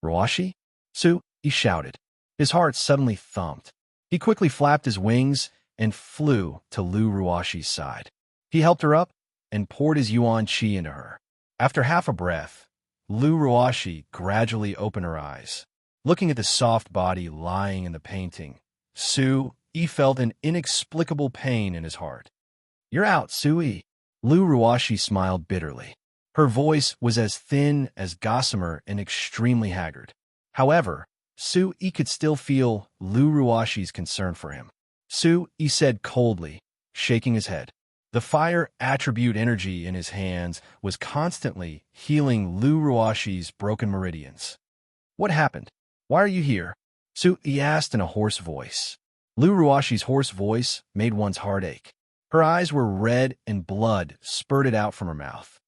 "Ruashi?" Su-yi shouted. His heart suddenly thumped. He quickly flapped his wings and flew to Lu Ruashi's side. He helped her up and poured his yuan qi into her. After half a breath, Lu Ruashi gradually opened her eyes. Looking at the soft body lying in the painting, Su-yi felt an inexplicable pain in his heart. "You're out, Su-yi." Lu Ruashi smiled bitterly. Her voice was as thin as gossamer and extremely haggard. However, Su-yi could still feel Lu Ruashi's concern for him. Su-yi said coldly, shaking his head. The fire attribute energy in his hands was constantly healing Lu Ruashi's broken meridians. "What happened? Why are you here?" Su-yi asked in a hoarse voice. Lu Ruashi's hoarse voice made one's heart ache. Her eyes were red and blood spurted out from her mouth.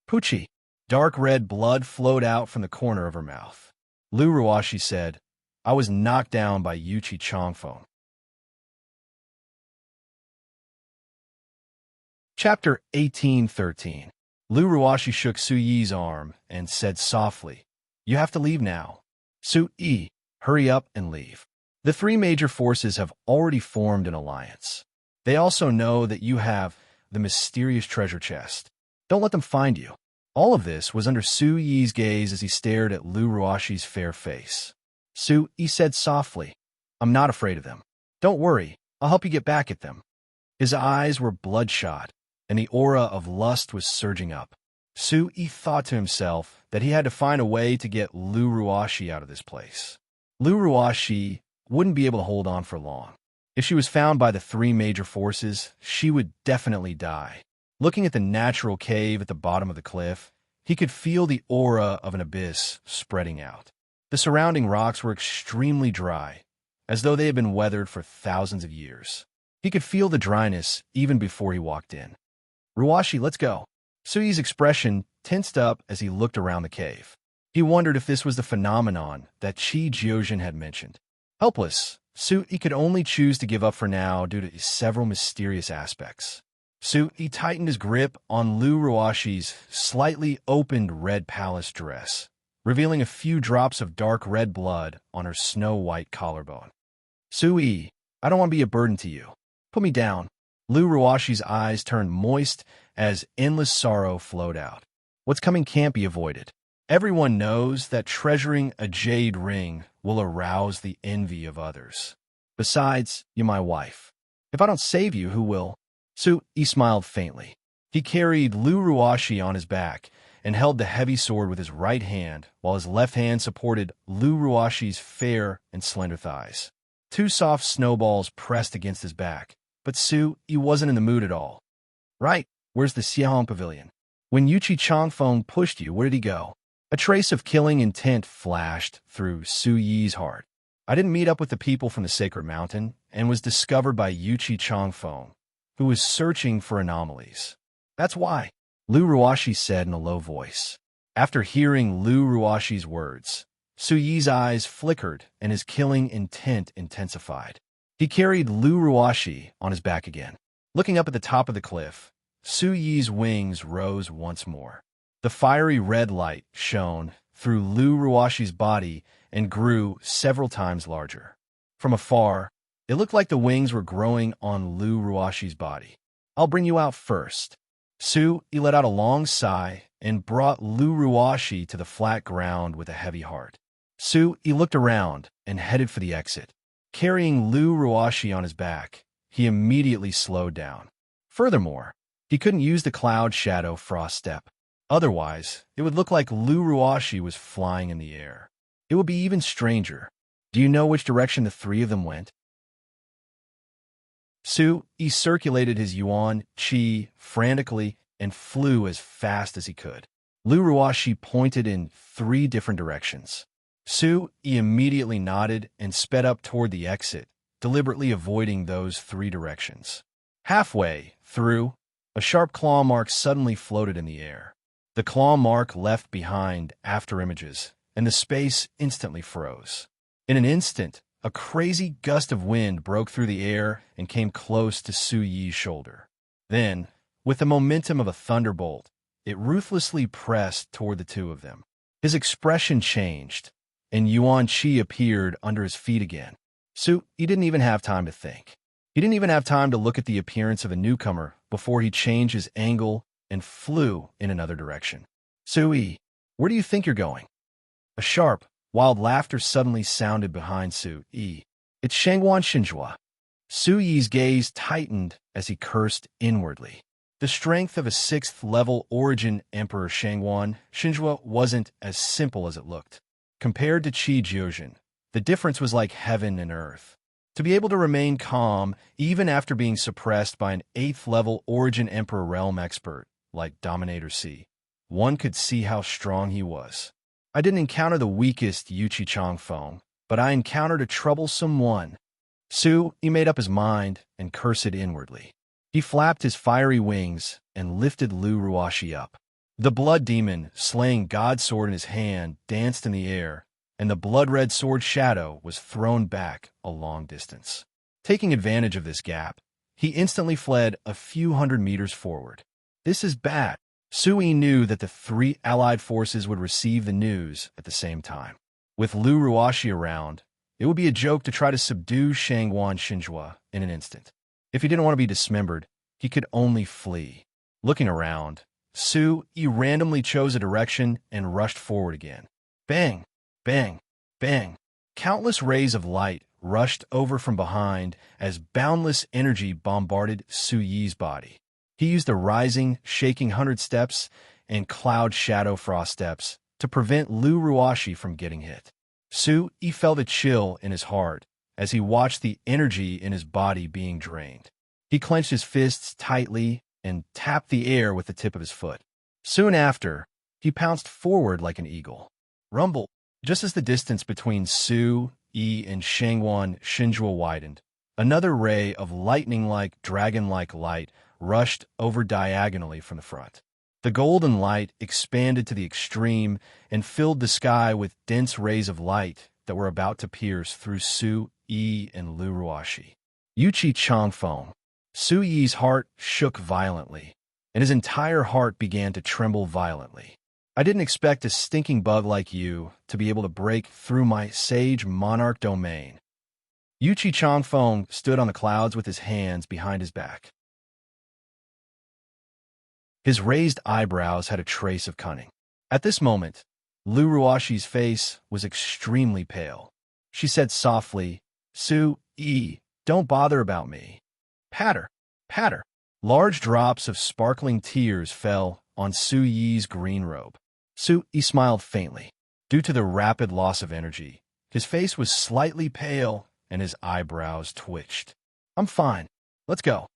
"Pucci." Dark red blood flowed out from the corner of her mouth. Lu Ruashi said, "I was knocked down by Yuchi Chongfeng." Chapter 1813. Lu Ruashi shook Su Yi's arm and said softly, "You have to leave now. Su Yi, hurry up and leave. The three major forces have already formed an alliance. They also know that you have the mysterious treasure chest. Don't let them find you." All of this was under Su Yi's gaze as he stared at Lu Ruashi's fair face. Su Yi said softly, "I'm not afraid of them. Don't worry, I'll help you get back at them." His eyes were bloodshot, and the aura of lust was surging up. Su Yi thought to himself that he had to find a way to get Lu Ruashi out of this place. Lu Ruashi wouldn't be able to hold on for long. If she was found by the three major forces, she would definitely die. Looking at the natural cave at the bottom of the cliff, he could feel the aura of an abyss spreading out. The surrounding rocks were extremely dry, as though they had been weathered for thousands of years. He could feel the dryness even before he walked in. "Ruashi, let's go." Su Yi's expression tensed up as he looked around the cave. He wondered if this was the phenomenon that Qi Jiuzhen had mentioned. Helpless, Su Yi could only choose to give up for now due to several mysterious aspects. Su Yi tightened his grip on Lu Ruashi's slightly opened red palace dress, revealing a few drops of dark red blood on her snow-white collarbone. "Su Yi, I don't want to be a burden to you. Put me down." Lu Ruashi's eyes turned moist as endless sorrow flowed out. What's coming can't be avoided. Everyone knows that treasuring a jade ring will arouse the envy of others. Besides, you're my wife. If I don't save you, who will? Su Yi smiled faintly. He carried Lu Ruashi on his back and held the heavy sword with his right hand, while his left hand supported Lu Ruashi's fair and slender thighs. Two soft snowballs pressed against his back, but Su Yi wasn't in the mood at all. "Right, where's the Xiehong Pavilion? When Yuqi Changfeng pushed you, where did he go?" A trace of killing intent flashed through Su Yi's heart. "I didn't meet up with the people from the Sacred Mountain and was discovered by Yuqi Changfeng, who was searching for anomalies. That's why," Lu Ruashi said in a low voice. After hearing Lu Ruashi's words, Su Yi's eyes flickered and his killing intent intensified. He carried Lu Ruashi on his back again. Looking up at the top of the cliff, Su Yi's wings rose once more. The fiery red light shone through Lu Ruashi's body and grew several times larger. From afar, it looked like the wings were growing on Lu Ruashi's body. "I'll bring you out first." Su Yi let out a long sigh and brought Lu Ruashi to the flat ground with a heavy heart. Su Yi looked around and headed for the exit. Carrying Lu Ruashi on his back, he immediately slowed down. Furthermore, he couldn't use the cloud shadow frost step. Otherwise, it would look like Lu Ruashi was flying in the air. It would be even stranger. Do you know which direction the three of them went? Su Yi circulated his yuan qi frantically and flew as fast as he could. Lu Ruashi pointed in three different directions. Su Yi immediately nodded and sped up toward the exit, deliberately avoiding those three directions. Halfway through, a sharp claw mark suddenly floated in the air. The claw mark left behind afterimages, and the space instantly froze. In an instant, a crazy gust of wind broke through the air and came close to Su Yi's shoulder. Then, with the momentum of a thunderbolt, it ruthlessly pressed toward the two of them. His expression changed, and Yuan Qi appeared under his feet again. Su Yi didn't even have time to think. He didn't even have time to look at the appearance of a newcomer before he changed his angle and flew in another direction. "Su Yi, where do you think you're going?" A sharp, wild laughter suddenly sounded behind Su Yi. "It's Shangguan Xinjua." Su Yi's gaze tightened as he cursed inwardly. The strength of a 6th-level origin Emperor Shangguan Xinjua wasn't as simple as it looked. Compared to Qi Jiuzhen, the difference was like heaven and earth. To be able to remain calm even after being suppressed by an 8th-level origin Emperor realm expert like Dominator C, one could see how strong he was. "I didn't encounter the weakest Yuqi Changfeng, but I encountered a troublesome one." Su Yi made up his mind and cursed inwardly. He flapped his fiery wings and lifted Lu Ruashi up. The blood demon, slaying God's sword in his hand, danced in the air, and the blood-red sword shadow was thrown back a long distance. Taking advantage of this gap, he instantly fled a few hundred meters forward. "This is bad." Sui knew that the three allied forces would receive the news at the same time. With Lu Ruashi around, it would be a joke to try to subdue Shangguan Xinjua in an instant. If he didn't want to be dismembered, he could only flee. Looking around, Sui randomly chose a direction and rushed forward again. Bang! Bang! Bang! Countless rays of light rushed over from behind as boundless energy bombarded Suyi's body. He used the rising, shaking 100 steps and cloud shadow frost steps to prevent Lu Ruashi from getting hit. Sui felt a chill in his heart as he watched the energy in his body being drained. He clenched his fists tightly and tapped the air with the tip of his foot. Soon after, he pounced forward like an eagle. Rumble! Just as the distance between Sui and Shangguan Xinjua widened, another ray of lightning-like, dragon-like light rushed over diagonally from the front. The golden light expanded to the extreme and filled the sky with dense rays of light that were about to pierce through Sui and Lu Ruashi. Yuchi Changfeng. Suyi's heart shook violently, and his entire heart began to tremble violently. I didn't expect a stinking bug like you to be able to break through my sage monarch domain. Yuchi Changfeng stood on the clouds with his hands behind his back. His raised eyebrows had a trace of cunning. At this moment, Lu Ruashi's face was extremely pale. She said softly, Sui, don't bother about me. Patter, patter. Large drops of sparkling tears fell on Suyi's green robe. Sui smiled faintly. Due to the rapid loss of energy, his face was slightly pale and his eyebrows twitched. I'm fine. Let's go.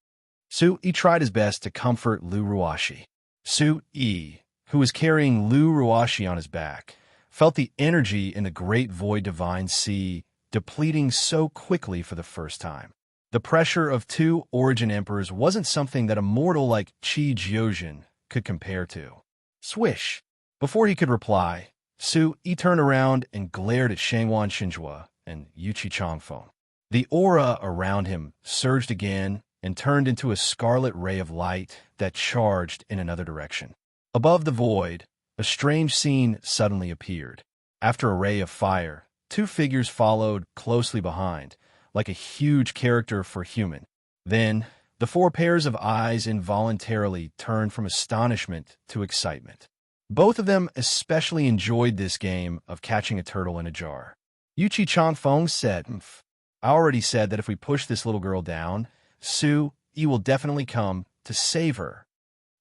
Sui tried his best to comfort Lu Ruashi. Sui, who was carrying Lu Ruashi on his back, felt the energy in the great void divine sea depleting so quickly for the first time. The pressure of two origin emperors wasn't something that a mortal like Qi Jiuzhen could compare to. Swish! Before he could reply, Sui turned around and glared at Shangguan Xinjua and Yuchi Changfeng. The aura around him surged again and turned into a scarlet ray of light that charged in another direction. Above the void, a strange scene suddenly appeared. After a ray of fire, two figures followed closely behind, like a huge character for human. Then, the four pairs of eyes involuntarily turned from astonishment to excitement. Both of them especially enjoyed this game of catching a turtle in a jar. Yuchi Changfeng said, I already said that if we push this little girl down, Sui will definitely come to save her.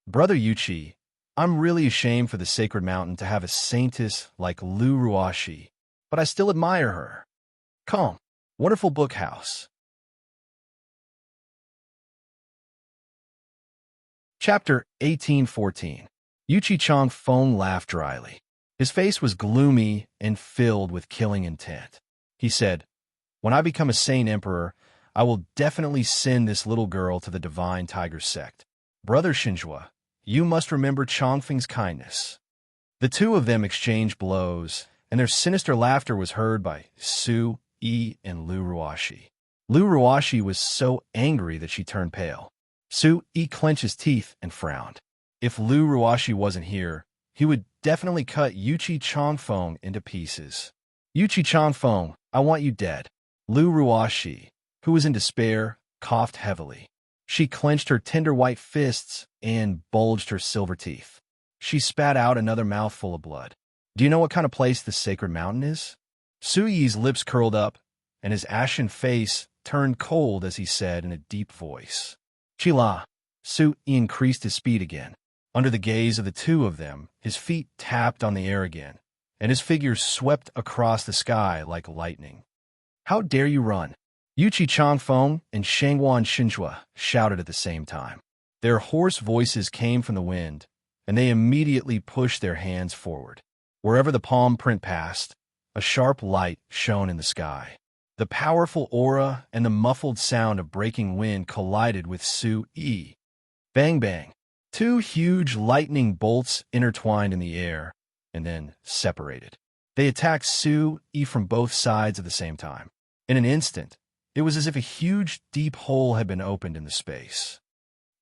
Brother Yuchi, I'm really ashamed for the sacred mountain to have a saintess like Lu Ruashi, but I still admire her. Come, wonderful book house. Chapter 1814. Yuchi Changfeng laughed dryly. His face was gloomy and filled with killing intent. He said, When I become a sane emperor, I will definitely send this little girl to the divine tiger sect. Brother Xinjua, you must remember Changfeng's kindness. The two of them exchanged blows, and their sinister laughter was heard by Sui and Lu Ruashi. Lu Ruashi was so angry that she turned pale. Sui clenched his teeth and frowned. If Lu Ruashi wasn't here, he would definitely cut Yuchi Changfeng into pieces. Yuchi Changfeng, I want you dead. Lu Ruashi, who was in despair, coughed heavily. She clenched her tender white fists and bulged her silver teeth. She spat out another mouthful of blood. Do you know what kind of place this sacred mountain is? Suyi's lips curled up, and his ashen face turned cold as he said in a deep voice. Chila. Sui increased his speed again. Under the gaze of the two of them, his feet tapped on the air again, and his figure swept across the sky like lightning. How dare you run? Yuchi Changfeng and Shangguan Xinjua shouted at the same time. Their hoarse voices came from the wind, and they immediately pushed their hands forward. Wherever the palm print passed, a sharp light shone in the sky. The powerful aura and the muffled sound of breaking wind collided with Sui. Bang bang. Two huge lightning bolts intertwined in the air and then separated. They attacked Sui from both sides at the same time. In an instant, it was as if a huge, deep hole had been opened in the space.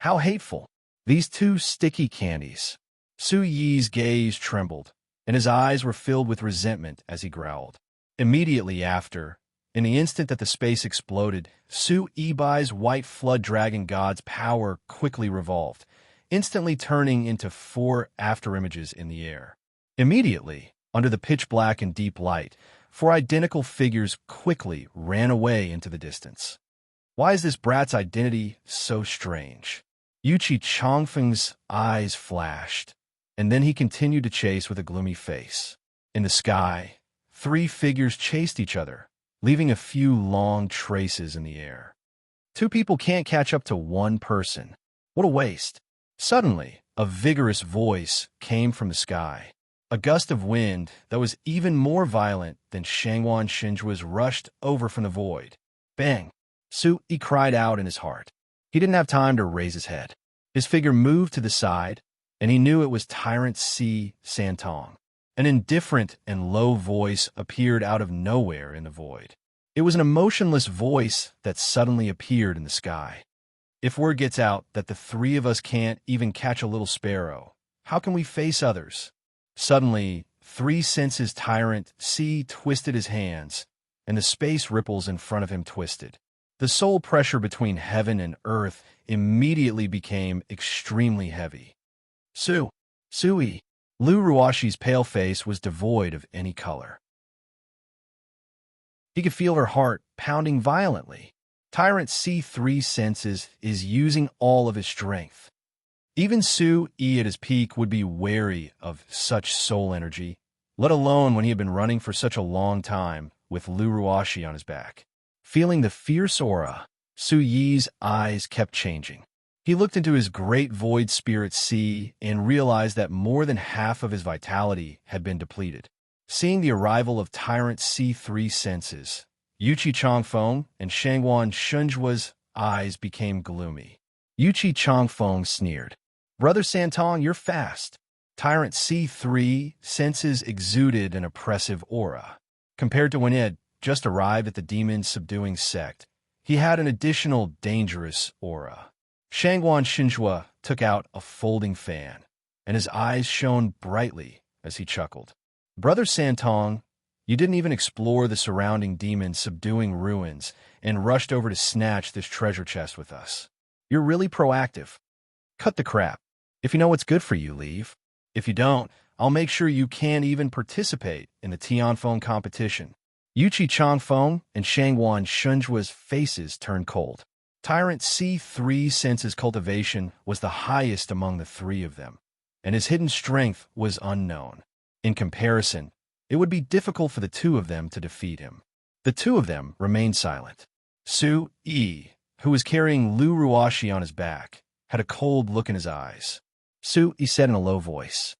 How hateful! These two sticky candies. Su Yi's gaze trembled, and his eyes were filled with resentment as he growled. Immediately after, in the instant that the space exploded, Su Yi's white flood dragon god's power quickly revolved, instantly turning into 4 afterimages in the air. Immediately, under the pitch-black and deep light, 4 identical figures quickly ran away into the distance. Why is this brat's identity so strange? Yuchi Changfeng's eyes flashed, and then he continued to chase with a gloomy face. In the sky, 3 figures chased each other, leaving a few long traces in the air. 2 people can't catch up to 1 person. What a waste. Suddenly, a vigorous voice came from the sky. A gust of wind that was even more violent than Shangwan Shinjua's rushed over from the void. Bang! Su Yi cried out in his heart. He didn't have time to raise his head. His figure moved to the side, and he knew it was Tyrant Si Santong. An indifferent and low voice appeared out of nowhere in the void. It was an emotionless voice that suddenly appeared in the sky. If word gets out that the 3 of us can't even catch a little sparrow, how can we face others? Suddenly, 3 senses Tyrant Si twisted his hands, and the space ripples in front of him twisted. The soul pressure between heaven and earth immediately became extremely heavy. Sui. Lu Ruashi's pale face was devoid of any color. He could feel her heart pounding violently. Tyrant C3 senses is using all of his strength. Even Su Yi at his peak would be wary of such soul energy, let alone when he had been running for such a long time with Lu Ruashi on his back. Feeling the fierce aura, Su Yi's eyes kept changing. He looked into his great void spirit sea and realized that more than half of his vitality had been depleted. Seeing the arrival of Tyrant C3 senses, Yuchi Changfeng and Shangwan Shunjua's eyes became gloomy. Yuchi Changfeng sneered. Brother Santong, you're fast. Tyrant C3 senses exuded an oppressive aura. Compared to when he had just arrived at the demon subduing sect, he had an additional dangerous aura. Shangwan Shinjua took out a folding fan, and his eyes shone brightly as he chuckled. Brother Santong, you didn't even explore the surrounding demon subduing ruins and rushed over to snatch this treasure chest with us. You're really proactive. Cut the crap. If you know what's good for you, leave. If you don't, I'll make sure you can't even participate in the Tianfeng competition. Yuchi Changfeng and Shangwan Shunjua's faces turned cold. Tyrant C3 senses cultivation was the highest among the 3 of them, and his hidden strength was unknown. In comparison, it would be difficult for the 2 of them to defeat him. The 2 of them remained silent. Su Yi, who was carrying Lu Ruashi on his back, had a cold look in his eyes. Su Yi said in a low voice,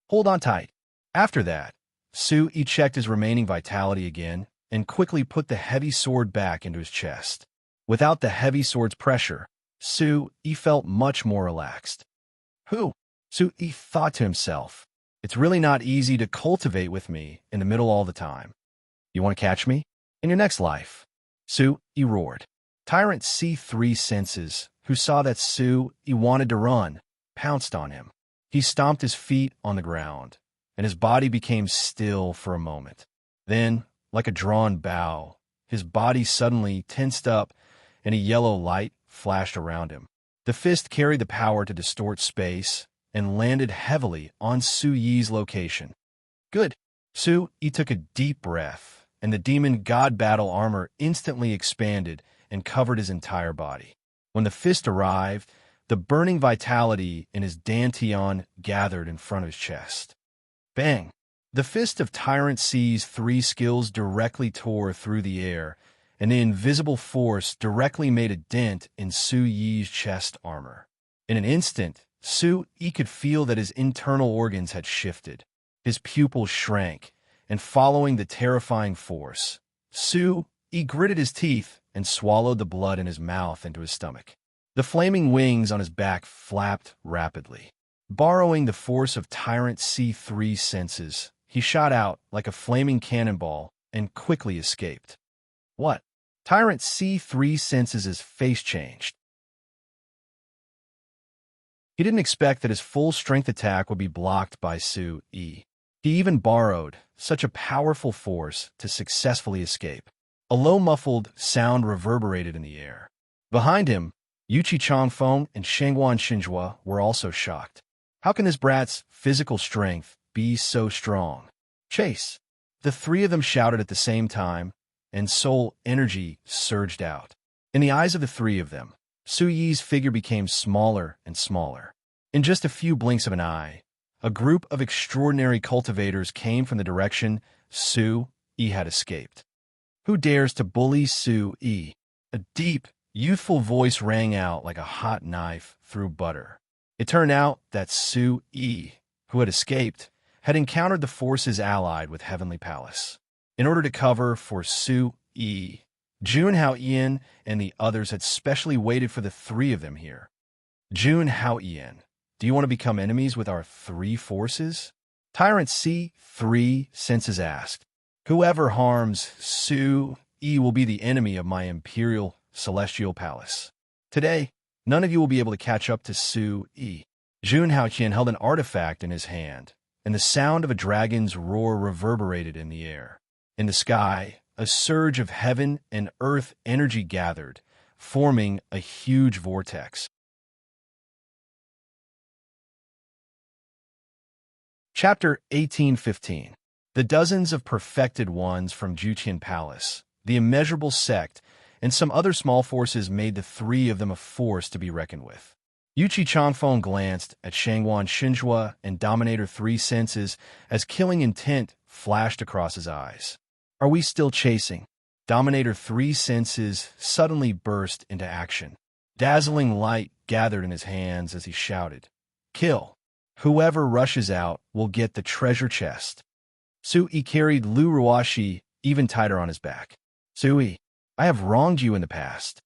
"Hold on tight." After that, Su Yi checked his remaining vitality again and quickly put the heavy sword back into his chest. Without the heavy sword's pressure, Su Yi felt much more relaxed. Su Yi thought to himself, it's really not easy to cultivate with me in the middle all the time. You want to catch me? In your next life. Su Yi roared. Tyrant C3 senses, who saw that Su Yi wanted to run, pounced on him. He stomped his feet on the ground, and his body became still for a moment. Then, like a drawn bow, his body suddenly tensed up, and a yellow light flashed around him. The fist carried the power to distort space and landed heavily on Su Yi's location. Good. Su Yi took a deep breath, and the demon god battle armor instantly expanded and covered his entire body. When the fist arrived, the burning vitality in his dantian gathered in front of his chest. Bang! The fist of Tyrant C's 3 skills directly tore through the air, and the invisible force directly made a dent in Su Yi's chest armor. In an instant, Su Yi could feel that his internal organs had shifted. His pupils shrank, and following the terrifying force, Su Yi gritted his teeth and swallowed the blood in his mouth into his stomach. The flaming wings on his back flapped rapidly. Borrowing the force of Tyrant C3 senses, he shot out like a flaming cannonball and quickly escaped. What? Tyrant C3 senses his face changed. He didn't expect that his full strength attack would be blocked by Su Yi. He even borrowed such a powerful force to successfully escape. A low muffled sound reverberated in the air. Behind him, Yuqi Changfeng and Shangguan Xinjue were also shocked. How can this brat's physical strength be so strong? Chase! The three of them shouted at the same time, and soul energy surged out. In the eyes of the three of them, Su Yi's figure became smaller and smaller. In just a few blinks of an eye, a group of extraordinary cultivators came from the direction Su Yi had escaped. Who dares to bully Su Yi? A deep, youthful voice rang out like a hot knife through butter. It turned out that Su Yi, who had escaped, had encountered the forces allied with Heavenly Palace. In order to cover for Su Yi, Jun Haoyan and the others had specially waited for the three of them here. Jun Haoyan, do you want to become enemies with our three forces? Tyrant C3 Senses asked. Whoever harms Su Yi will be the enemy of my Imperial Celestial Palace. Today, none of you will be able to catch up to Su Yi. Jun Haoyan held an artifact in his hand, and the sound of a dragon's roar reverberated in the air. In the sky, a surge of heaven and earth energy gathered, forming a huge vortex. Chapter 1815. The dozens of perfected ones from Juqian Palace, the immeasurable sect, and some other small forces made the three of them a force to be reckoned with. Yuqi Changfeng glanced at Shangguan Xinjue and Dominator 3 Senses as killing intent flashed across his eyes. Are we still chasing? Dominator 3 Senses suddenly burst into action. Dazzling light gathered in his hands as he shouted, Kill! Whoever rushes out will get the treasure chest. Su Yi carried Lu Ruoshi even tighter on his back. Su Yi, I have wronged you in the past.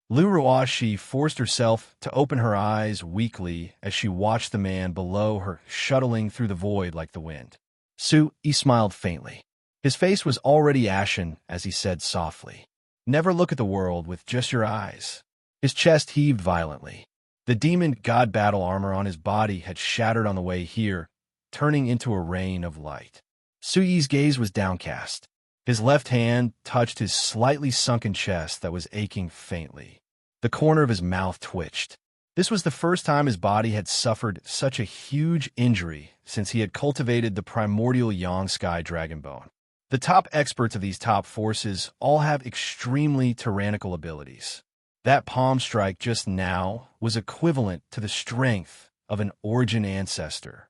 Lu Ruoshi forced herself to open her eyes weakly as she watched the man below her shuttling through the void like the wind. Su Yi smiled faintly. His face was already ashen as he said softly, Never look at the world with just your eyes. His chest heaved violently. The demon god battle armor on his body had shattered on the way here, turning into a rain of light. Su Yi's gaze was downcast. His left hand touched his slightly sunken chest that was aching faintly. The corner of his mouth twitched. This was the first time his body had suffered such a huge injury since he had cultivated the primordial Yang Sky Dragon Bone. The top experts of these top forces all have extremely tyrannical abilities. That palm strike just now was equivalent to the strength of an origin ancestor.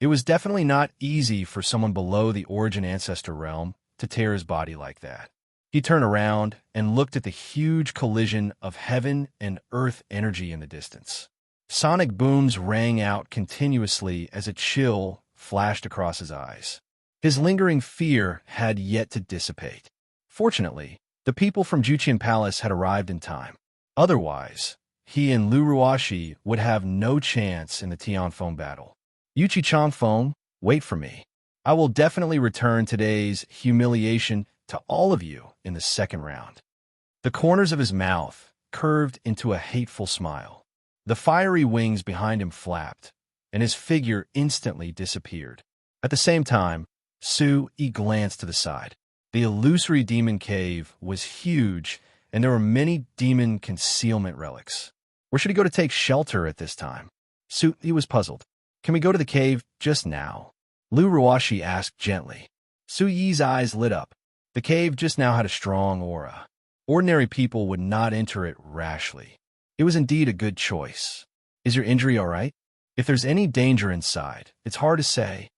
It was definitely not easy for someone below the origin ancestor realm to tear his body like that. He turned around and looked at the huge collision of heaven and earth energy in the distance. Sonic booms rang out continuously as a chill flashed across his eyes. His lingering fear had yet to dissipate. Fortunately, the people from Juqian Palace had arrived in time. Otherwise, he and Lu Ruoshi would have no chance in the Tianfeng battle. Yuqi Changfeng, wait for me. I will definitely return today's humiliation to all of you in the second round. The corners of his mouth curved into a hateful smile. The fiery wings behind him flapped, and his figure instantly disappeared. At the same time, Su Yi glanced to the side. The illusory demon cave was huge, and there were many demon concealment relics. Where should he go to take shelter at this time? Su Yi was puzzled. Can we go to the cave just now? Lu Ruoshi asked gently. Su Yi's eyes lit up. The cave just now had a strong aura. Ordinary people would not enter it rashly. It was indeed a good choice. Is your injury all right? If there's any danger inside, it's hard to say.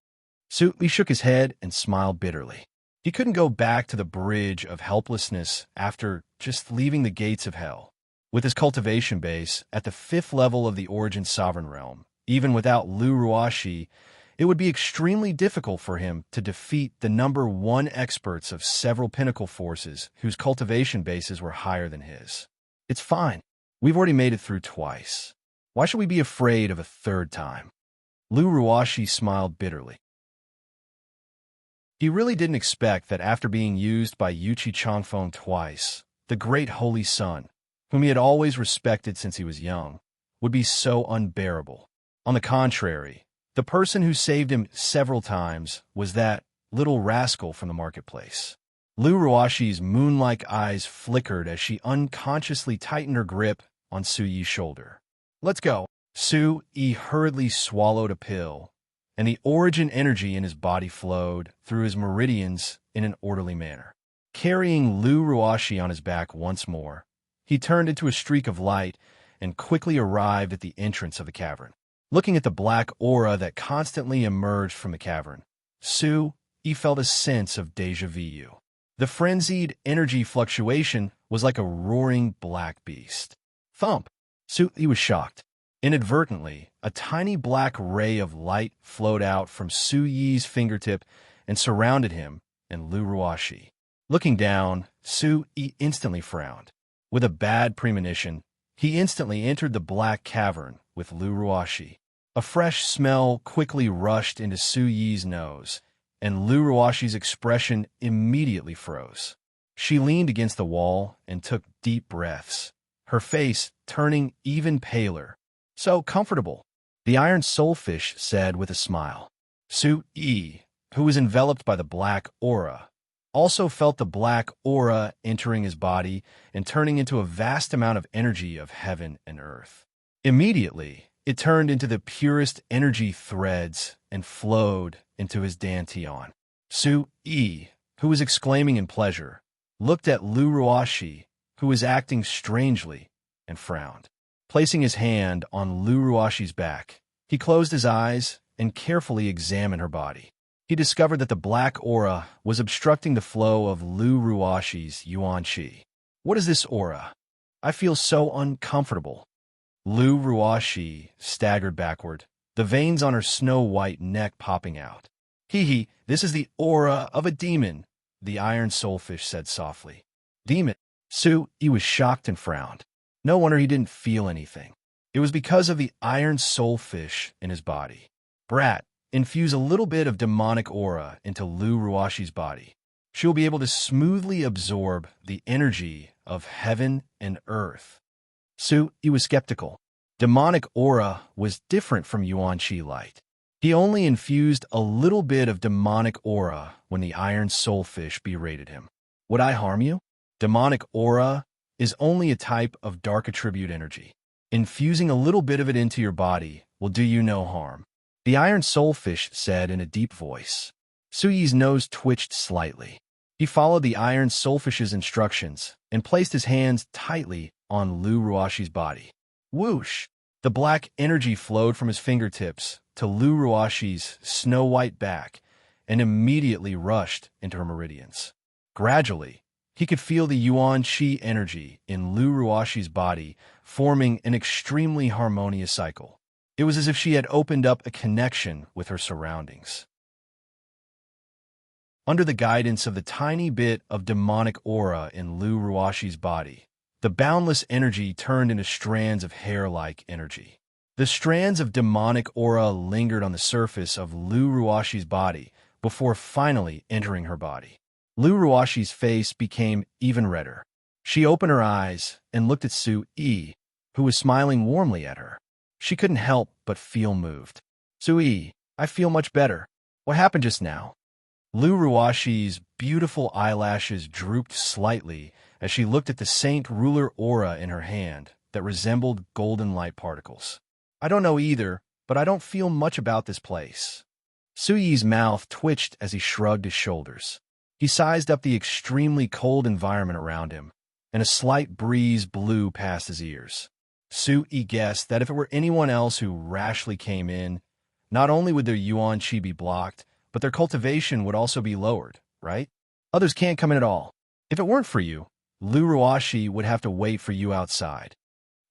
Su Yi shook his head and smiled bitterly. He couldn't go back to the bridge of helplessness after just leaving the gates of hell. With his cultivation base at the 5th level of the Origin Sovereign Realm, even without Lu Ruoshi, it would be extremely difficult for him to defeat the number 1 experts of several pinnacle forces whose cultivation bases were higher than his. It's fine. We've already made it through twice. Why should we be afraid of a third time? Lu Ruoshi smiled bitterly. He really didn't expect that after being used by Yuqi Changfeng twice, the great Holy Sun, whom he had always respected since he was young, would be so unbearable. On the contrary, the person who saved him several times was that little rascal from the marketplace. Lu Ruashi's moon-like eyes flickered as she unconsciously tightened her grip on Su Yi's shoulder. "Let's go." Su Yi hurriedly swallowed a pill, and the origin energy in his body flowed through his meridians in an orderly manner. Carrying Lu Ruashi on his back once more, he turned into a streak of light and quickly arrived at the entrance of the cavern. Looking at the black aura that constantly emerged from the cavern, Su Yi felt a sense of déjà vu. The frenzied energy fluctuation was like a roaring black beast. Thump! Su Yi was shocked. Inadvertently, a tiny black ray of light flowed out from Su Yi's fingertip and surrounded him and Lu Ruashi. Looking down, Su Yi instantly frowned. With a bad premonition, he instantly entered the black cavern with Lu Ruashi. A fresh smell quickly rushed into Su Yi's nose, and Lu Ruashi's expression immediately froze. She leaned against the wall and took deep breaths, her face turning even paler. "So comfortable," the iron soulfish said with a smile. Su Yi, who was enveloped by the black aura, also felt the black aura entering his body and turning into a vast amount of energy of heaven and earth. Immediately, it turned into the purest energy threads and flowed into his dantian. Su Yi, who was exclaiming in pleasure, looked at Lu Ruashi, who was acting strangely, and frowned. Placing his hand on Lu Ruashi's back, he closed his eyes and carefully examined her body. He discovered that the black aura was obstructing the flow of Lu Ruashi's yuan qi. "What is this aura? I feel so uncomfortable." Lu Ruashi staggered backward, the veins on her snow-white neck popping out. "Hee, this is the aura of a demon," the iron soulfish said softly. "Demon?" Su Yi was shocked and frowned. No wonder he didn't feel anything. It was because of the iron soulfish in his body. "Brat, infuse a little bit of demonic aura into Lu Ruashi's body. She will be able to smoothly absorb the energy of heaven and earth." Su Yi was skeptical. Demonic aura was different from yuan qi light. He only infused a little bit of demonic aura when the iron soulfish berated him. "Would I harm you?" Demonic aura is only a type of dark attribute energy. Infusing a little bit of it into your body will do you no harm, the iron soulfish said in a deep voice. Su Yi's nose twitched slightly. He followed the iron soulfish's instructions and placed his hands tightly on Lu Ruashi's body. Whoosh! The black energy flowed from his fingertips to Lu Ruashi's snow-white back and immediately rushed into her meridians. Gradually, he could feel the yuan qi energy in Lu Ruashi's body forming an extremely harmonious cycle. It was as if she had opened up a connection with her surroundings. Under the guidance of the tiny bit of demonic aura in Lu Ruashi's body, the boundless energy turned into strands of hair-like energy. The strands of demonic aura lingered on the surface of Lu Ruashi's body before finally entering her body. Lu Ruashi's face became even redder. She opened her eyes and looked at Su Yi, who was smiling warmly at her. She couldn't help but feel moved. "Su Yi, I feel much better. What happened just now?" Lu Ruashi's beautiful eyelashes drooped slightly as she looked at the Saint Ruler aura in her hand that resembled golden light particles. "I don't know either, but I don't feel much about this place." Su Yi's mouth twitched as he shrugged his shoulders. He sized up the extremely cold environment around him, and a slight breeze blew past his ears. Su Yi guessed that if it were anyone else who rashly came in, not only would their yuan qi be blocked, but their cultivation would also be lowered, right? Others can't come in at all. If it weren't for you, Lu Ruashi would have to wait for you outside.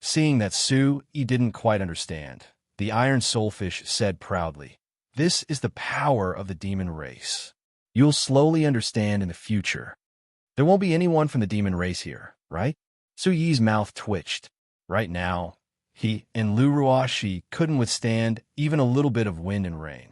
Seeing that Su Yi didn't quite understand, the iron soulfish said proudly, "This is the power of the demon race. You'll slowly understand in the future. There won't be anyone from the demon race here, right?" Su Yi's mouth twitched. Right now, he and Lu Ruashi couldn't withstand even a little bit of wind and rain.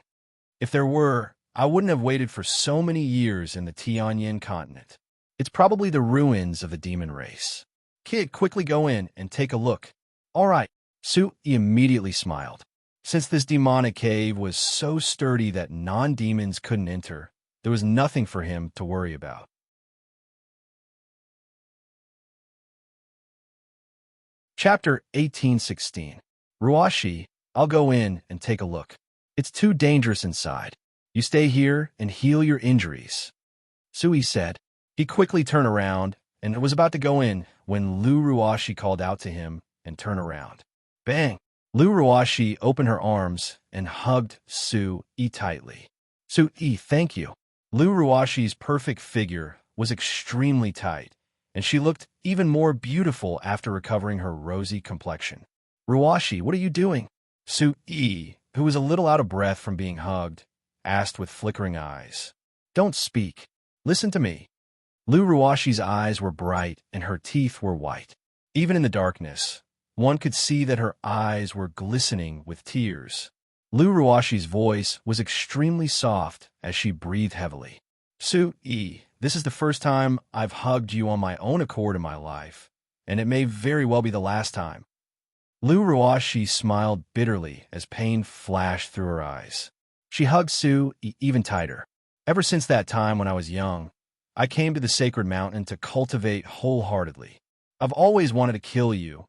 "If there were, I wouldn't have waited for so many years in the Tianyin continent. It's probably the ruins of the demon race. Kid, quickly go in and take a look." "All right." Su Yi immediately smiled. Since this demonic cave was so sturdy that non-demons couldn't enter, there was nothing for him to worry about. Chapter 1816. Ruashi, I'll go in and take a look. It's too dangerous inside. You stay here and heal your injuries, Sui said. He quickly turned around and was about to go in when Lu Ruashi called out to him and turned around. Bang! Lu Ruashi opened her arms and hugged Sui tightly. Sui, thank you. Lu Ruashi's perfect figure was extremely tight, and she looked even more beautiful after recovering her rosy complexion. Ruashi, what are you doing? Sui, who was a little out of breath from being hugged, asked with flickering eyes. Don't speak. Listen to me. Lu Ruashi's eyes were bright and her teeth were white. Even in the darkness, one could see that her eyes were glistening with tears. Lu Ruashi's voice was extremely soft as she breathed heavily. Sui, this is the first time I've hugged you on my own accord in my life, and it may very well be the last time. Lu Ruashi smiled bitterly as pain flashed through her eyes. She hugged Sui even tighter. Ever since that time when I was young, I came to the sacred mountain to cultivate wholeheartedly. I've always wanted to kill you,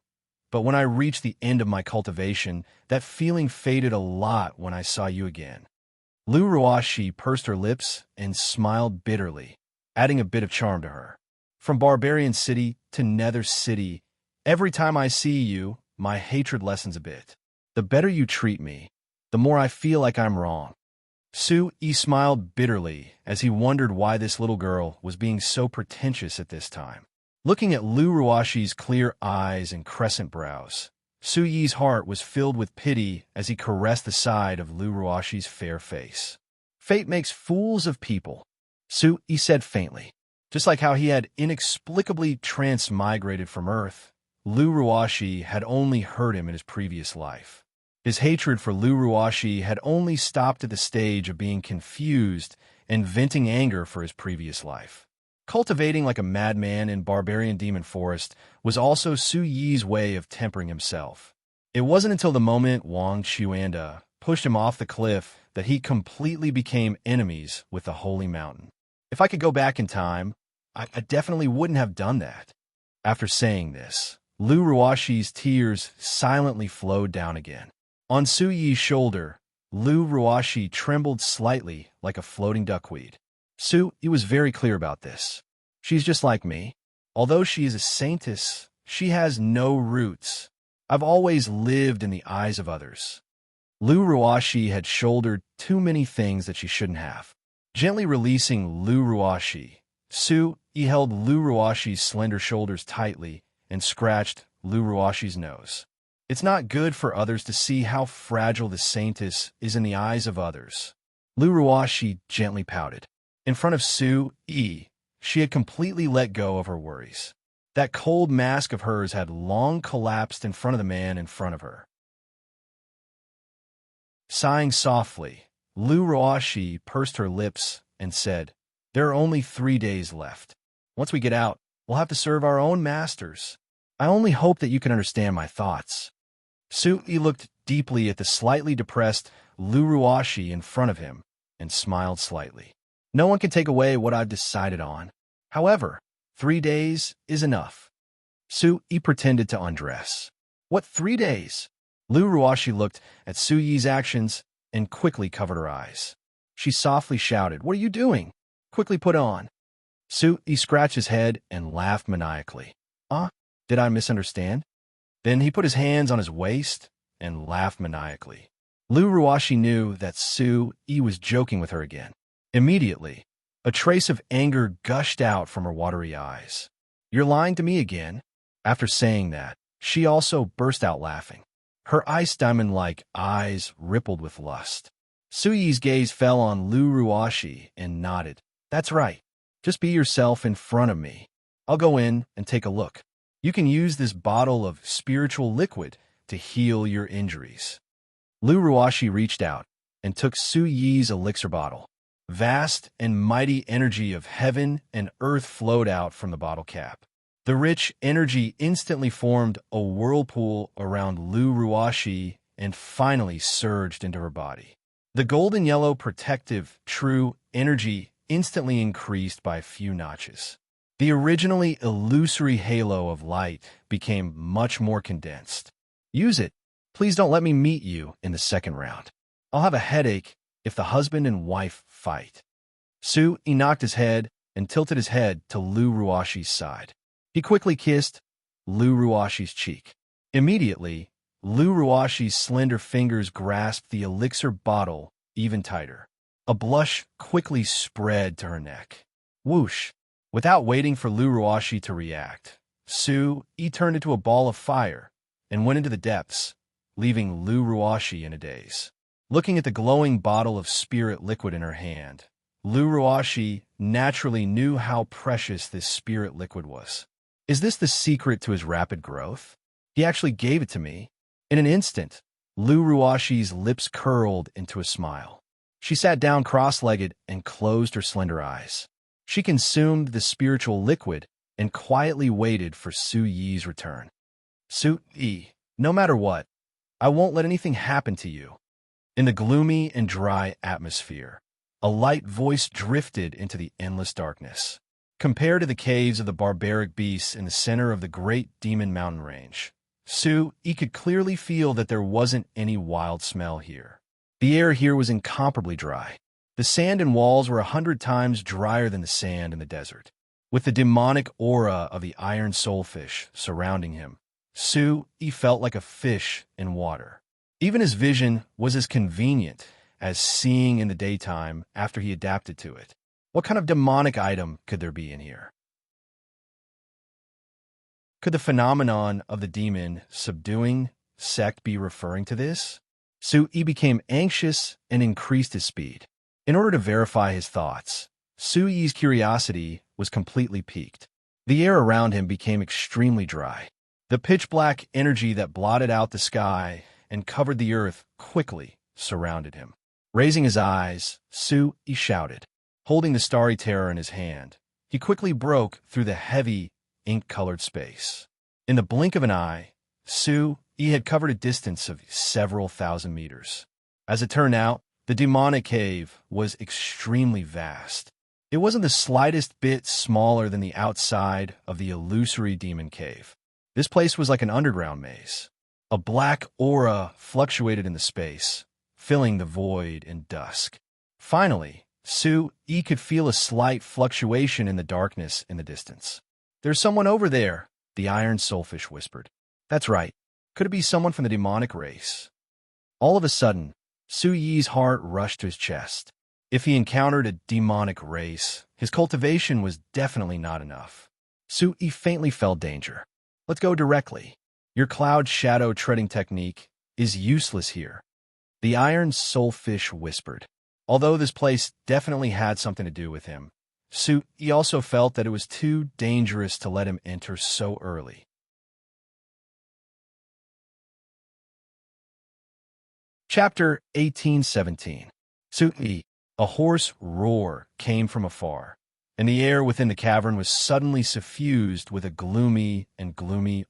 but when I reached the end of my cultivation, that feeling faded a lot when I saw you again. Lu Ruashi pursed her lips and smiled bitterly, adding a bit of charm to her. From Barbarian City to Nether City, every time I see you, my hatred lessens a bit. The better you treat me, the more I feel like I'm wrong. Sui smiled bitterly as he wondered why this little girl was being so pretentious at this time. Looking at Lu Ruashi's clear eyes and crescent brows, Sui's heart was filled with pity as he caressed the side of Lu Ruashi's fair face. Fate makes fools of people, Sui said faintly. Just like how he had inexplicably transmigrated from Earth, Lu Ruashi had only hurt him in his previous life. His hatred for Lu Ruashi had only stopped at the stage of being confused and venting anger for his previous life. Cultivating like a madman in Barbarian Demon Forest was also Sui's way of tempering himself. It wasn't until the moment Wang Chuanda pushed him off the cliff that he completely became enemies with the Holy Mountain. If I could go back in time, I definitely wouldn't have done that. After saying this, Lu Ruashi's tears silently flowed down again. On Sui's shoulder, Lu Ruashi trembled slightly like a floating duckweed. Sui was very clear about this. She's just like me. Although she is a saintess, she has no roots. I've always lived in the eyes of others. Lu Ruashi had shouldered too many things that she shouldn't have. Gently releasing Lu Ruashi, Sui held Lu Ruashi's slender shoulders tightly and scratched Lu Ruashi's nose. It's not good for others to see how fragile the saintess is in the eyes of others. Lu Ruashi gently pouted. In front of Sui, she had completely let go of her worries. That cold mask of hers had long collapsed in front of the man in front of her. Sighing softly, Lu Ruashi pursed her lips and said, "There are only 3 days left. Once we get out, we'll have to serve our own masters. I only hope that you can understand my thoughts." Sui looked deeply at the slightly depressed Lu Ruashi in front of him and smiled slightly. No one can take away what I've decided on. However, 3 days is enough. Sui pretended to undress. What 3 days? Lu Ruashi looked at Sui's actions and quickly covered her eyes. She softly shouted, "What are you doing? Quickly put on." Sui scratched his head and laughed maniacally. Did I misunderstand? Then he put his hands on his waist and laughed maniacally. Lu Ruashi knew that Sui was joking with her again. Immediately, a trace of anger gushed out from her watery eyes. "You're lying to me again." After saying that, she also burst out laughing. Her ice diamond-like eyes rippled with lust. Sui's gaze fell on Lu Ruashi and nodded. "That's right. Just be yourself in front of me. I'll go in and take a look. You can use this bottle of spiritual liquid to heal your injuries." Lu Ruashi reached out and took Sui's elixir bottle. Vast and mighty energy of heaven and earth flowed out from the bottle cap. The rich energy instantly formed a whirlpool around Lu Ruashi and finally surged into her body. The golden yellow protective, true energy instantly increased by a few notches. The originally illusory halo of light became much more condensed. Use it. Please don't let me meet you in the second round. I'll have a headache if the husband and wife fight. He knocked his head and tilted his head to Lu Ruashi's side. He quickly kissed Lu Ruashi's cheek. Immediately, Lu Ruashi's slender fingers grasped the elixir bottle even tighter. A blush quickly spread to her neck. Whoosh! Without waiting for Lu Ruashi to react, He turned into a ball of fire and went into the depths, leaving Lu Ruashi in a daze. Looking at the glowing bottle of spirit liquid in her hand, Lu Ruashi naturally knew how precious this spirit liquid was. Is this the secret to his rapid growth? He actually gave it to me. In an instant, Lu Ruashi's lips curled into a smile. She sat down cross-legged and closed her slender eyes. She consumed the spiritual liquid and quietly waited for Su Yi's return. Su Yi, no matter what, I won't let anything happen to you. In the gloomy and dry atmosphere, a light voice drifted into the endless darkness. Compared to the caves of the barbaric beasts in the center of the great demon mountain range, Su Yi could clearly feel that there wasn't any wild smell here. The air here was incomparably dry. The sand and walls were 100 times drier than the sand in the desert. With the demonic aura of the iron soulfish surrounding him, Su Yi felt like a fish in water. Even his vision was as convenient as seeing in the daytime after he adapted to it. What kind of demonic item could there be in here? Could the phenomenon of the demon subduing sect be referring to this? Su Yi became anxious and increased his speed. In order to verify his thoughts, Su Yi's curiosity was completely piqued. The air around him became extremely dry. The pitch-black energy that blotted out the sky and covered the earth quickly surrounded him. Raising his eyes, Su Yi shouted. Holding the starry terror in his hand, he quickly broke through the heavy, ink-colored space. In the blink of an eye, Su Yi had covered a distance of several thousand meters. As it turned out, the demonic cave was extremely vast. It wasn't the slightest bit smaller than the outside of the illusory demon cave. This place was like an underground maze. A black aura fluctuated in the space, filling the void in dusk. Finally, Su Yi could feel a slight fluctuation in the darkness in the distance. There's someone over there, the iron soulfish whispered. That's right. Could it be someone from the demonic race? All of a sudden, Su Yi's heart rushed to his chest. If he encountered a demonic race, his cultivation was definitely not enough. Su Yi faintly felt danger. Let's go directly. Your cloud shadow treading technique is useless here. The iron soulfish whispered. Although this place definitely had something to do with him, Su Yi also felt that it was too dangerous to let him enter so early. Chapter 1817. Su Yi. A hoarse roar came from afar, and the air within the cavern was suddenly suffused with a gloomy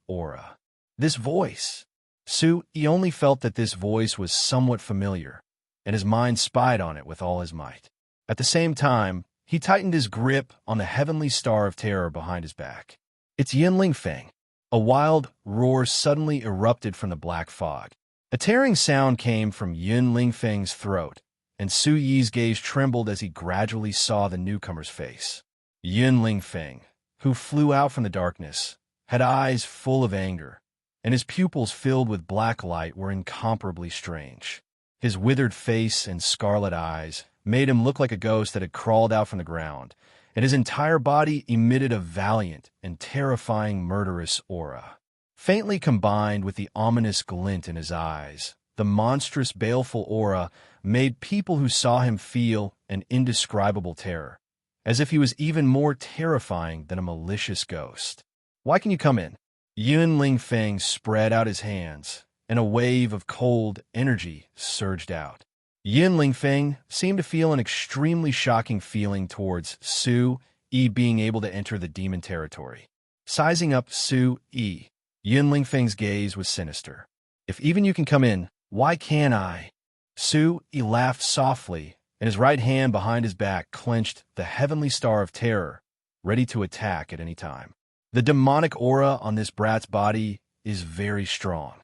aura. This voice. Su Yi only felt that this voice was somewhat familiar, and his mind spied on it with all his might. At the same time, he tightened his grip on the heavenly star of terror behind his back. It's Yin Lingfeng. A wild roar suddenly erupted from the black fog. A tearing sound came from Yin Lingfeng's throat, and Su Yi's gaze trembled as he gradually saw the newcomer's face. Yin Lingfeng, who flew out from the darkness, had eyes full of anger, and his pupils filled with black light were incomparably strange. His withered face and scarlet eyes made him look like a ghost that had crawled out from the ground, and his entire body emitted a valiant and terrifying murderous aura. Faintly combined with the ominous glint in his eyes, the monstrous baleful aura made people who saw him feel an indescribable terror, as if he was even more terrifying than a malicious ghost. Why can you come in? Yun Lingfeng spread out his hands, and a wave of cold energy surged out. Yin Lingfeng seemed to feel an extremely shocking feeling towards Su Yi being able to enter the demon territory. Sizing up Su Yi, Yin Lingfeng's gaze was sinister. If even you can come in, Why can't I? He laughed softly, and his right hand behind his back clenched the heavenly star of terror, ready to attack at any time. The demonic aura on this brat's body is very strong.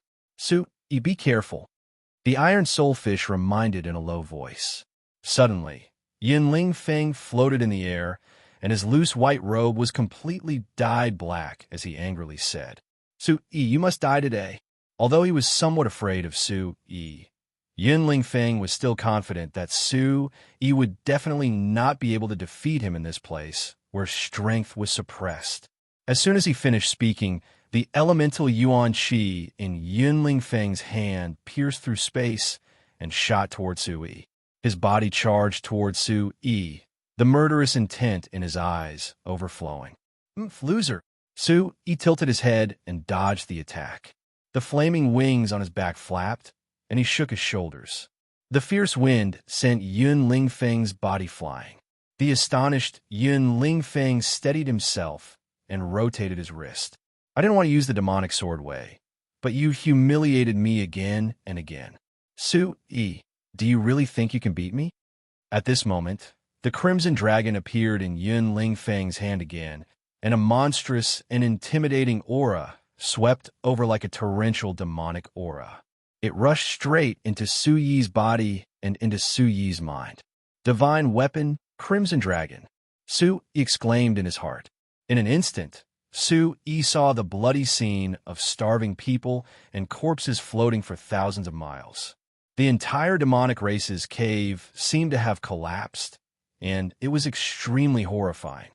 Be careful. The iron soulfish reminded in a low voice. Suddenly, Yin Feng floated in the air, and his loose white robe was completely dyed black as he angrily said, you must die today. Although he was somewhat afraid of Yin Feng was still confident that Yi would definitely not be able to defeat him in this place, where strength was suppressed. As soon as he finished speaking, the elemental Yuan Qi in Yin Feng's hand pierced through space and shot towards Yi. His body charged towards Yi, the murderous intent in his eyes overflowing. Loser! Yi tilted his head and dodged the attack. The flaming wings on his back flapped, and he shook his shoulders. The fierce wind sent Yin Feng's body flying. The astonished Yin Feng steadied himself and rotated his wrist. I didn't want to use the demonic sword way, but you humiliated me again and again. Yi, do you really think you can beat me? At this moment, the crimson dragon appeared in Yin Feng's hand again, and a monstrous and intimidating aura swept over like a torrential demonic aura. It rushed straight into Yi's body and into Yi's mind. Divine weapon, crimson dragon. Yi exclaimed in his heart. In an instant, Yi saw the bloody scene of starving people and corpses floating for thousands of miles. The entire demonic race's cave seemed to have collapsed, and it was extremely horrifying.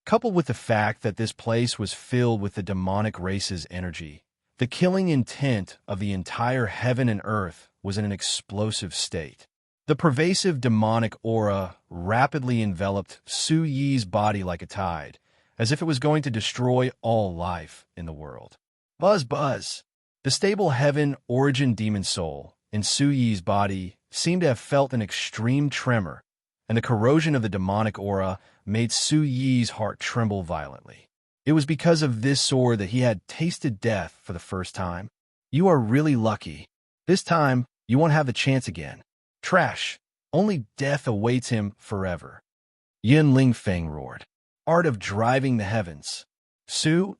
Coupled with the fact that this place was filled with the demonic race's energy, the killing intent of the entire heaven and earth was in an explosive state. The pervasive demonic aura rapidly enveloped Yi's body like a tide, as if it was going to destroy all life in the world. Buzz, buzz! The stable heaven origin demon soul in Yi's body seemed to have felt an extreme tremor, and the corrosion of the demonic aura made Yi's heart tremble violently. It was because of this sword that he had tasted death for the first time. You are really lucky. This time, you won't have the chance again. Trash. Only death awaits him forever. Yin Feng roared. Art of driving the heavens.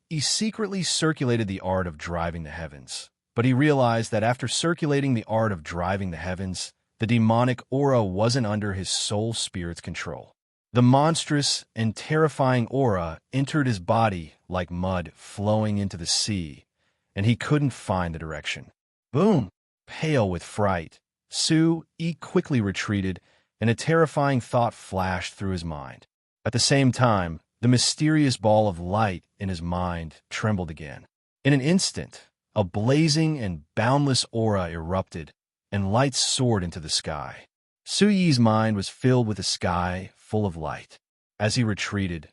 He secretly circulated the art of driving the heavens, but he realized that after circulating the art of driving the heavens, the demonic aura wasn't under his soul spirit's control. The monstrous and terrifying aura entered his body like mud flowing into the sea, and he couldn't find the direction. Boom! Pale with fright, Yi quickly retreated, and a terrifying thought flashed through his mind. At the same time, the mysterious ball of light in his mind trembled again. In an instant, a blazing and boundless aura erupted, and light soared into the sky. Yi's mind was filled with a sky full of light. As he retreated,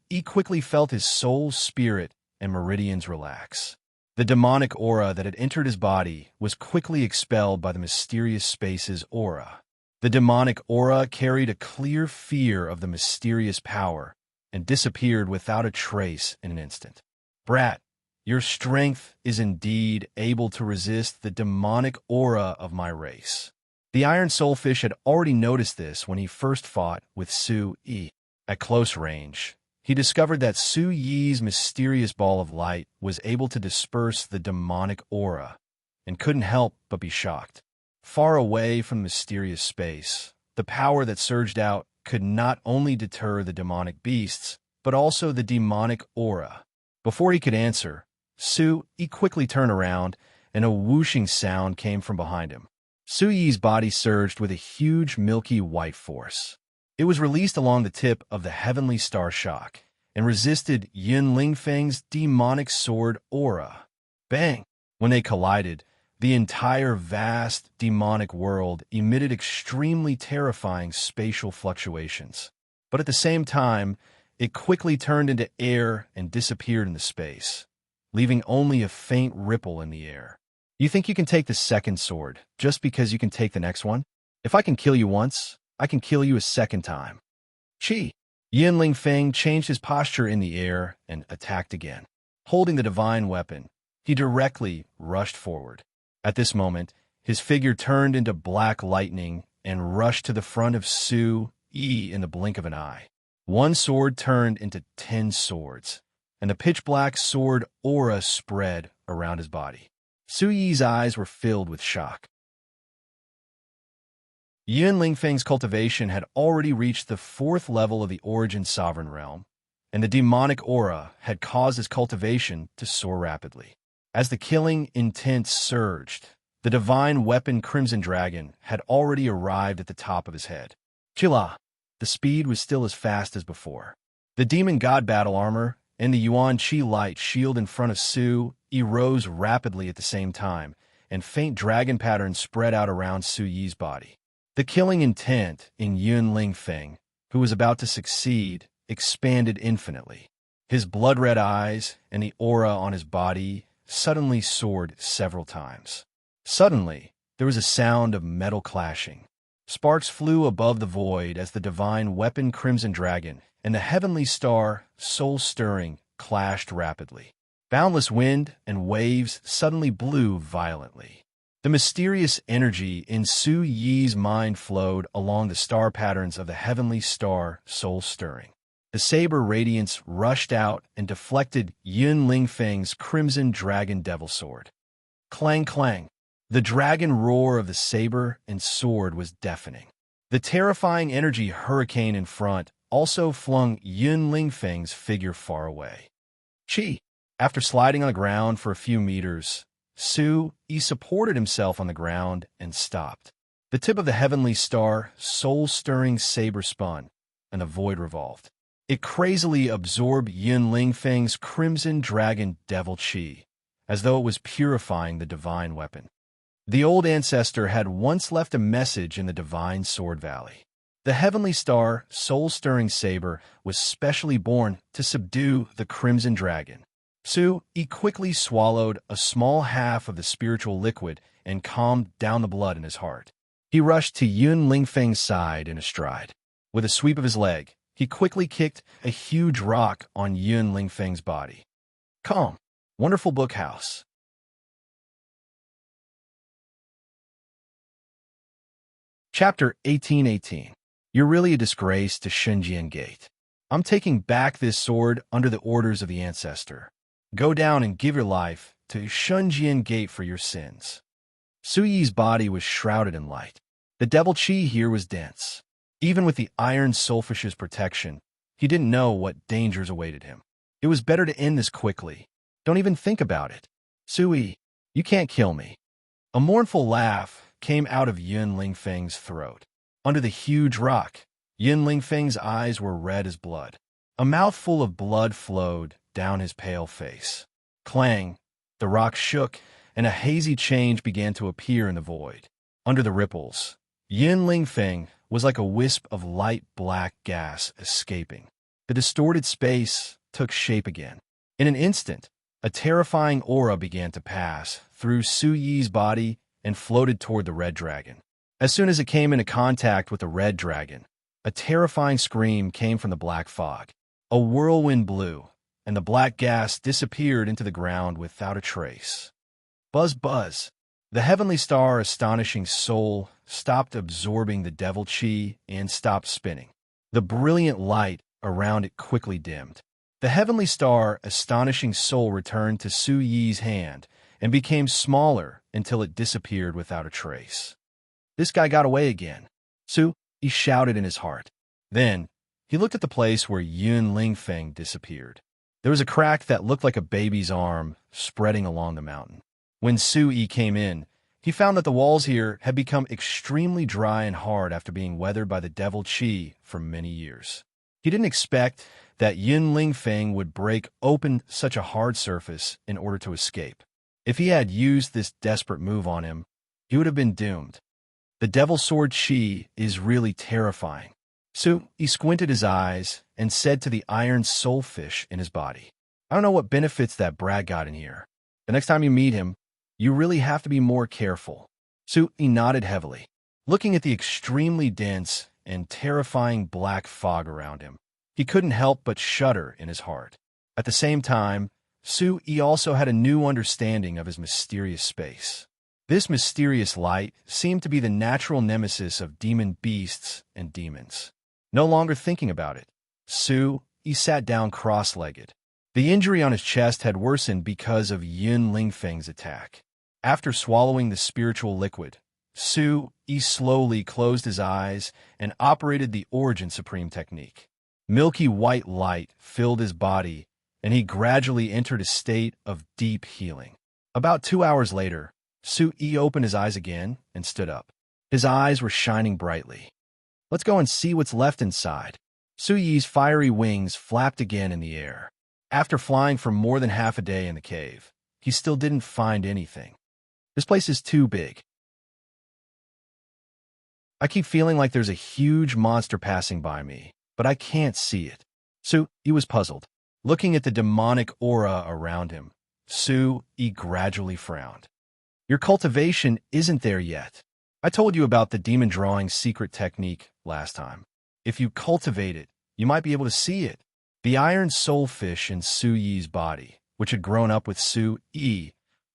Yi quickly felt his soul, spirit, and meridians relax. The demonic aura that had entered his body was quickly expelled by the mysterious space's aura. The demonic aura carried a clear fear of the mysterious power and disappeared without a trace in an instant. Brat, your strength is indeed able to resist the demonic aura of my race. The iron soulfish had already noticed this when he first fought with Yi. At close range, he discovered that Yi's mysterious ball of light was able to disperse the demonic aura, and couldn't help but be shocked. Far away from mysterious space, the power that surged out could not only deter the demonic beasts, but also the demonic aura. Before he could answer, Yi quickly turned around, and a whooshing sound came from behind him. Yi's body surged with a huge milky white force. It was released along the tip of the heavenly star shock and resisted Yin Feng's demonic sword aura. Bang! When they collided, the entire vast demonic world emitted extremely terrifying spatial fluctuations. But at the same time, it quickly turned into air and disappeared into space, leaving only a faint ripple in the air. You think you can take the second sword just because you can take the next one? If I can kill you once, I can kill you a second time. Chi! Yin Feng changed his posture in the air and attacked again. Holding the divine weapon, He directly rushed forward. At this moment, his figure turned into black lightning and rushed to the front of Su Yi in the blink of an eye. One sword turned into 10 swords, and the pitch-black sword aura spread around his body. Su Yi's eyes were filled with shock. Yun Lingfeng's cultivation had already reached the 4th level of the Origin Sovereign Realm, and the demonic aura had caused his cultivation to soar rapidly. As the killing intent surged, the divine weapon Crimson Dragon had already arrived at the top of his head. Chila, the speed was still as fast as before. The demon god battle armor and the Yuan Qi light shield in front of Su Yi rose rapidly at the same time, and faint dragon patterns spread out around Su Yi's body. The killing intent in Yun Lingfeng, who was about to succeed, expanded infinitely. His blood-red eyes and the aura on his body suddenly soared several times. Suddenly, there was a sound of metal clashing. Sparks flew above the void as the divine weapon Crimson Dragon and the heavenly star Soul Stirring clashed rapidly. Boundless wind and waves suddenly blew violently. The mysterious energy in Su Yi's mind flowed along the star patterns of the heavenly star Soul Stirring. The saber radiance rushed out and deflected Yun Lingfeng's Crimson Dragon Devil Sword. Clang clang. The dragon roar of the saber and sword was deafening. The terrifying energy hurricane in front also flung Yun Lingfeng's figure far away. Chi. After sliding on the ground for a few meters, Su Yi supported himself on the ground and stopped. The tip of the heavenly star, soul-stirring saber spun, and the void revolved. It crazily absorbed Yun Lingfeng's Crimson Dragon Devil Qi, as though it was purifying the divine weapon. The old ancestor had once left a message in the divine sword valley. The heavenly star, soul-stirring saber, was specially born to subdue the Crimson Dragon. Su Yi quickly swallowed a small half of the spiritual liquid and calmed down the blood in his heart. He rushed to Yun Lingfeng's side in a stride. With a sweep of his leg, he quickly kicked a huge rock on Yun Lingfeng's body. Calm. Wonderful book house. Chapter 1818. You're really a disgrace to Shunjian Gate. I'm taking back this sword under the orders of the ancestor. Go down and give your life to Shunjian Gate for your sins. Su Yi's body was shrouded in light. The devil Qi here was dense. Even with the iron soulfish's protection, he didn't know what dangers awaited him. It was better to end this quickly. Don't even think about it. Su Yi, you can't kill me. A mournful laugh came out of Yun Lingfeng's throat. Under the huge rock, Yun Lingfeng's eyes were red as blood. A mouthful of blood flowed down his pale face. Clang! The rock shook, and a hazy change began to appear in the void. Under the ripples, Yun Lingfeng was like a wisp of light black gas escaping. The distorted space took shape again. In an instant, a terrifying aura began to pass through Su Yi's body and floated toward the red dragon. As soon as it came into contact with the red dragon, a terrifying scream came from the black fog. A whirlwind blew, and the black gas disappeared into the ground without a trace. Buzz, buzz. The heavenly star, astonishing soul, stopped absorbing the devil Qi and stopped spinning. The brilliant light around it quickly dimmed. The heavenly star, astonishing soul, returned to Su Yi's hand and became smaller until it disappeared without a trace. This guy got away again. Su Yi shouted in his heart. Then, he looked at the place where Yun Lingfeng disappeared. There was a crack that looked like a baby's arm spreading along the mountain. When Su Yi came in, he found that the walls here had become extremely dry and hard after being weathered by the devil Qi for many years. He didn't expect that Yun Lingfeng would break open such a hard surface in order to escape. If he had used this desperate move on him, he would have been doomed. The devil sword Qi is really terrifying. Su Yi squinted his eyes and said to the iron soulfish in his body, I don't know what benefits that brat got in here. The next time you meet him, you really have to be more careful. Su Yi nodded heavily, looking at the extremely dense and terrifying black fog around him. He couldn't help but shudder in his heart. At the same time, Su Yi also had a new understanding of his mysterious space. This mysterious light seemed to be the natural nemesis of demon beasts and demons. No longer thinking about it, Su Yi sat down cross-legged. The injury on his chest had worsened because of Yun Lingfeng's attack. After swallowing the spiritual liquid, Su Yi slowly closed his eyes and operated the Origin Supreme technique. Milky white light filled his body, and he gradually entered a state of deep healing. About 2 hours later, Su Yi opened his eyes again and stood up. His eyes were shining brightly. Let's go and see what's left inside. Su Yi's fiery wings flapped again in the air. After flying for more than half a day in the cave, he still didn't find anything. This place is too big. I keep feeling like there's a huge monster passing by me, but I can't see it. Su Yi was puzzled. Looking at the demonic aura around him, Su Yi gradually frowned. Your cultivation isn't there yet. I told you about the demon drawing secret technique last time. If you cultivate it, you might be able to see it. The iron soulfish in Su Yi's body, which had grown up with Su Yi,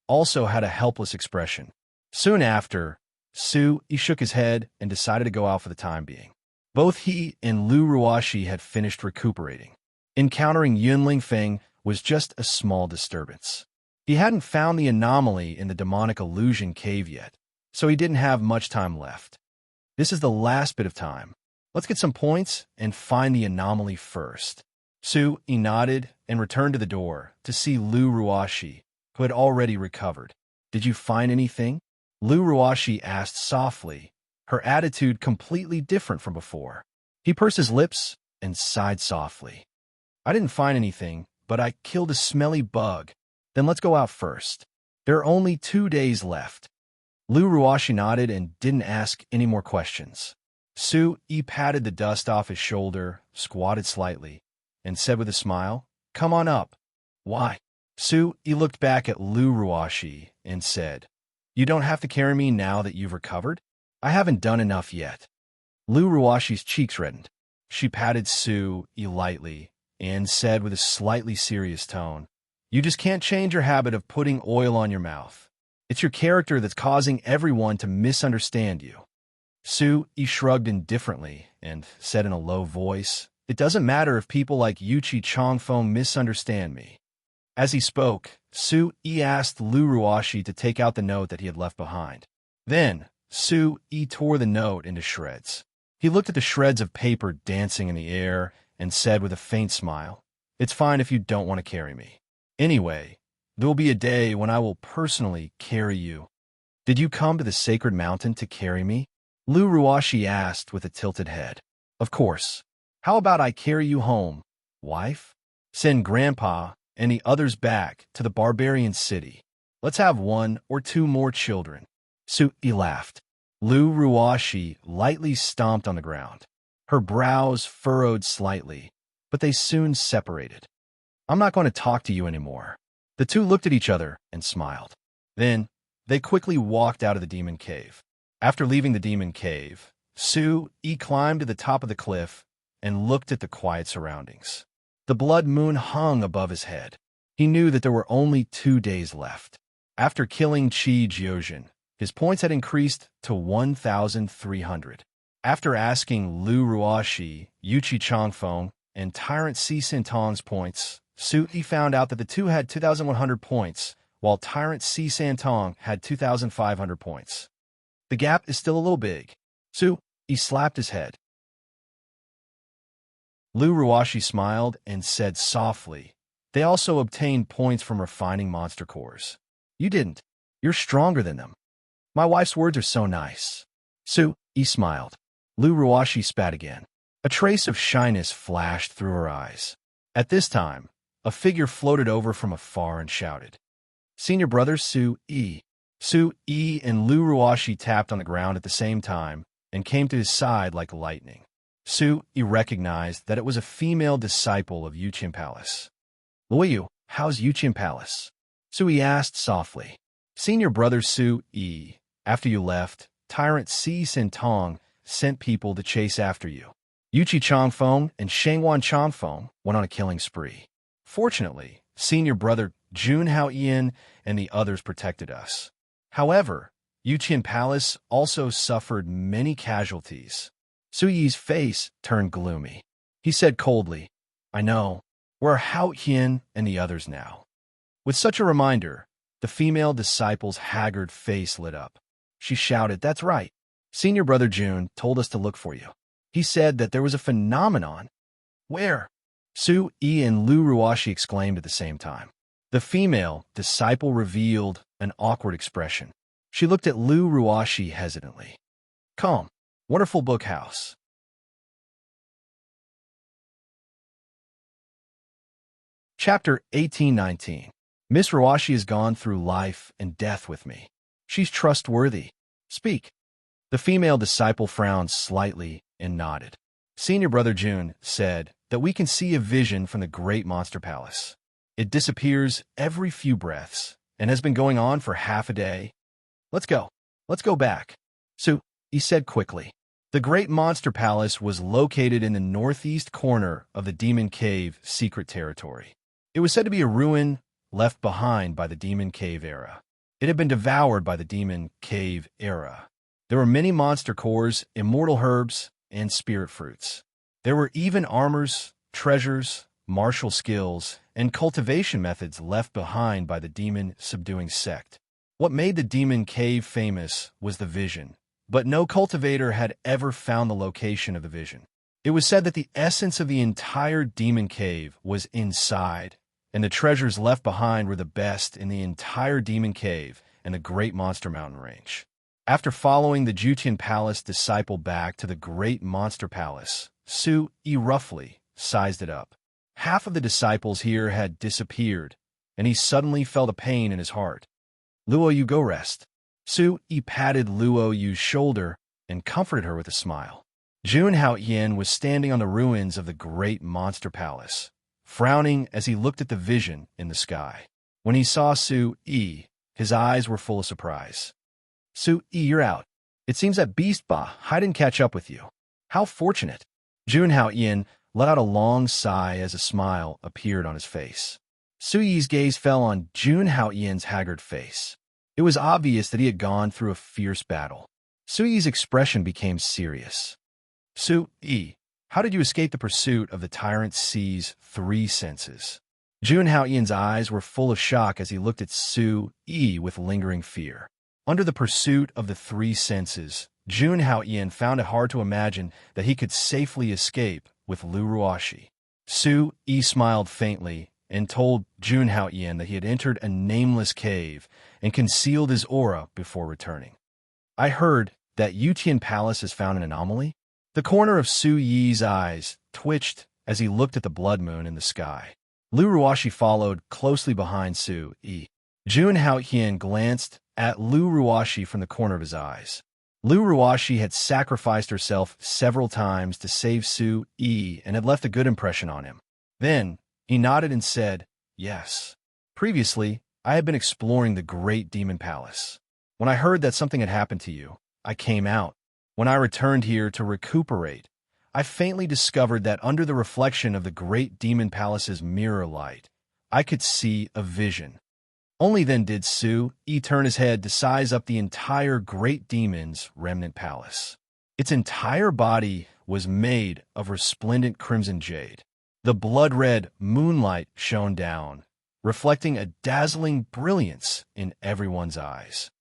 also had a helpless expression. Soon after, Su Yi shook his head and decided to go out for the time being. Both he and Lu Ruoxi had finished recuperating. Encountering Yun Lingfeng was just a small disturbance. He hadn't found the anomaly in the demonic illusion cave yet, so he didn't have much time left. This is the last bit of time. Let's get some points and find the anomaly first. Su Yi nodded and returned to the door to see Lu Ruoxi, who had already recovered. Did you find anything? Lu Ruoxi asked softly, her attitude completely different from before. He pursed his lips and sighed softly. I didn't find anything, but I killed a smelly bug. Then let's go out first. There are only 2 days left. Lu Ruoxi nodded and didn't ask any more questions. Su Yi patted the dust off his shoulder, squatted slightly, and said with a smile, "Come on up." Why? Su Yi looked back at Lu Ruoxi and said, "You don't have to carry me now that you've recovered? I haven't done enough yet." Lu Ruoxi's cheeks reddened. She patted Su Yi lightly and said with a slightly serious tone, "You just can't change your habit of putting oil on your mouth. It's your character that's causing everyone to misunderstand you." Su Yi shrugged indifferently and said in a low voice, "It doesn't matter if people like Yuqi Changfeng misunderstand me." As he spoke, Su Yi asked Lu Ruoxi to take out the note that he had left behind. Then, Su Yi tore the note into shreds. He looked at the shreds of paper dancing in the air and said with a faint smile, "It's fine if you don't want to carry me. Anyway, there will be a day when I will personally carry you." "Did you come to the sacred mountain to carry me?" Lu Ruoxi asked with a tilted head. "Of course. How about I carry you home, wife? Send Grandpa and the others back to the barbarian city. Let's have 1 or 2 more children." Su Yi laughed. Lu Ruoxi lightly stomped on the ground. Her brows furrowed slightly, but they soon separated. "I'm not going to talk to you anymore." The two looked at each other and smiled. Then, they quickly walked out of the demon cave. After leaving the demon cave, Su Yi climbed to the top of the cliff and looked at the quiet surroundings. The blood moon hung above his head. He knew that there were only 2 days left. After killing Qi Jiuzhen, his points had increased to 1,300. After asking Lu Ruoxi, Yuqi Changfeng, and Tyrant Si Santong's points, Su Yi found out that the two had 2,100 points, while Tyrant Si Santong had 2,500 points. The gap is still a little big. Su Yi slapped his head. Lu Ruoxi smiled and said softly, "They also obtained points from refining monster cores. You didn't. You're stronger than them." "My wife's words are so nice." Su Yi smiled. Lu Ruoxi spat again. A trace of shyness flashed through her eyes. At this time, a figure floated over from afar and shouted, "Senior brother Su Yi." Su Yi and Lu Ruoxi tapped on the ground at the same time and came to his side like lightning. Su Yi recognized that it was a female disciple of Yuqin Palace. "Luoyu, how's Yuqin Palace?" Su Yi asked softly. "Senior brother Su Yi, after you left, Tyrant Si Santong sent people to chase after you. Yuqi Changfeng and Shangwan Changfeng went on a killing spree. Fortunately, senior brother Jun Hao Yin and the others protected us. However, Yuqian Palace also suffered many casualties. Su Yi's face turned gloomy. He said coldly, I know. Where are Hao Yin and the others now? With such a reminder, the female disciple's haggard face lit up. She shouted, That's right. Senior brother Jun told us to look for you. He said that there was a phenomenon. Where? Su Yi and Lu Ruashi exclaimed at the same time. The female disciple revealed an awkward expression. She looked at Lu Ruashi hesitantly. Calm. Wonderful book house. Chapter 1819. Miss Ruashi has gone through life and death with me. She's trustworthy. Speak. The female disciple frowned slightly and nodded. Senior brother Jun said that we can see a vision from the great monster palace. It disappears every few breaths and has been going on for half a day. Let's go. Let's go back. Su, he said quickly. The great monster palace was located in the northeast corner of the Demon Cave secret territory. It was said to be a ruin left behind by the Demon Cave era. It had been devoured by the Demon Cave era. There were many monster cores, immortal herbs, and spirit fruits. There were even armors, treasures, martial skills, and cultivation methods left behind by the demon-subduing sect. What made the Demon Cave famous was the vision, but no cultivator had ever found the location of the vision. It was said that the essence of the entire Demon Cave was inside, and the treasures left behind were the best in the entire Demon Cave and the Great Monster Mountain Range. After following the Yuqian Palace disciple back to the Great Monster Palace, Su Yi roughly sized it up. Half of the disciples here had disappeared, and he suddenly felt a pain in his heart. Luo Yu, go rest. Su Yi patted Luo Yu's shoulder and comforted her with a smile. Jun Hao Yin was standing on the ruins of the Great Monster Palace, frowning as he looked at the vision in the sky. When he saw Su Yi, his eyes were full of surprise. Su Yi, you're out. It seems that Beast Ba didn't catch up with you. How fortunate. Jun Hao Yin let out a long sigh as a smile appeared on his face. Su Yi's gaze fell on Jun Hao Yin's haggard face. It was obvious that he had gone through a fierce battle. Su Yi's expression became serious. Su Yi, how did you escape the pursuit of the Tyrant Sea's 3 senses? Jun Hao Yin's eyes were full of shock as he looked at Su Yi with lingering fear. Under the pursuit of the 3 senses, Jun Hao Yin found it hard to imagine that he could safely escape with Lu Ruashi. Su Yi smiled faintly and told Jun Hao Yin that he had entered a nameless cave and concealed his aura before returning. I heard that Yuqian Palace has found an anomaly? The corner of Su Yi's eyes twitched as he looked at the blood moon in the sky. Lu Ruashi followed closely behind Su Yi. Jun Hao Yin glanced at Lu Ruashi from the corner of his eyes. Lu Ruashi had sacrificed herself several times to save Su Yi and had left a good impression on him. Then, he nodded and said, Yes. Previously, I had been exploring the Great Demon Palace. When I heard that something had happened to you, I came out. When I returned here to recuperate, I faintly discovered that under the reflection of the Great Demon Palace's mirror light, I could see a vision. Only then did Su Yi turn his head to size up the entire Great Demon's remnant palace. Its entire body was made of resplendent crimson jade. The blood-red moonlight shone down, reflecting a dazzling brilliance in everyone's eyes.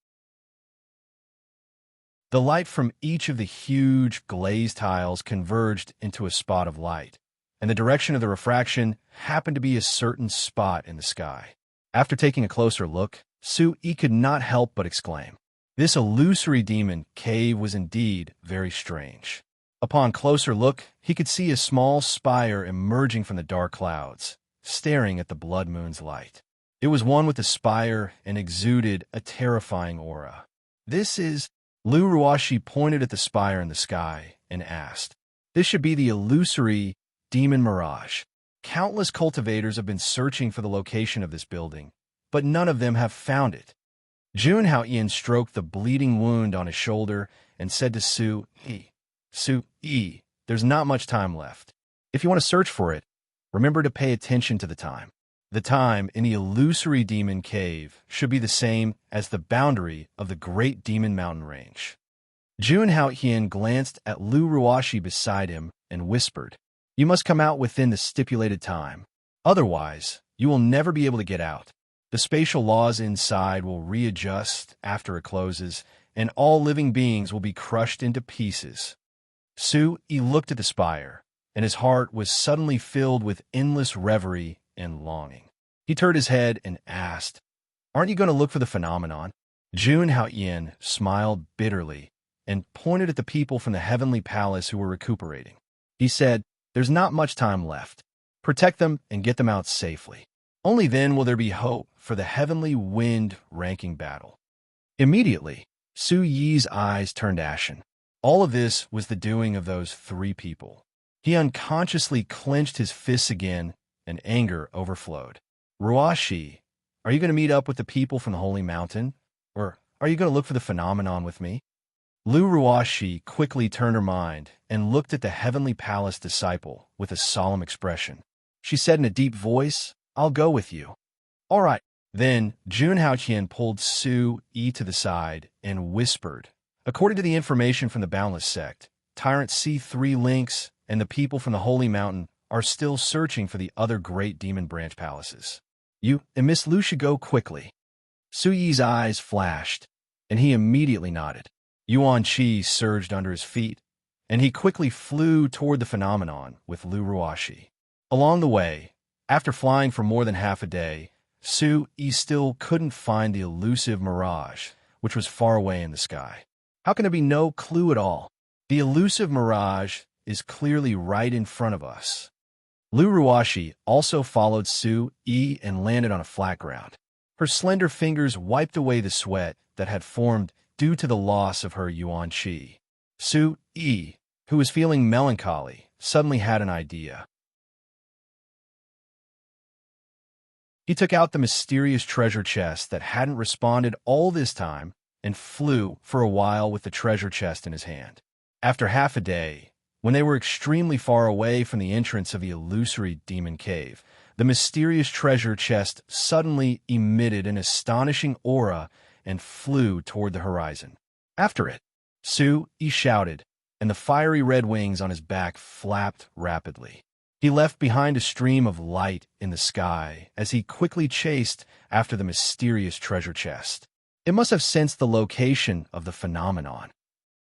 The light from each of the huge glazed tiles converged into a spot of light, and the direction of the refraction happened to be a certain spot in the sky. After taking a closer look, Su Yi could not help but exclaim, This illusory demon cave was indeed very strange. Upon closer look, he could see a small spire emerging from the dark clouds, staring at the blood moon's light. It was one with the spire and exuded a terrifying aura. This is... Lu Ruashi pointed at the spire in the sky and asked, This should be the illusory demon mirage. Countless cultivators have been searching for the location of this building, but none of them have found it. Jun Hao Yin stroked the bleeding wound on his shoulder and said to Su Yi, there's not much time left. If you want to search for it, remember to pay attention to the time. The time in the illusory demon cave should be the same as the boundary of the great demon mountain range. Jun Haotian glanced at Lu Ruashi beside him and whispered, "You must come out within the stipulated time. Otherwise, you will never be able to get out. The spatial laws inside will readjust after it closes, and all living beings will be crushed into pieces." Su-yi looked at the spire, and his heart was suddenly filled with endless reverie and longing. He turned his head and asked, "Aren't you going to look for the phenomenon?" Jun Haotian smiled bitterly and pointed at the people from the heavenly palace who were recuperating. He said, "There's not much time left. Protect them and get them out safely. Only then will there be hope for the heavenly wind ranking battle." Immediately, Su-yi's eyes turned ashen. All of this was the doing of those three people. He unconsciously clenched his fists again, and anger overflowed. "Ruashi, are you going to meet up with the people from the Holy Mountain? Or are you going to look for the phenomenon with me?" Lu Ruashi quickly turned her mind and looked at the heavenly palace disciple with a solemn expression. She said in a deep voice, "I'll go with you." "All right." Then Jun Haotian pulled Su-yi to the side and whispered, "According to the information from the Boundless Sect, Tyrant C3 Lynx and the people from the Holy Mountain are still searching for the other great demon branch palaces. You and Miss Lu should go quickly." Su-yi's eyes flashed, and he immediately nodded. Yuan Qi surged under his feet, and he quickly flew toward the phenomenon with Lu Ruashi. Along the way, after flying for more than half a day, Su-yi still couldn't find the elusive mirage, which was far away in the sky. How can there be no clue at all? The elusive mirage is clearly right in front of us. Lu Ruashi also followed Su-yi and landed on a flat ground. Her slender fingers wiped away the sweat that had formed due to the loss of her Yuan Qi. Su-yi, who was feeling melancholy, suddenly had an idea. He took out the mysterious treasure chest that hadn't responded all this time and flew for a while with the treasure chest in his hand. After half a day, when they were extremely far away from the entrance of the illusory demon cave, the mysterious treasure chest suddenly emitted an astonishing aura and flew toward the horizon. After it, Su-yi shouted, and the fiery red wings on his back flapped rapidly. He left behind a stream of light in the sky as he quickly chased after the mysterious treasure chest. It must have sensed the location of the phenomenon.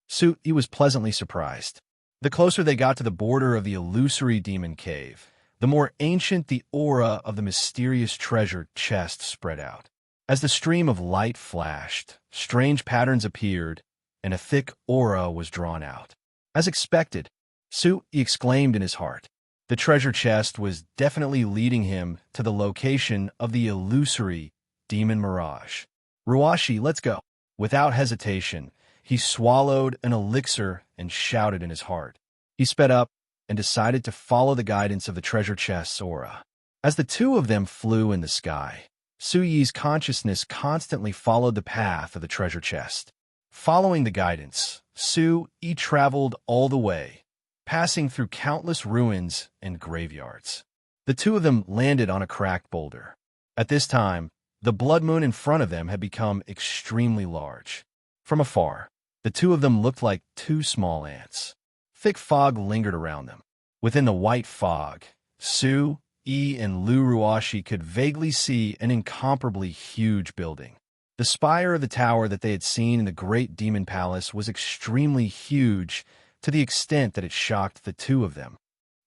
Su-yi was pleasantly surprised. The closer they got to the border of the illusory demon cave, the more ancient the aura of the mysterious treasure chest spread out. As the stream of light flashed, strange patterns appeared, and a thick aura was drawn out. As expected, Su-yi exclaimed in his heart. The treasure chest was definitely leading him to the location of the illusory demon mirage. "Ruashi, let's go." Without hesitation, he swallowed an elixir and shouted in his heart. He sped up and decided to follow the guidance of the treasure chest's aura. As the two of them flew in the sky, Su-yi's consciousness constantly followed the path of the treasure chest. Following the guidance, Su-yi traveled all the way, passing through countless ruins and graveyards. The two of them landed on a cracked boulder. At this time, the blood moon in front of them had become extremely large. From afar, the two of them looked like two small ants. Thick fog lingered around them. Within the white fog, Su-yi and Lu Ruashi could vaguely see an incomparably huge building. The spire of the tower that they had seen in the great demon palace was extremely huge, to the extent that it shocked the two of them.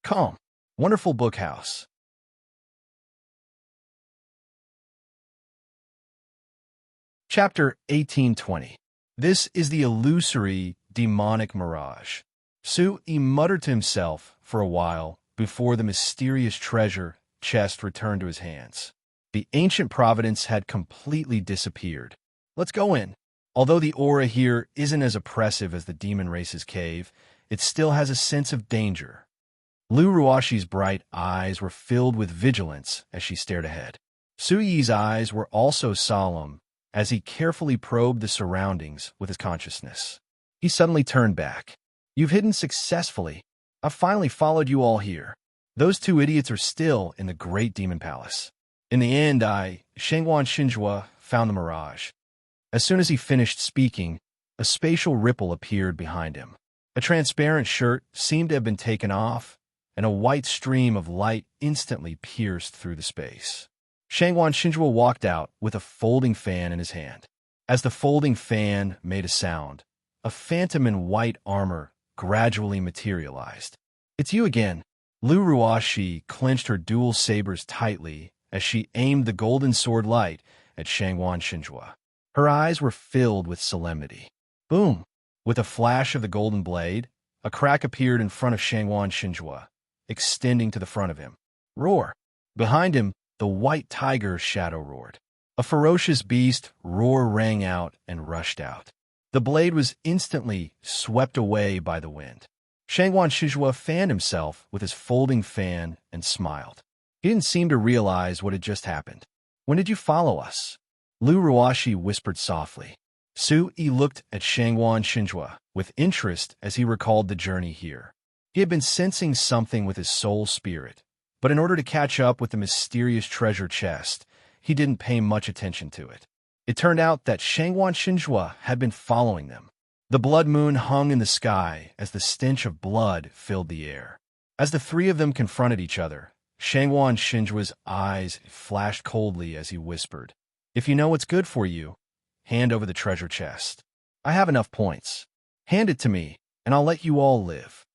Calm, wonderful bookhouse. Chapter 1820. This is the illusory, demonic mirage. Su-yi muttered to himself for a while before the mysterious treasure chest returned to his hands. The ancient providence had completely disappeared. Let's go in. Although the aura here isn't as oppressive as the demon race's cave, it still has a sense of danger. Lu Ruashi's bright eyes were filled with vigilance as she stared ahead. Su-yi's eyes were also solemn as he carefully probed the surroundings with his consciousness. He suddenly turned back. "You've hidden successfully. I've finally followed you all here. Those two idiots are still in the great demon palace. In the end, Shangguan Xinjue, found the mirage. As soon as he finished speaking, a spatial ripple appeared behind him. A transparent shirt seemed to have been taken off, and a white stream of light instantly pierced through the space. Shangguan Xinjue walked out with a folding fan in his hand. As the folding fan made a sound, a phantom in white armor gradually materialized. "It's you again." Lu Ruoxi clenched her dual sabers tightly as she aimed the golden sword light at Shangguan Xinjue. Her eyes were filled with solemnity. Boom! With a flash of the golden blade, a crack appeared in front of Shangguan Xinjue, extending to the front of him. Roar! Behind him, the white tiger's shadow roared. A ferocious beast roar rang out and rushed out. The blade was instantly swept away by the wind. Shangguan Xinjue fanned himself with his folding fan and smiled. He didn't seem to realize what had just happened. "When did you follow us?" Lu Ruoxi whispered softly. Su Yi looked at Shangguan Xinjue with interest as he recalled the journey here. He had been sensing something with his soul spirit, but in order to catch up with the mysterious treasure chest, he didn't pay much attention to it. It turned out that Shangguan Xinjue had been following them. The blood moon hung in the sky as the stench of blood filled the air. As the three of them confronted each other, Shangguan Xinjue's eyes flashed coldly as he whispered, "If you know what's good for you, hand over the treasure chest. I have enough points. Hand it to me, and I'll let you all live."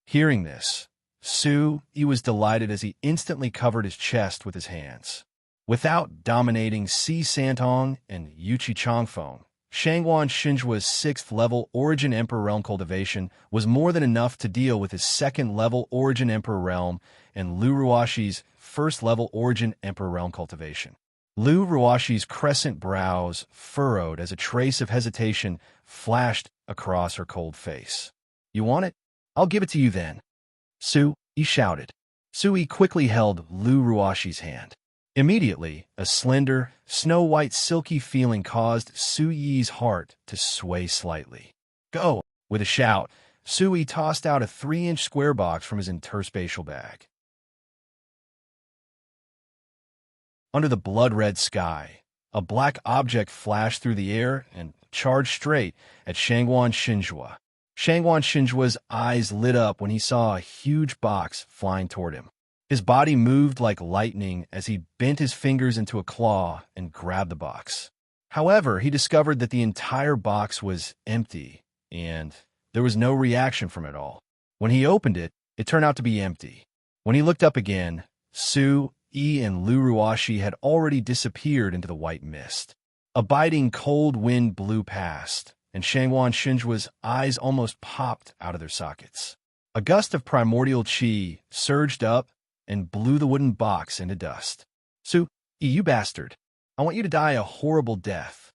Hearing this, Su Yi was delighted as he instantly covered his chest with his hands. Without dominating Si Santong and Yuchi Changfeng, Shangguan Xinjue's 6th-level Origin Emperor Realm cultivation was more than enough to deal with his 2nd-level Origin Emperor Realm and Lu Ruoxi's 1st-level Origin Emperor Realm cultivation. Lu Ruoxi's crescent brows furrowed as a trace of hesitation flashed across her cold face. "You want it? I'll give it to you then." Su Yi shouted. Su Yi quickly held Lu Ruoxi's hand. Immediately, a slender, snow-white silky feeling caused Su Yi's heart to sway slightly. "Go!" With a shout, Su Yi tossed out a 3-inch square box from his interspatial bag. Under the blood-red sky, a black object flashed through the air and charged straight at Shangguan Xinjue. Shangguan Xinjue's eyes lit up when he saw a huge box flying toward him. His body moved like lightning as he bent his fingers into a claw and grabbed the box. However, he discovered that the entire box was empty, and there was no reaction from it all. When he opened it, it turned out to be empty. When he looked up again, Su Yi and Lu Ruoxi had already disappeared into the white mist. A biting cold wind blew past, and Shangguan Xinjue's eyes almost popped out of their sockets. A gust of primordial qi surged up and blew the wooden box into dust. "Su Yi, you bastard! I want you to die a horrible death."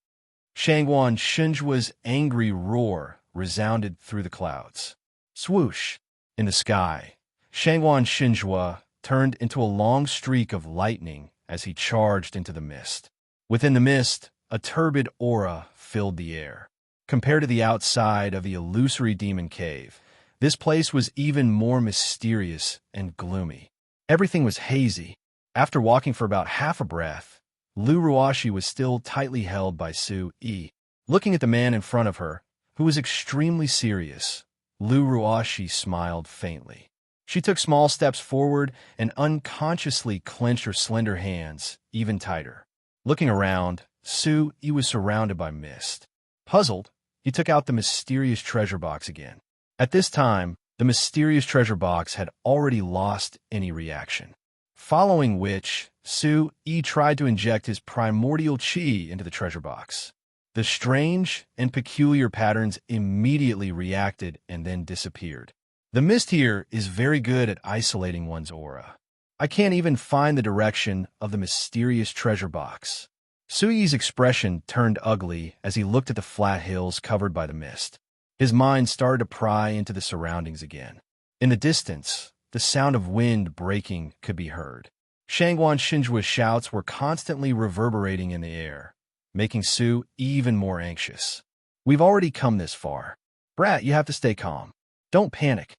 Shangguan Xinjue's angry roar resounded through the clouds. Swoosh! In the sky, Shangguan Xinjue turned into a long streak of lightning as he charged into the mist. Within the mist, a turbid aura filled the air. Compared to the outside of the illusory demon cave, this place was even more mysterious and gloomy. Everything was hazy. After walking for about half a breath, Lu Ruoxi was still tightly held by Su Yi. Looking at the man in front of her, who was extremely serious, Lu Ruoxi smiled faintly. She took small steps forward and unconsciously clenched her slender hands even tighter. Looking around, Su Yi was surrounded by mist. Puzzled, he took out the mysterious treasure box again. At this time, the mysterious treasure box had already lost any reaction. Following which, Su Yi tried to inject his primordial qi into the treasure box. The strange and peculiar patterns immediately reacted and then disappeared. The mist here is very good at isolating one's aura. I can't even find the direction of the mysterious treasure box. Su Yi's expression turned ugly as he looked at the flat hills covered by the mist. His mind started to pry into the surroundings again. In the distance, the sound of wind breaking could be heard. Shangguan Xinjue's shouts were constantly reverberating in the air, making Su even more anxious. "We've already come this far. Brat, you have to stay calm. Don't panic."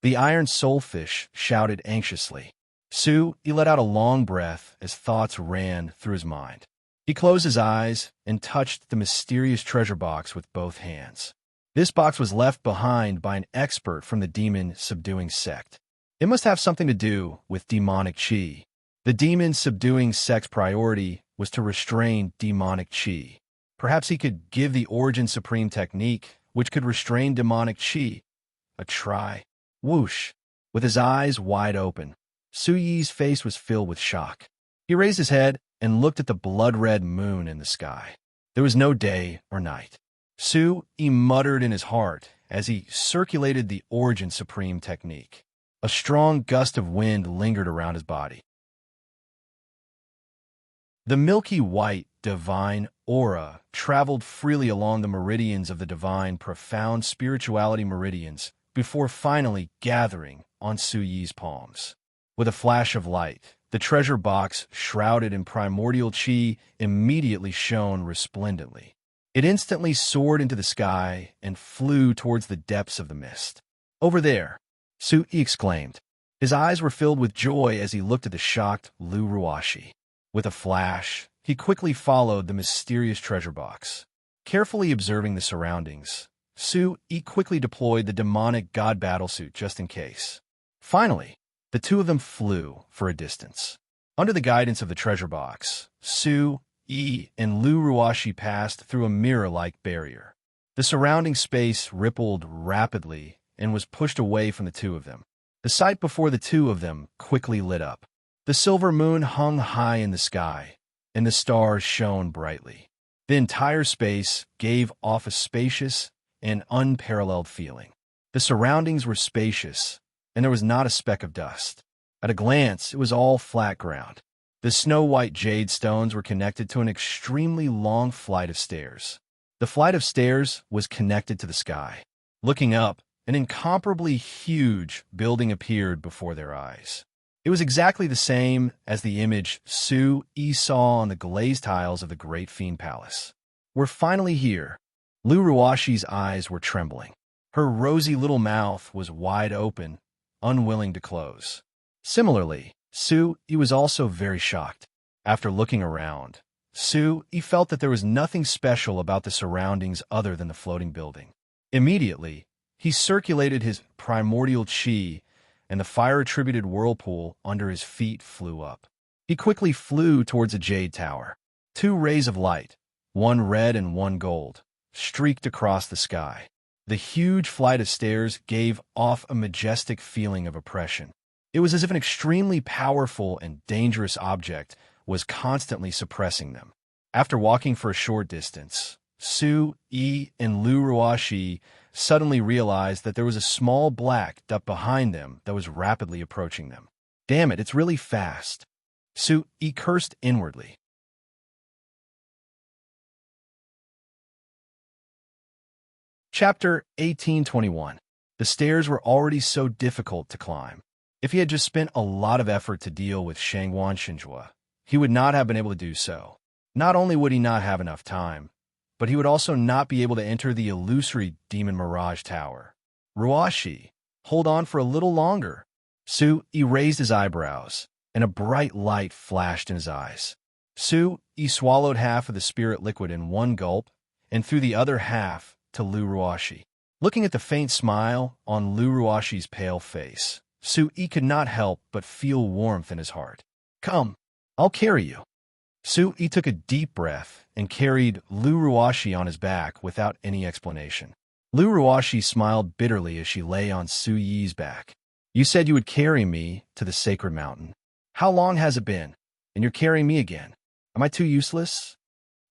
The iron soulfish shouted anxiously. He let out a long breath as thoughts ran through his mind. He closed his eyes and touched the mysterious treasure box with both hands. This box was left behind by an expert from the demon-subduing sect. It must have something to do with demonic chi. The demon-subduing sect's priority was to restrain demonic chi. Perhaps he could give the Origin Supreme technique, which could restrain demonic chi, a try. Whoosh! With his eyes wide open, Su Yi's face was filled with shock. He raised his head and looked at the blood-red moon in the sky. There was no day or night. Su Yi muttered in his heart as he circulated the Origin Supreme technique. A strong gust of wind lingered around his body. The milky white, divine aura traveled freely along the meridians of the divine profound spirituality meridians before finally gathering on Su Yi's palms. With a flash of light, the treasure box, shrouded in primordial chi, immediately shone resplendently. It instantly soared into the sky and flew towards the depths of the mist. "Over there!" Su Yi exclaimed. His eyes were filled with joy as he looked at the shocked Lu Ruashi. With a flash, he quickly followed the mysterious treasure box. Carefully observing the surroundings, Su Yi quickly deployed the demonic god battlesuit just in case. Finally, the two of them flew for a distance. Under the guidance of the treasure box, Su Yi and Lu Ruashi passed through a mirror-like barrier. The surrounding space rippled rapidly and was pushed away from the two of them. The sight before the two of them quickly lit up. The silver moon hung high in the sky, and the stars shone brightly. The entire space gave off a spacious and unparalleled feeling. The surroundings were spacious, and there was not a speck of dust. At a glance, it was all flat ground. The snow-white jade stones were connected to an extremely long flight of stairs. The flight of stairs was connected to the sky. Looking up, an incomparably huge building appeared before their eyes. It was exactly the same as the image Su Yi saw on the glazed tiles of the Great Fiend Palace. "We're finally here." Lu Ruashi's eyes were trembling. Her rosy little mouth was wide open, unwilling to close. Similarly, Su Yi was also very shocked. After looking around, Su Yi felt that there was nothing special about the surroundings other than the floating building. Immediately, he circulated his primordial chi, and the fire-attributed whirlpool under his feet flew up. He quickly flew towards a jade tower. Two rays of light, one red and one gold, streaked across the sky. The huge flight of stairs gave off a majestic feeling of oppression. It was as if an extremely powerful and dangerous object was constantly suppressing them. After walking for a short distance, Su Yi and Lu Ruashi suddenly realized that there was a small black dot behind them that was rapidly approaching them. "Damn it, it's really fast." Su Yi cursed inwardly. Chapter 1821. The stairs were already so difficult to climb. If he had just spent a lot of effort to deal with Shangguan Shinjua, he would not have been able to do so. Not only would he not have enough time, but he would also not be able to enter the illusory Demon Mirage Tower. "Ruashi, hold on for a little longer." Su Yi raised his eyebrows, and a bright light flashed in his eyes. Su Yi swallowed half of the spirit liquid in one gulp and threw the other half to Lu Ruashi. Looking at the faint smile on Lu Ruashi's pale face, Su Yi could not help but feel warmth in his heart. "Come, I'll carry you." Su Yi took a deep breath and carried Lu Ruashi on his back without any explanation. Lu Ruashi smiled bitterly as she lay on Su Yi's back. "You said you would carry me to the sacred mountain. How long has it been? And you're carrying me again. Am I too useless?"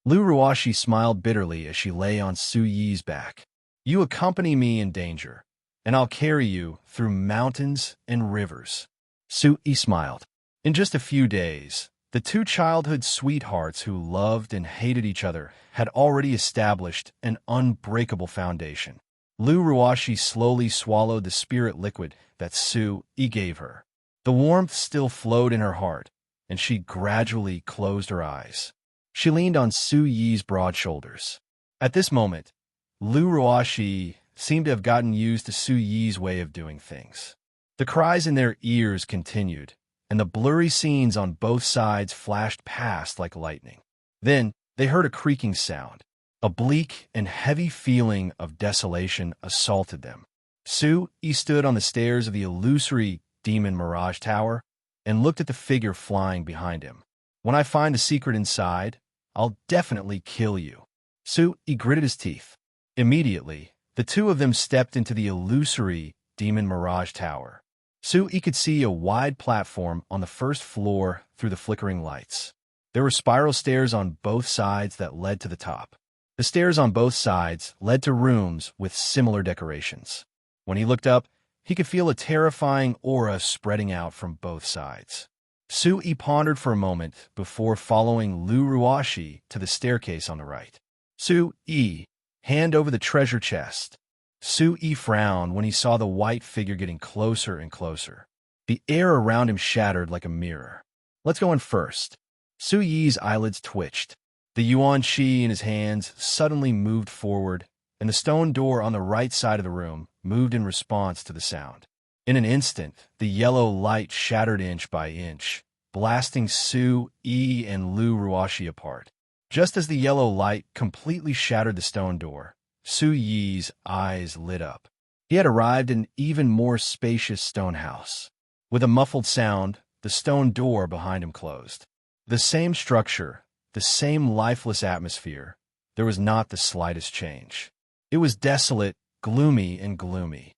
Lu Ruashi smiled bitterly as she lay on Su Yi's back. "You accompany me in danger, and I'll carry you through mountains and rivers." Su Yi smiled. In just a few days, the two childhood sweethearts who loved and hated each other had already established an unbreakable foundation. Lu Ruashi slowly swallowed the spirit liquid that Su Yi gave her. The warmth still flowed in her heart, and she gradually closed her eyes. She leaned on Su Yi's broad shoulders. At this moment, Lu Ruashi seemed to have gotten used to Su Yi's way of doing things. The cries in their ears continued, and the blurry scenes on both sides flashed past like lightning. Then they heard a creaking sound. A bleak and heavy feeling of desolation assaulted them. Su-yi stood on the stairs of the illusory demon mirage tower and looked at the figure flying behind him. "When I find the secret inside, I'll definitely kill you." Su-yi gritted his teeth. Immediately, the two of them stepped into the illusory demon mirage tower. Su-yi could see a wide platform on the first floor through the flickering lights. There were spiral stairs on both sides that led to the top. The stairs on both sides led to rooms with similar decorations. When he looked up, he could feel a terrifying aura spreading out from both sides. Su-yi pondered for a moment before following Lu Ruashi to the staircase on the right. Su-yi, hand over the treasure chest. Su-yi frowned when he saw the white figure getting closer and closer. The air around him shattered like a mirror. "Let's go in first." Su-yi's eyelids twitched. The yuan shi in his hands suddenly moved forward, and the stone door on the right side of the room moved in response to the sound. In an instant, the yellow light shattered inch by inch, blasting Su-yi and Lu Ruashi apart. Just as the yellow light completely shattered the stone door, Su-yi's eyes lit up. He had arrived in an even more spacious stone house. With a muffled sound, the stone door behind him closed. The same structure, the same lifeless atmosphere. There was not the slightest change. It was desolate, gloomy, and gloomy.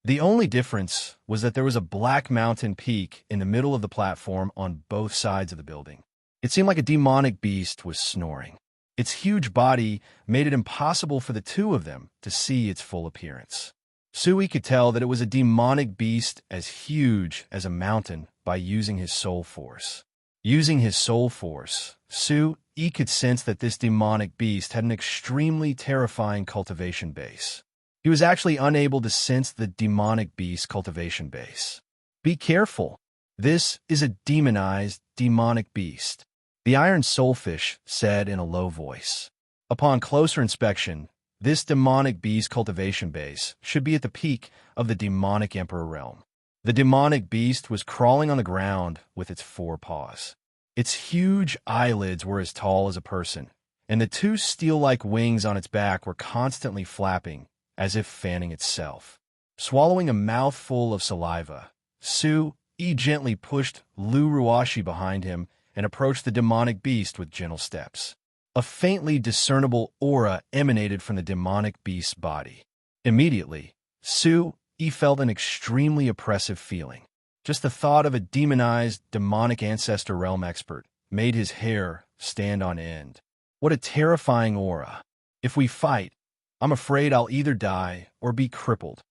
The only difference was that there was a black mountain peak in the middle of the platform on both sides of the building. It seemed like a demonic beast was snoring. Its huge body made it impossible for the two of them to see its full appearance. Su-yi could tell that it was a demonic beast as huge as a mountain by using his soul force. Using his soul force, Su-yi could sense that this demonic beast had an extremely terrifying cultivation base. He was actually unable to sense the demonic beast cultivation base. "Be careful. This is a demonized, demonic beast," the Iron Soulfish said in a low voice. Upon closer inspection, this demonic beast cultivation base should be at the peak of the demonic emperor realm. The demonic beast was crawling on the ground with its 4 paws. Its huge eyelids were as tall as a person, and the 2 steel-like wings on its back were constantly flapping, as if fanning itself. Swallowing a mouthful of saliva, Su-yi gently pushed Lu Ruashi behind him and approached the demonic beast with gentle steps. A faintly discernible aura emanated from the demonic beast's body. Immediately, Su-yi felt an extremely oppressive feeling. Just the thought of a demonized, demonic ancestor realm expert made his hair stand on end. What a terrifying aura. "If we fight, I'm afraid I'll either die or be crippled."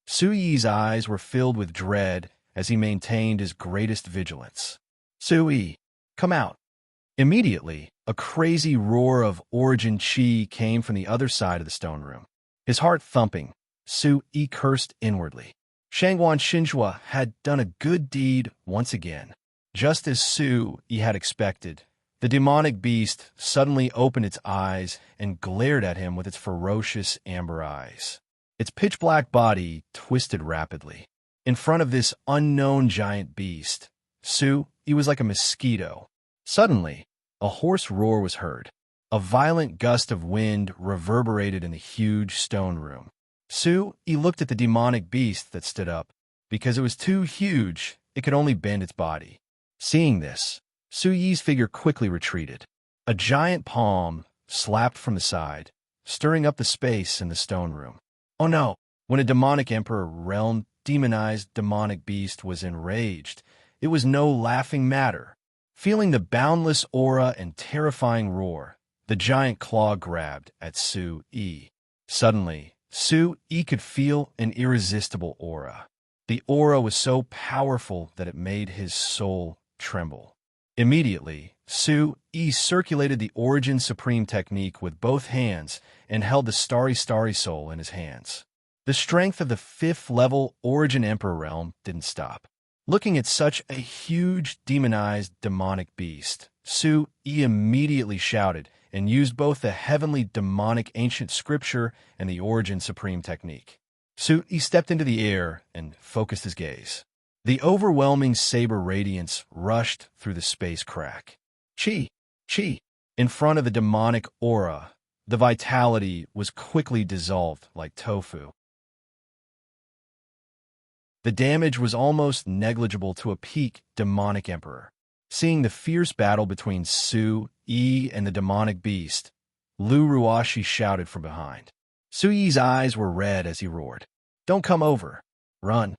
Su-yi's eyes were filled with dread as he maintained his greatest vigilance. "Su-yi, come out." Immediately, a crazy roar of origin chi came from the other side of the stone room. His heart thumping, Su-yi cursed inwardly. Shangguan Xinhua had done a good deed once again. Just as Su-yi had expected, the demonic beast suddenly opened its eyes and glared at him with its ferocious amber eyes. Its pitch-black body twisted rapidly. In front of this unknown giant beast, Su-yi was like a mosquito. Suddenly, a hoarse roar was heard. A violent gust of wind reverberated in the huge stone room. Su-yi looked at the demonic beast that stood up. Because it was too huge, it could only bend its body. Seeing this, Su-yi's figure quickly retreated. A giant palm slapped from the side, stirring up the space in the stone room. Oh no! When a demonic emperor realm demonized demonic beast was enraged, it was no laughing matter. Feeling the boundless aura and terrifying roar, the giant claw grabbed at Su-yi. Suddenly, Su-yi could feel an irresistible aura. The aura was so powerful that it made his soul tremble. Immediately, Su-yi circulated the Origin Supreme technique with both hands and held the Starry Soul in his hands. The strength of the 5th level Origin Emperor realm didn't stop. Looking at such a huge demonized demonic beast, Su-yi immediately shouted and used both the heavenly demonic ancient scripture and the Origin Supreme technique. Su-yi stepped into the air and focused his gaze. The overwhelming saber radiance rushed through the space crack. Chi! Chi! In front of the demonic aura, the vitality was quickly dissolved like tofu. The damage was almost negligible to a peak demonic emperor. Seeing the fierce battle between Su-Yi and the demonic beast, Lu Ruashi shouted from behind. Su-Yi's eyes were red as he roared. "Don't come over. Run."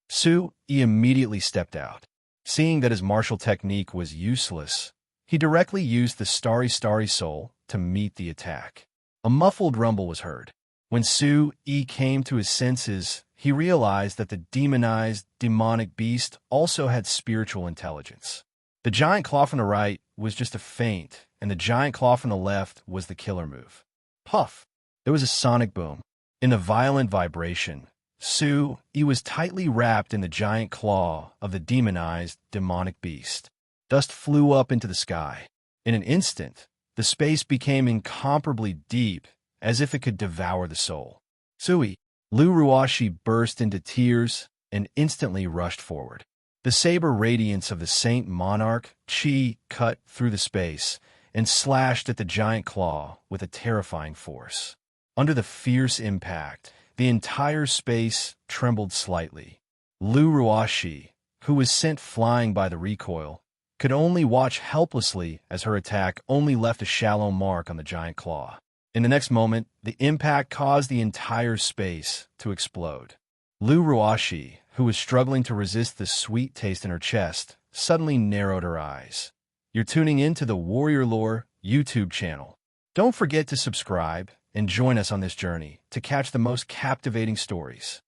Su-Yi immediately stepped out. Seeing that his martial technique was useless, he directly used the Starry Soul to meet the attack. A muffled rumble was heard. When Su-Yi came to his senses, he realized that the demonized demonic beast also had spiritual intelligence. The giant claw from the right was just a feint, and the giant claw from the left was the killer move. Puff! There was a sonic boom. In the violent vibration, Su-Yi was tightly wrapped in the giant claw of the demonized demonic beast. Dust flew up into the sky. In an instant, the space became incomparably deep, as if it could devour the soul. Su-Yi, Lu Ruashi burst into tears and instantly rushed forward. The saber radiance of the Saint Monarch Chi cut through the space and slashed at the giant claw with a terrifying force. Under the fierce impact, the entire space trembled slightly. Lu Ruashi, who was sent flying by the recoil, could only watch helplessly as her attack only left a shallow mark on the giant claw. In the next moment, the impact caused the entire space to explode. Lu Ruashi, who was struggling to resist the sweet taste in her chest, suddenly narrowed her eyes. You're tuning in to the Warrior Lore YouTube channel. Don't forget to subscribe and join us on this journey to catch the most captivating stories.